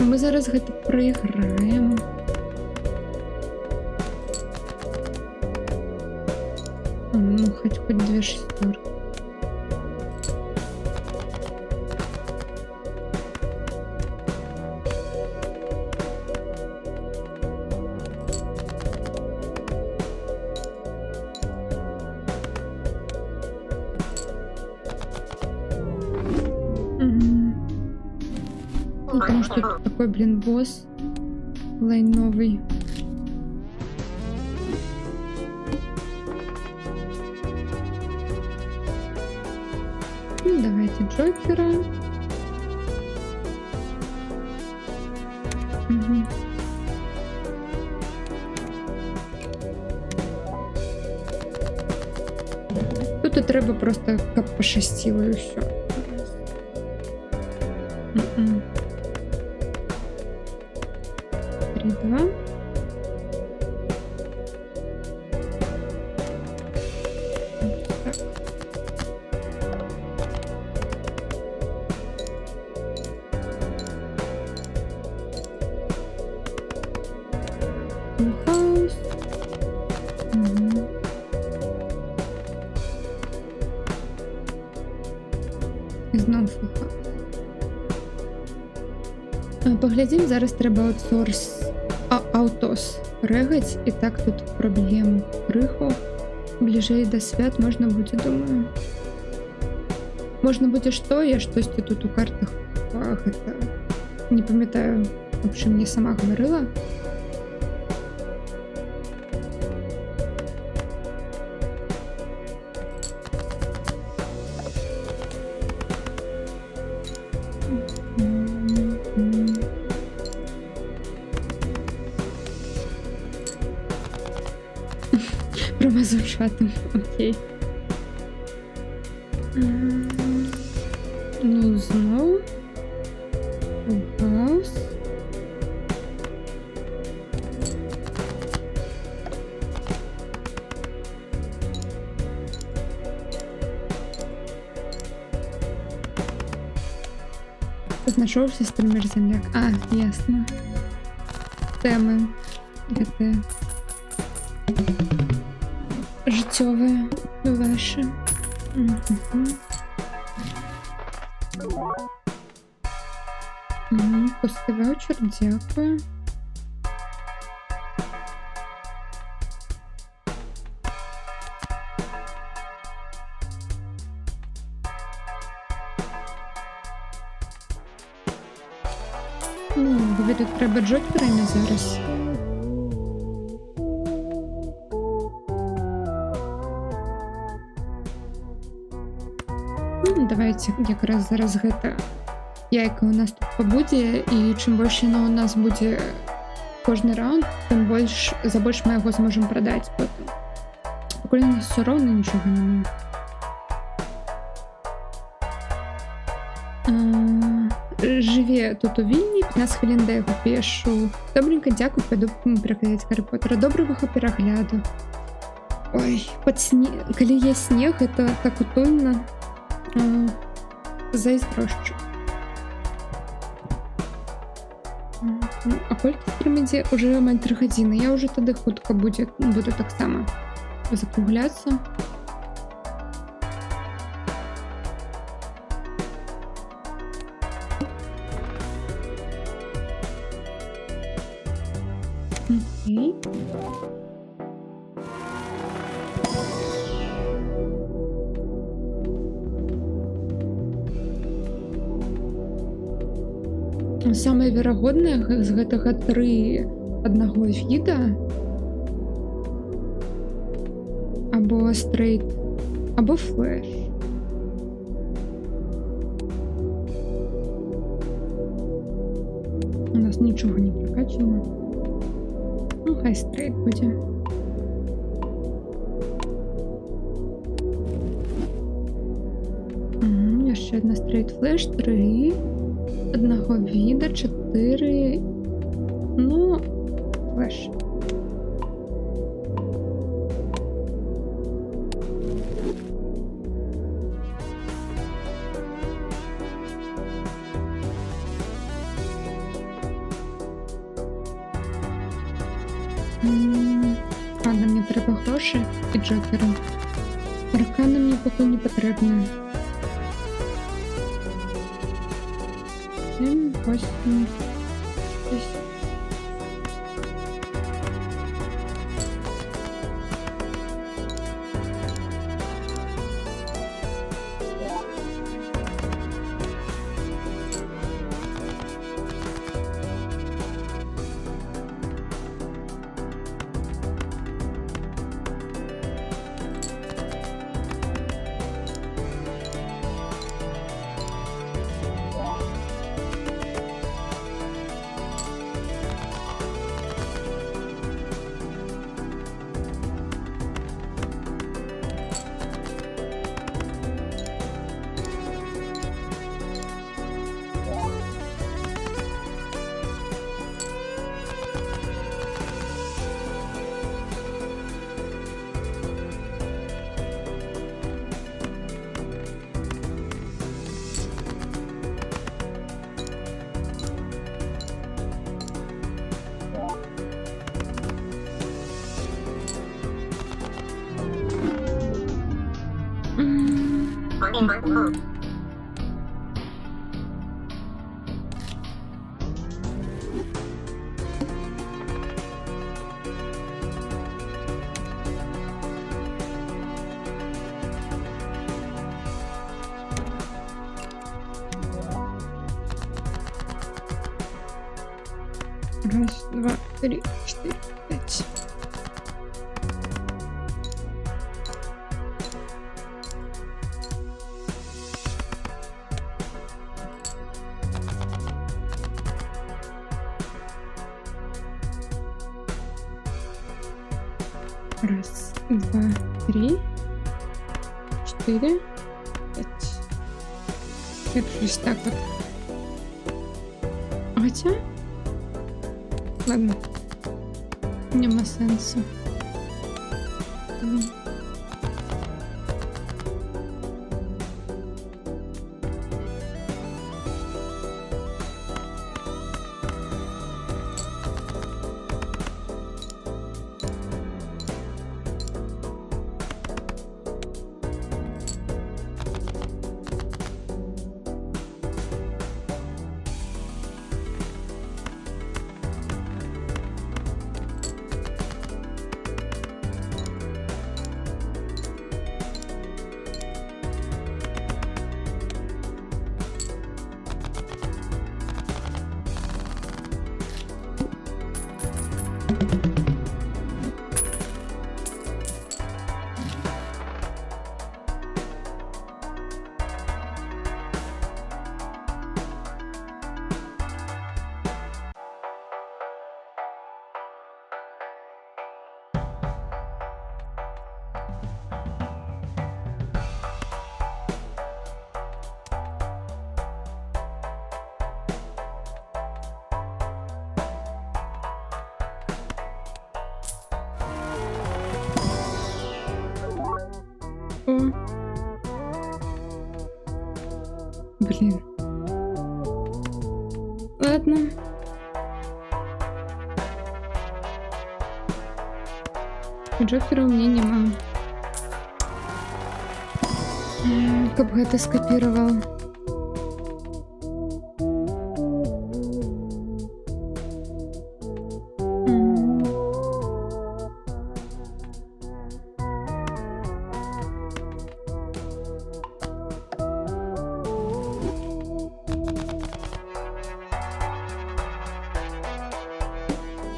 Мы зараз гэта прайграем. Ну, хоть 2 шестерки. Потому что тут такой, блин, босс лайновый. Ну, давайте Джокера. Угу. Тут і треба просто каб пощастило і все. 3-2. Так. Хаус. І знову фулхаус. Паглядзім, зараз трэба аутос рэгаць, і так тут праблем крыху. Бліжэй да свят можна будзе, думаю. Можна будзе што, я штосьці тут у картах гэта не памятаю, аб чым мне сама гаварыла. Промазав шатом, окей. Ну, знову. Хаус. знайшовся стрімер земляк. А, ясно. Теми гэты жыццёвыя ваши. Пусты ваучер, дзякую. Тобі тут треба джокерами зараз. Давайте якраз зараз гэта яйка у нас тут пабудзе, і чым больш яно у нас будзе кожны раунд, тым больш за больш мы яго зможам прадаць потым. Пакуль у нас все роўна нічога няма. Жыве тут у Вільні, 15 хвілін да яго пешу. Добренька, дзякую, пайду пераглядаць Гаррі Поттера. Добрага перагляду. Ой, калі є снег, это так утульна. Зайздрошчу. А колькі стрім ідзе? Уже амаль 3 гадзіны. Я уже тады хутка буду таксама закругляцца. Окей. Самае верагоднае з гэтага 3 аднаго віда або стрейт, або флеш. У нас нічога не прокачано. Ну, хай стрейт будзе. Яшчэ одна стрейт флеш, 3 одного віда, 4, ну, флеш. Ладно, мені треба гроші і джокера. Аркана мені поки не потрібна. 7, 8, 10. Раз, два, 3, 4, 5. Раз, два, 3, 4, 5. Якось так вот. Хотя... Ладно. Нема сенсу. О. Блин. Ладно. Джокера у меня нема. Как бы это скопировал.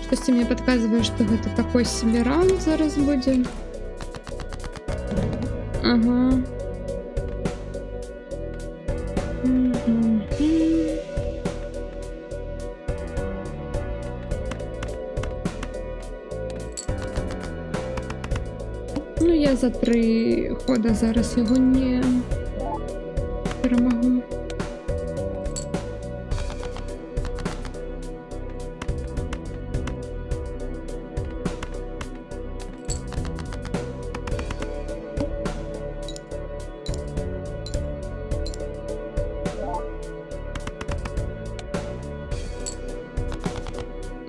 Щось мне подсказывает, что это такой себе раунд зараз буде. Ага. Ну, я за 3 хода зараз його не перемогу.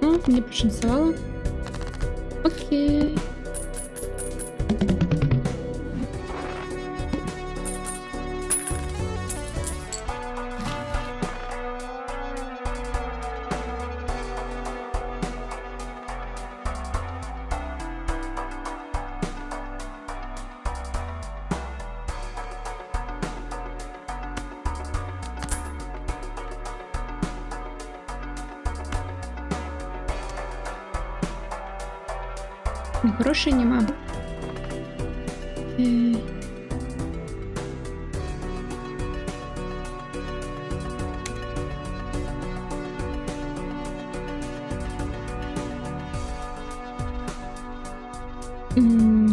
О, мне пошансовало. Окей. Грошей нема.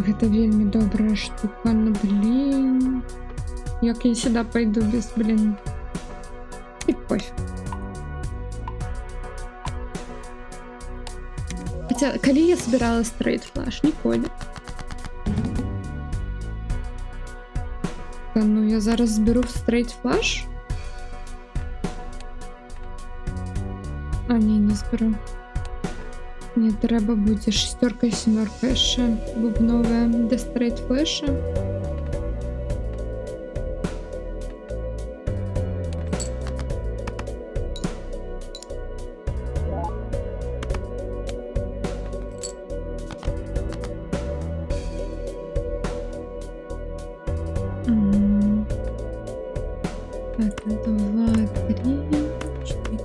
Гэта вельмі добрая штука, ну блин. Як я сюда пойду без, блин. И пофиг. Хотя, коли я собирала стрейт флаш, ніколи. Та, ну я зараз зберу в стрейт флаш. А, ні, не зберу. Мені треба буде 6 і 7 ще бубнове для стрейт флеша. Так, 2, 3, 4.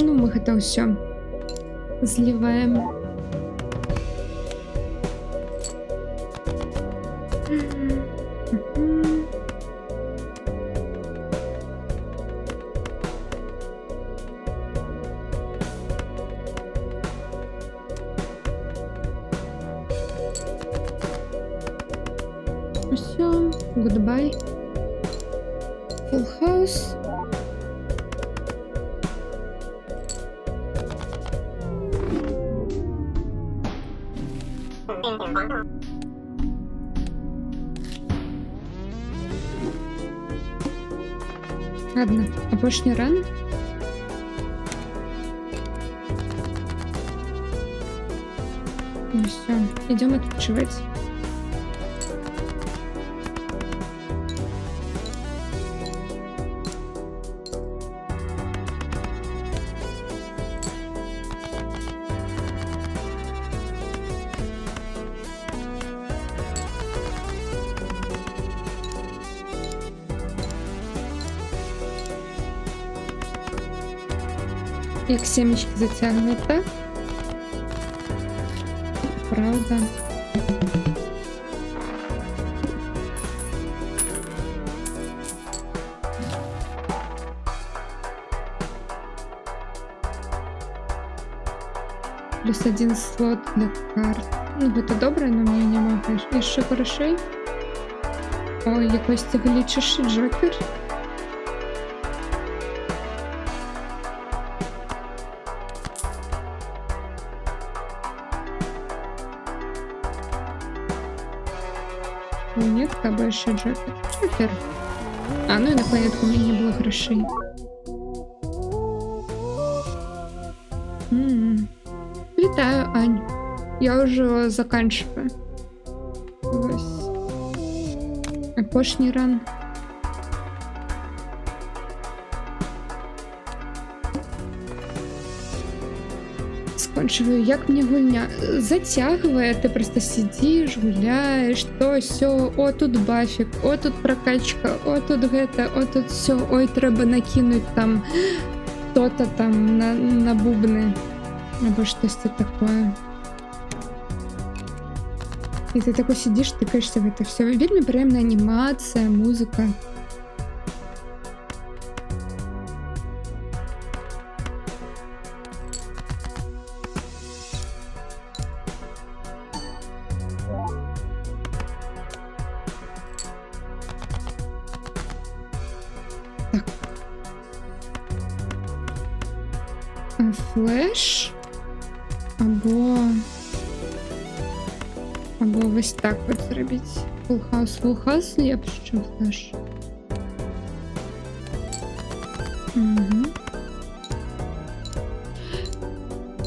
Ну, мы это все сливаем. Все, goodbye. Full house. Ладно, апошні ран. Ну все, идем отпочивать. Як семечки затягивает, так? Правда. Плюс 1 слот для карт. Ну, гэта добре, но мне няма яшчэ грошей. Ой, якось ты глічыш, Джокер. Планетка, больше Джокер. Джокер. А, ну и на планетку у меня не было грошей. Витаю, Ань. Я уже заканчиваю. Ось. Апошній ран. Скончиваю. Як мне гульня? Затягивая, ты просто сидишь, гуляешь, то сё, о, тут бафик, о, тут прокачка, о, тут гэта, о, тут все, ой, треба накинуть там то-то там на бубны. Або что-то такое. И ты такой сидишь, тыкаешься в это все. Вельми приемная анимация, музыка. Так. Флеш. Або ось так от зробити. Full house лепше, чим флеш. Угу.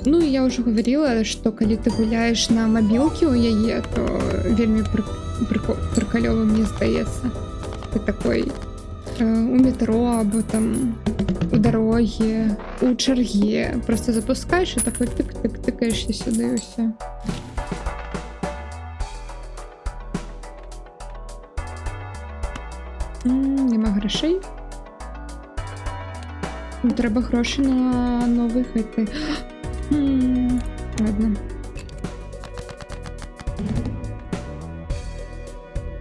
Ну, я уже говорила, что когда ты гуляешь на мобилке у яе, то вельми приколёво, мне здаецца. Ты такой у метро, або там у дороге, у чарге. Просто запускаешь и такой тык-тык, тыкаешься сюда и все. Нема грошей. Треба гроші на нових этой. Ладно.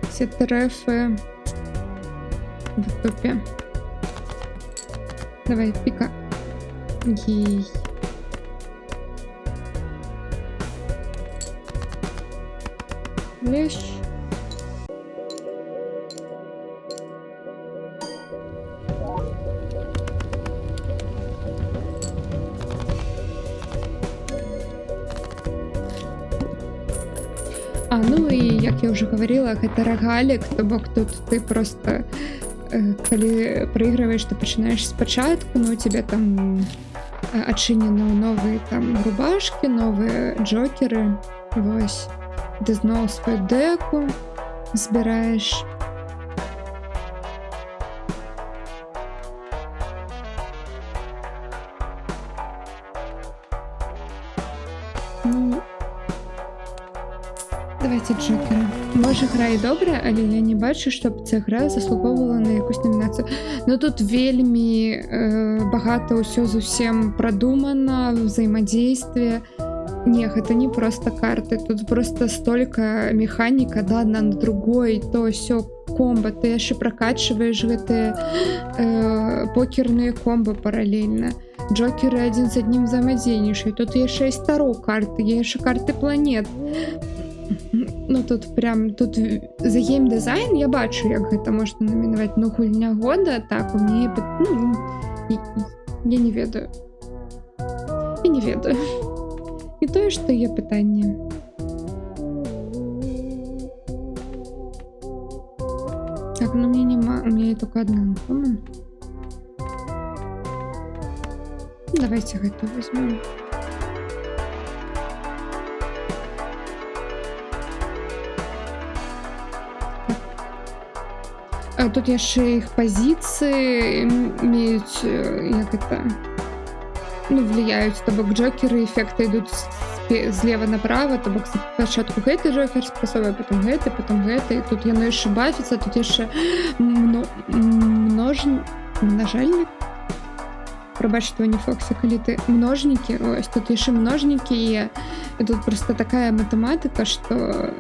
Все трефы в топе. Давай, пика. Ей. Лещ. Ну і як я вже говорила, гэта рогалік, то бок тут ты просто калі прыгрываешь, ты пачынаеш спачатку, но у тебя там адчынены новыя там рубашки, новыя джокеры. Вось. Ты зноў свою деку збіраеш. Давайте Джокера. Може, гра і добра, але я не бачу, щоб ця гра заслуговувала на якусь номінацію. Ну тут вельмі багато усё зусім продумано, взаимодействие. Не, это не просто карты, тут просто столько механика, да, одна на другой, то всё комбо, ты еще прокачиваешь гэтые покерные комбо параллельно. Джокеры один за одним взаимодействуют, тут еще и старо карты, есть еще карты планет. Ну тут прям, тут за геймдизайн я бачу, як гэта можна номінаваць, ну гульня года, так, у мне, ну, я не ведаю. Я не ведаю. І тое, што є пытанне. Так, ну мне нема, у меня только одна анкома. Давайте это возьмем. А тут яшчэ іх пазіцыі имеюць, як это, ну, влияюць, то бок джокеры эффекты идут слева направо, то бок спачатку гэты джокер спасовы, потом гэты, і тут яно яшчэ бафіцца, тут яшчэ множальнік. Прабачце, не Фоксі, калі ты множнікі, ось тут яшчэ множнікі є, і тут просто такая матэматыка, што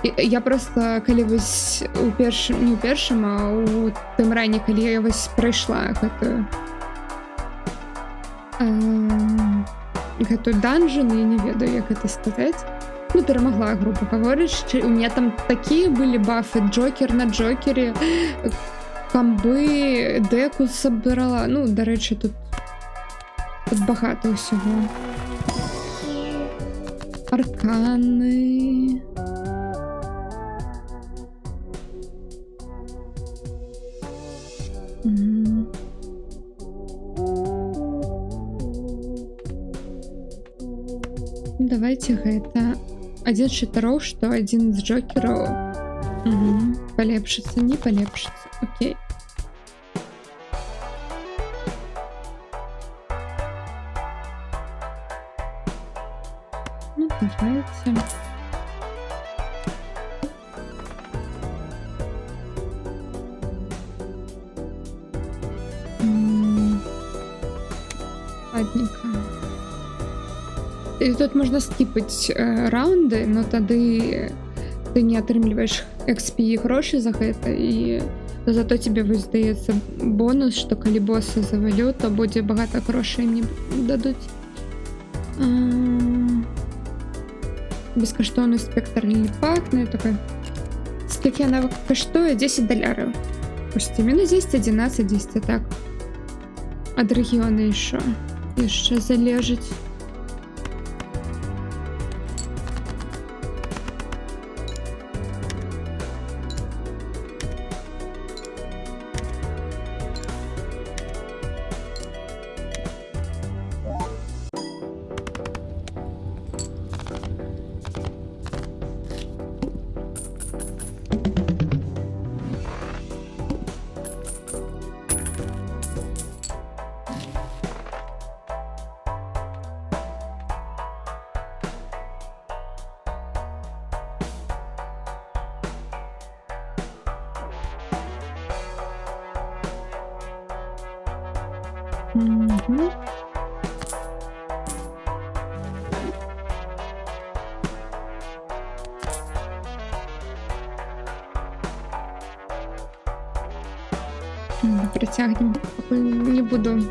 я просто, калі вось у першым, не ў першым, а у тым ране, калі я вось прайшла гэтую данжын, я не ведаю, як это сказаць, ну, перамагла, грубо говорячы, у меня там такія былі бафы, джокер на джокере, камбы, деку сабрала, ну, дарэчы, тут багата ўсяго. Арканы. Давайте гэта. Адзін з чатароў, што адзін з джокераў палепшыцца, не палепшыцца. Окей. Ну, давайте. Ладненько. І тут можна скіпаць раунды, но тады ты не атрымліваеш XP і грошы за гэта, і зато тебе вось здаецца бонус, што калі боса завалю, то будзе багата грошай мне дадуць. Бескаштоўны спектр пак, ну і такой. Скільки яна каштуе? $10. Пусці, мінус 10, 11, 10, так. Ад рэгіёна яшчэ залежыць. Працягнем. Не буду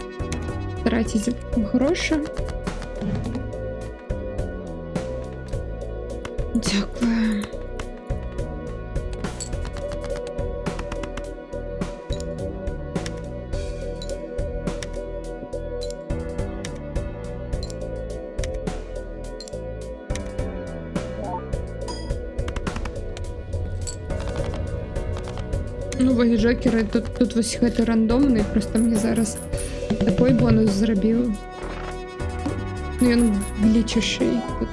траціць грошы. Дякую. Ну, вось джокеры, тут вось гэты рандомны, просто мне зараз такой бонус зрабіў. Ну, ён глічэшый. Тут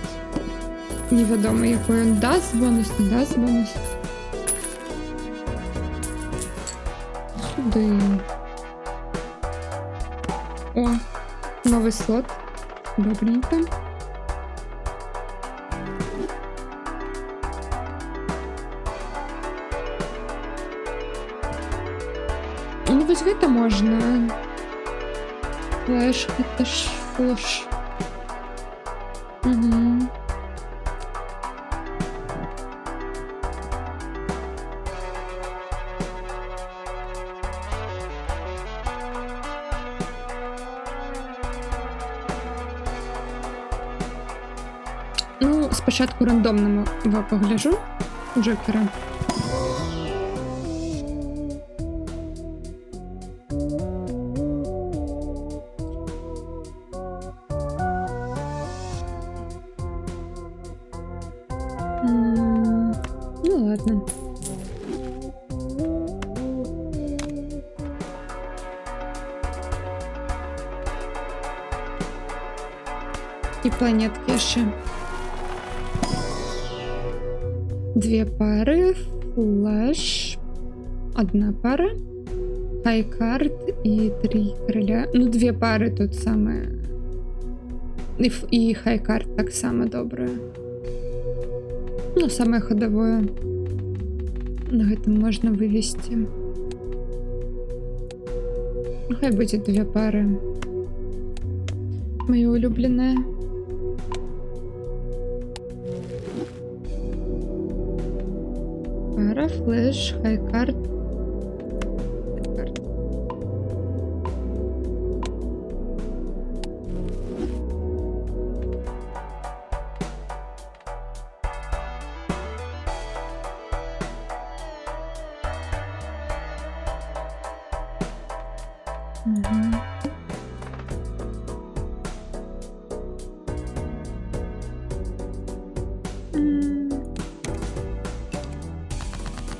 невядома, якой ён даст бонус, не даст бонус. Сюды. О, новый слот. Добренько. Ну, вось гэта можна. Флэш, гэта ж флэш. Ну, спачатку рандомному пагляджу джокера. Ну ладно. І планетки ще. 2 пари, флеш, 1 пара, хайкард і 3 короля. Ну, 2 пари тут саме. І хайкард так само добре. Ну, самое ходовое. На этом можно вывести. Хай будет 2 пары. Моя улюбленная. Пара, флеш, хайкард. Угу.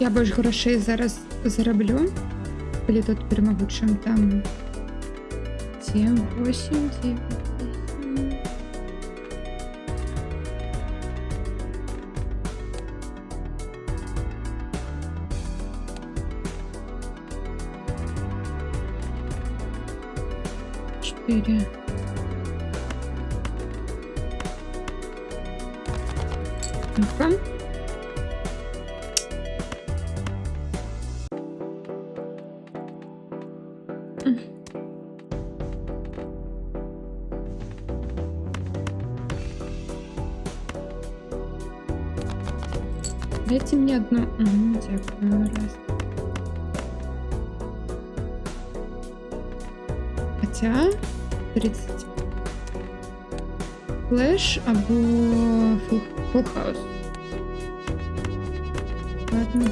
Я більш грошей зараз зароблю. Коли тут перемогу, чим там 7, 8, 9, 8. Четыре. Ну-ка. Дайте мне одну. Дякую. Раз. Хотя 30. Флеш або фул хаус. Ладно.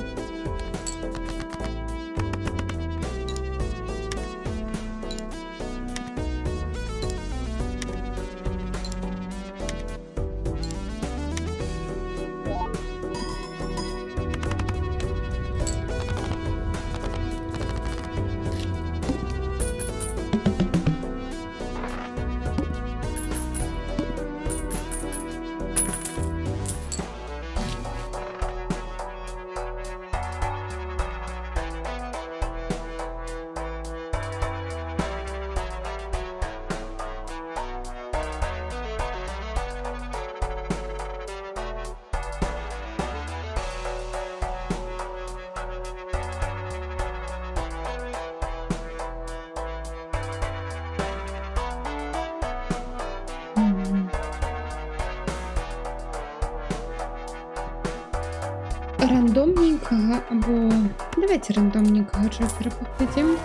Рандомненького або... Давайте рандомненького джокера поглядим.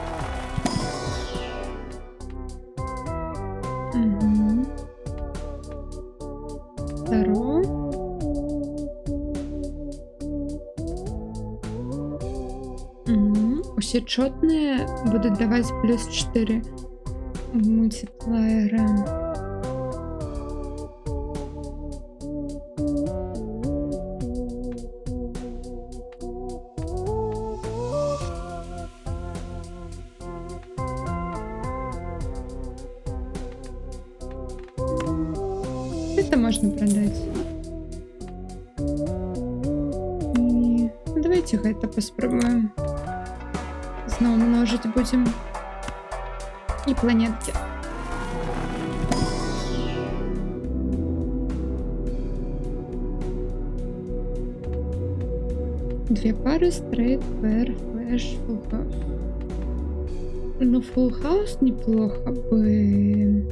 Угу. Таро. Угу. Усі чотні будуть давати плюс 4 мультиплеєра. Это можно продать. И давайте это попробуем. Снова множить будем. И планетки. Две пары, стрейт, пэр, флэш, фулл хаус. Ну, фулл хаус неплохо бы.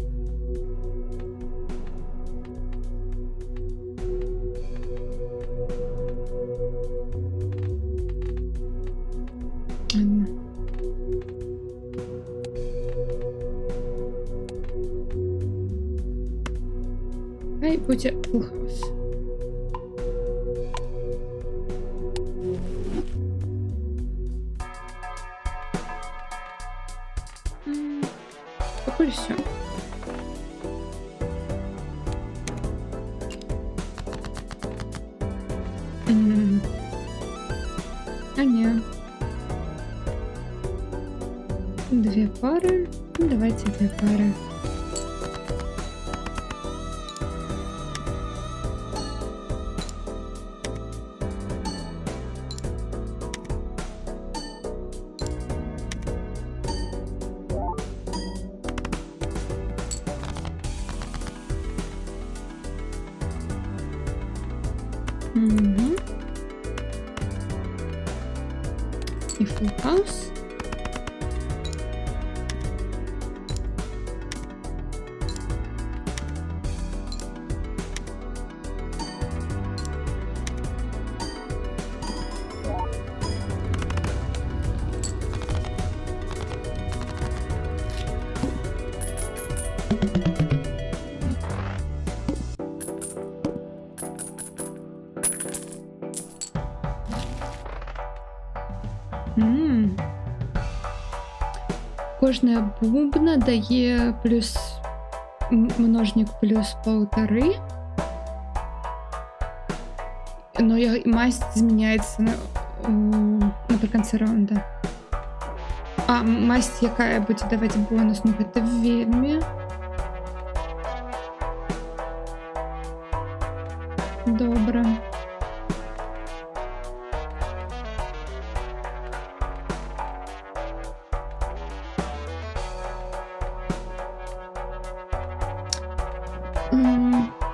Ладно. Хай буде фулл хаус. Поки все. А ні. Две пары. Ну, давайте 2 пары. Угу. И full house. Кожна бубна дає плюс множник плюс 1,5. Но масть зміняється наприкінці раунда. А, масть, яка буде давати бонус, ну це вельми. Добре.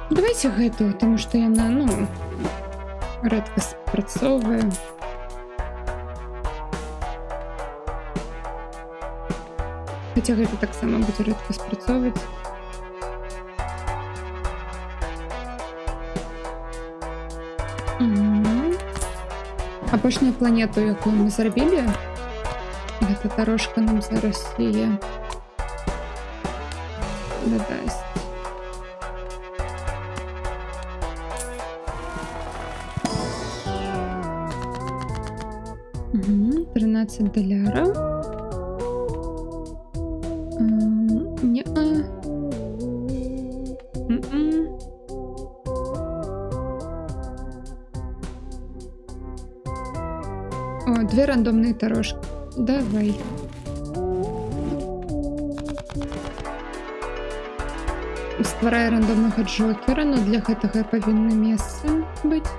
Давайте гэту, тому што яна, ну, рэдка спрацоўвае. Хаця гэта таксама будзе рэдка спрацоўваць. Апошнюю планету, якую мы зрабілі, гэта дорожка нам зараз яе дадасць. $13. Не-а. О, 2 рандомные дорожки. Давай. Стварае рандомнага джокера, но для гэтага павінна месца быць.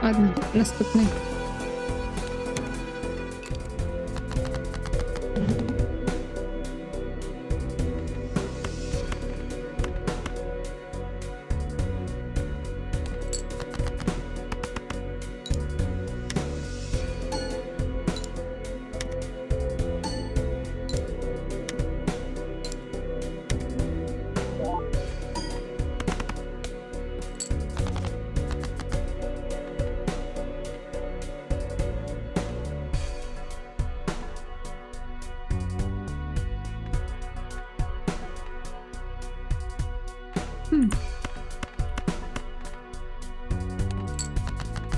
Ладно, наступний.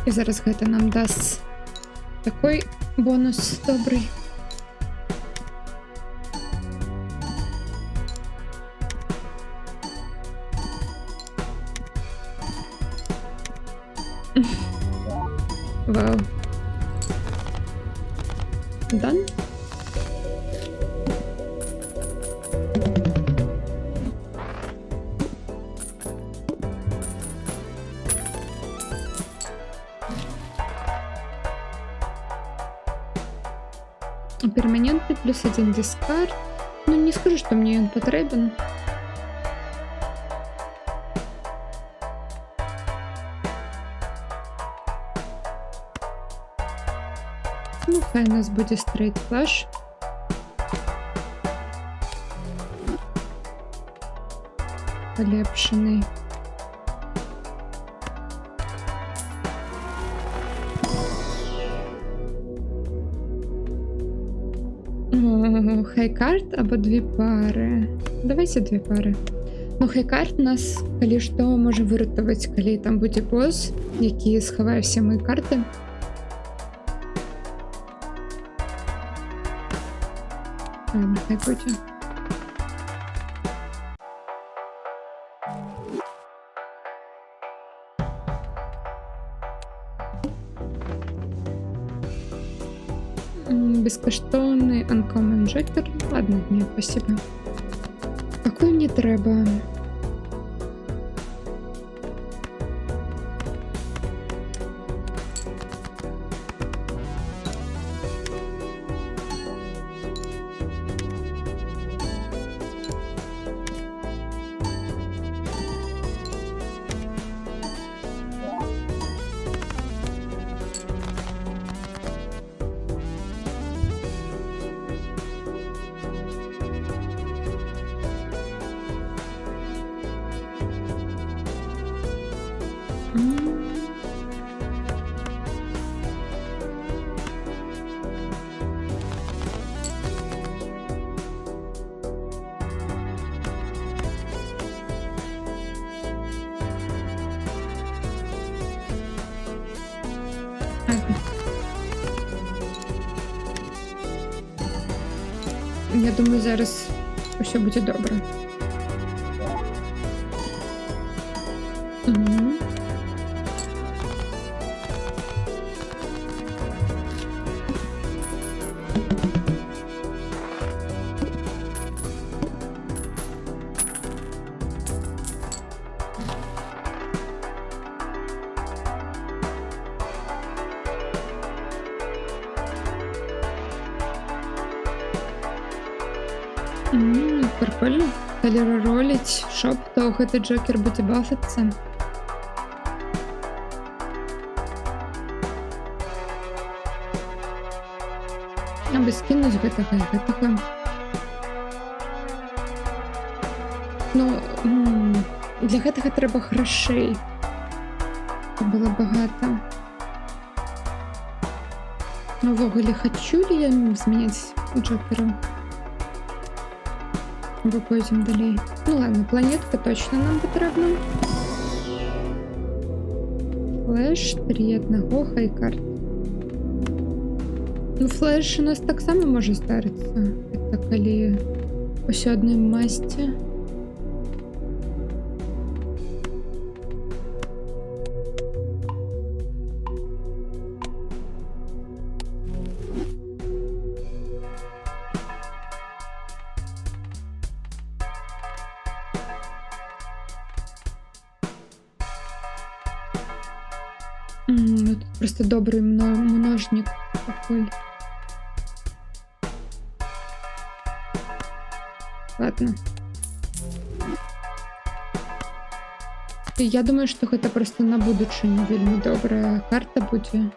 І зараз гэта нам даст такой бонус добрый. Вау. Done? Перманентный плюс 1 дискард. Ну, не скажу, что мне он потребен. Ну, хай у нас будет стрейт флаш. Полепшенный. Хайкарт або 2 пары. Давайте 2 пары. Ну, хайкарт нас, калі што, можа выратаваць, калі там будзе босс, які схавае все мои карты. Ладно, хай будзе. Бескоштовный Uncommon Joker. Ладно, нет, спасибо. Какой мне треба? Я думаю, зараз усе буде добре. Угу. Прикольно. Калі ролить шоп, то гэты Джокер будзе бафацца. Або скінуць гэтага і гэтага. Ну, для гэтага трэба грашэй. Было багата. Ну, увогуле, хачу ли я змяняць Джокера? Або пойдзем далей. Ну ладно, планетка точно нам патрэбна. Флэш, 3 1, хайкарт. Ну, флэш у нас таксама можа здарыцца. Это калі ўсё адной масці. Ну, тут просто добрый множник такой. Ладно. Я думаю, что гэта просто на будучыню вельмі добрая карта будзе.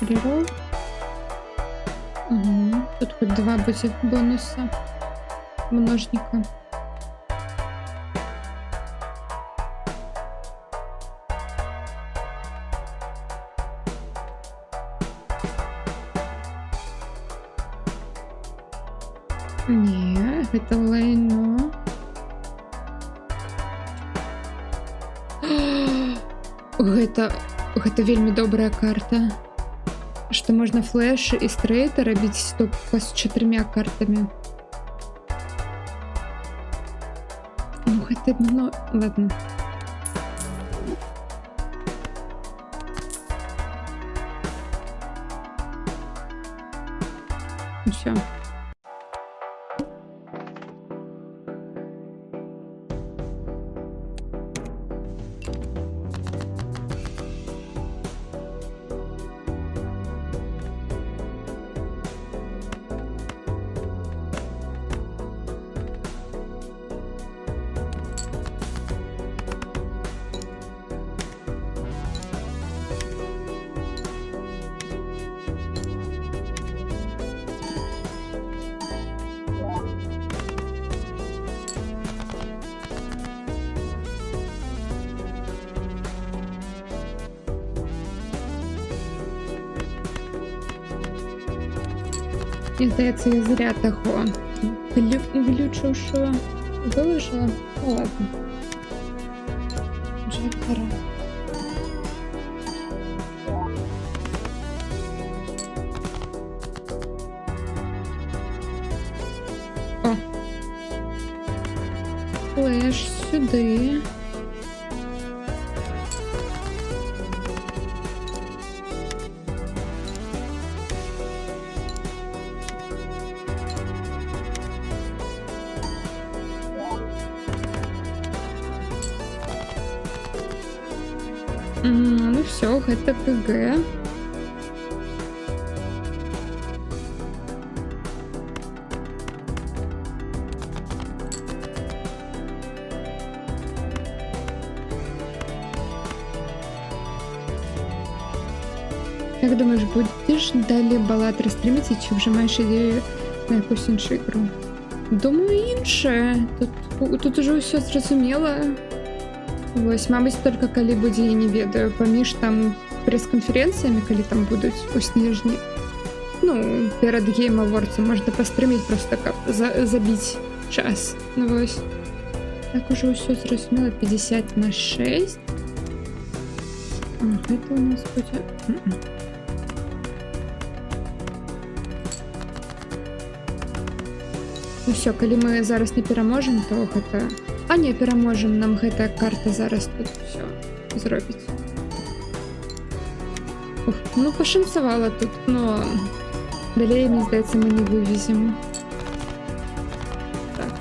Рерол. Угу. Тут хоть 2 будет бонуса множника. Не, это лайно. Гэта вельмі добрая карта. Что можно флэш и стрейта робить только с 4 картами. Ну, это ладно. Ну, все. Мені здається, я зря того глючившого виложила. Ну ладно. Вже пора. О! Флеш сюди. Ну все, гэта КГ. Як думаєш, будеш далі балатри стрімити, чи вже маєш ідею на якусь іншу ігру? Думаю, інше. Тут уже все зрозуміло. Вось, мабыць, только калі будзе, я не ведаю, паміж там пресс-канферэнцыямі, калі там будуць у снежні. Ну, перад Game Awards можна пастрыміць просто каб забіць час. Ну вось. Так уже ўсё зразумела. 50/6. А, гэта у нас будзе... Ну все, калі мы зараз не пераможам, то гэта... А не, пераможам, нам гэтая карта зараз тут все зробіць. Ух, ну пашанцавала тут, но далей, мне здаецца, мы не вывезем. Так.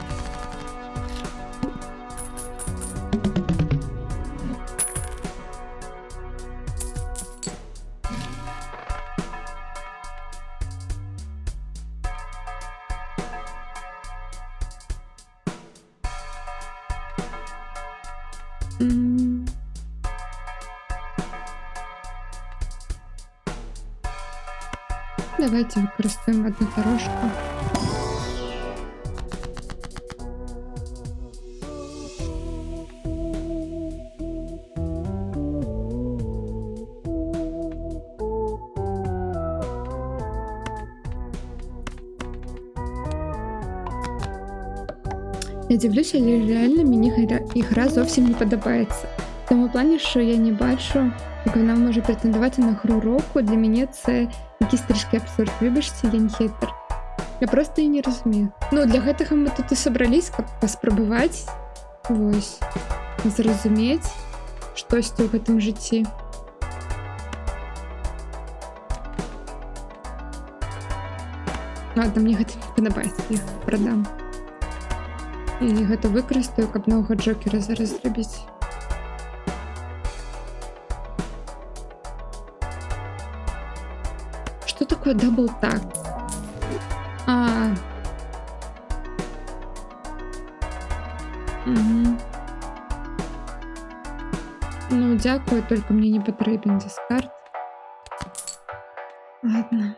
Давайте використаємо одну дорожку. Я дивлюся, але реально мені ігра зовсім не подобається. В тому плані, що я не бачу, як вона може претендувати на гру року. Для мене це якийсь трішки абсурд. Вибачте, я не хейтер. Я просто її не розумію. Ну, для гэтага ми тут і собрались, каб паспрабаваць, вось, зразумець штосьці ў гэтым жыцці. Ладно, мне гэта не падабаецца, я іх прадам. І гэта выкарыстаю, каб новага Джокера зараз зрабіць. Что такое дабл так? Угу. Ну, дякую, только мне не потребен дискард. Ладно.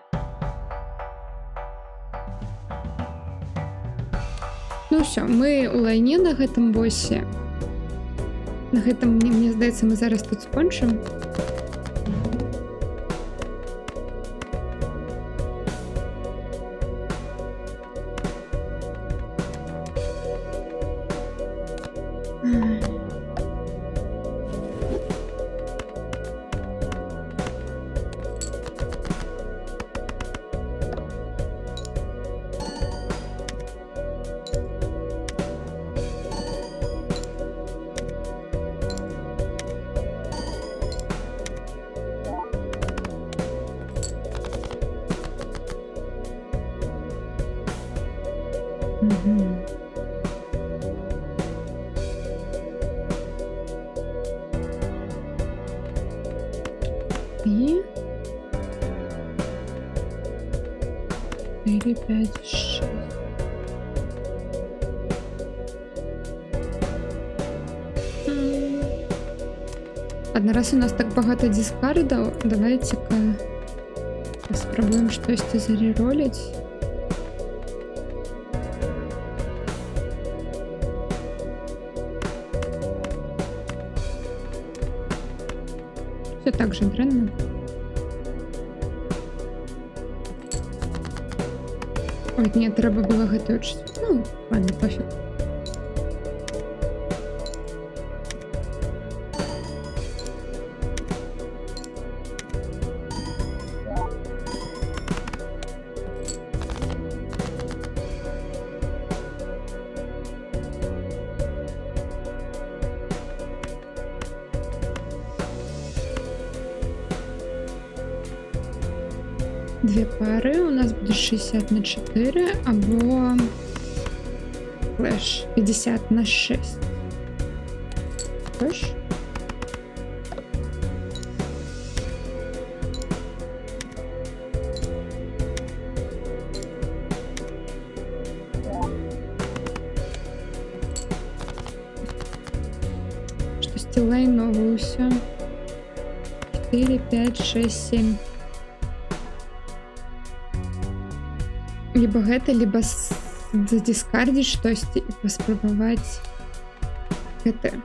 Ну все, мы у лайне на гэтым босе. На гэтым, мне здаецца, мы зараз тут скончым. И 4, 5, 6. Ладно, раз у нас так багато дискардов, давайте-ка спробуем штосьці зареролить. Все так же дрянно. Ой, ні, треба було гэта учить. Ну, ладно, пофиг. Две пары, у нас будет 60/4 або флеш 50/6. Флеш. Что стилей новый все. 4, 5, 6, 7. Либо гэта, либо задискардить штосьці і паспрабаваць гэта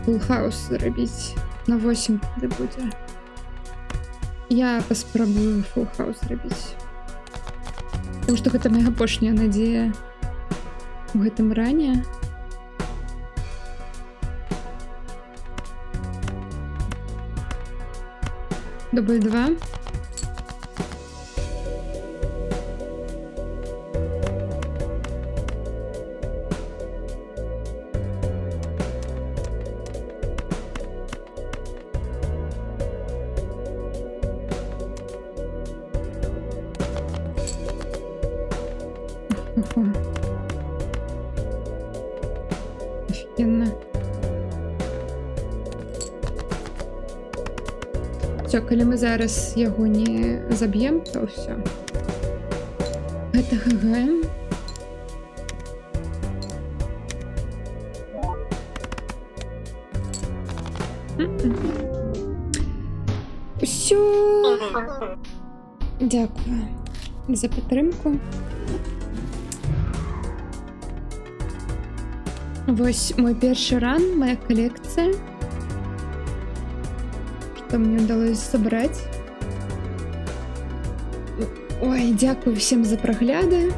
full house зрабіць. На 8 тады будзе. Я паспрабую full house зрабіць. Потому што гэта моя апошняя надзея у гэтым ране. Дубль 2. Ого. Офігенно. Все, коли ми зараз яго не заб'ем, то все. Гэта ГГ. Все. Дякую за підтримку. Вось мой першы ран, моя колекція. Что мне удалось собрать. Ой, дякую всем за прогляды.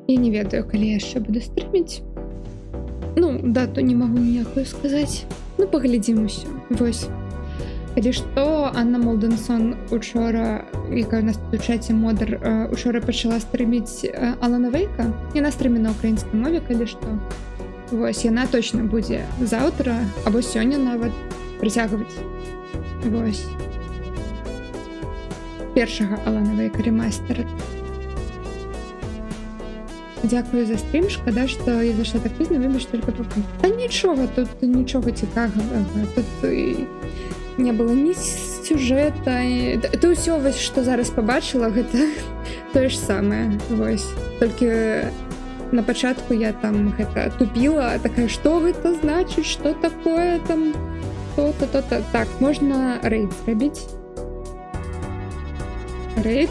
Я не ведаю, калі я яшчэ буду стрыміць. Ну, дату не магу ніякую сказаць. Ну, паглядзім усё. Вось. Калі што, Анна Молденсон учора, якая у нас тут у чаце модер, учора пачала стрыміць Алана Вейка. Яна стрымі на украінскай мове, калі што. Вось, яна точно будзе заўтра, або сёння нават прыцягваць. Вось. Першага Алана Вейка ремастера. Дзякую за стрім, шкада, што я зайшла так пізна, выбач, толькі пакуль. Та нічога, тут нічога цікавага. Тут не было ні сюжэта. Это ўсё, вось, што зараз пабачыла, гэта тое ж самае. Вось. Толькі на пачатку я там гэта тупіла, такая, што гэта значыць, што такое там, то-то, то-то. Так, можна рэйд зрабіць. Рэйд.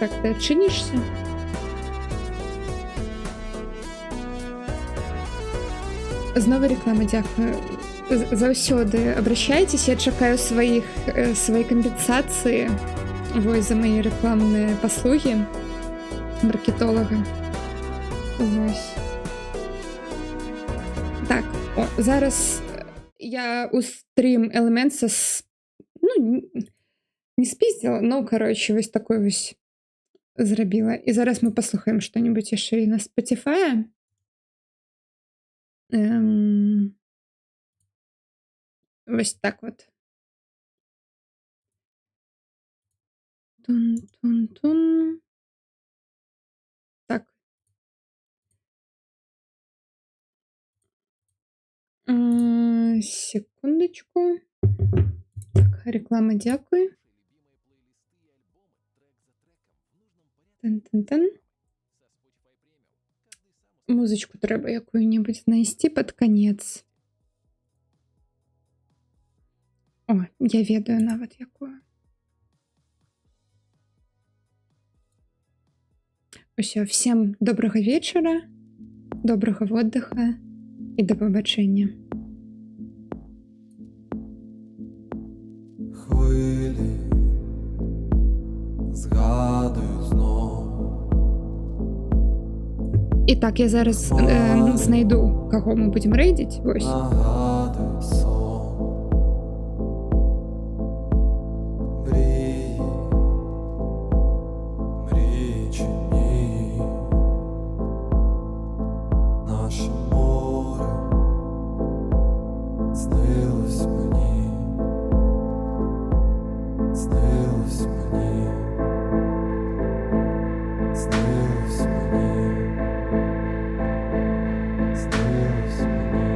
Так, ты адчынішся? Знову реклама, дякую. Заўсёды обращайтесь, я чакаю своей компенсации, вось, за мои рекламные послуги маркетолога. Вось. Так, о, зараз я у стрім Elemensa ну, не спиздила, но, короче, вось такой вось зрабіла. І зараз мы паслухаем што-нибудь яшчэ і на Spotify. Вось так вот. Тун-тун-тун. Так. Секундочку. Так, реклама, дякую. Тан-тан-тан. Музычку трэба якую-небудзь знайсці пад канец. О, я ведаю нават якую. Усё, всем добрага вечара, добрага воддыха і да пабачэння. Хвилі згадую знов. І так, я зараз знайду, каго ми будемо рейдити. Ось. Нагадую сон. Мрії, мрії чи ні. Наше море снилось мені. Снилось мені. Снилось мені. Снилось мені.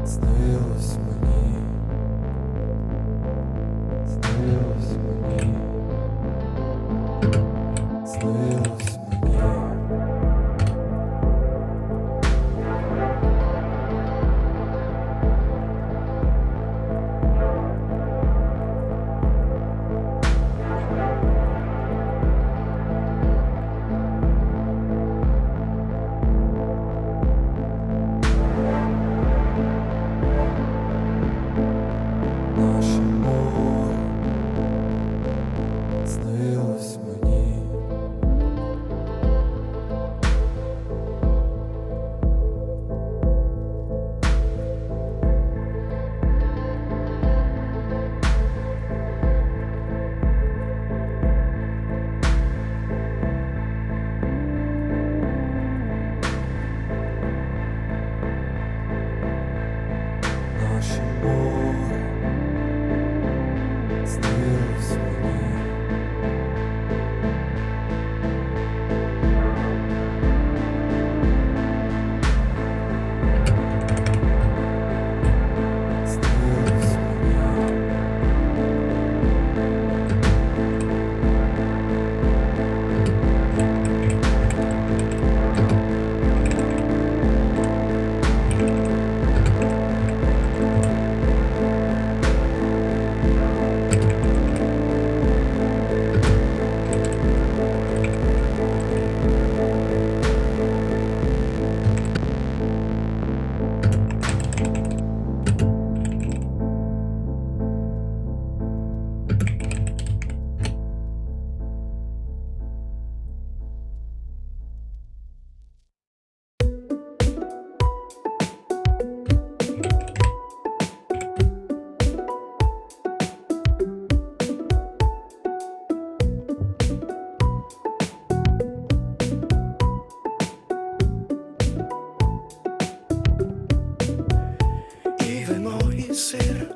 снилось мені, снилось мені, снилось мені. Наше море снилось мені, наше море снилось мені. Снилось мені. І вино, і сир,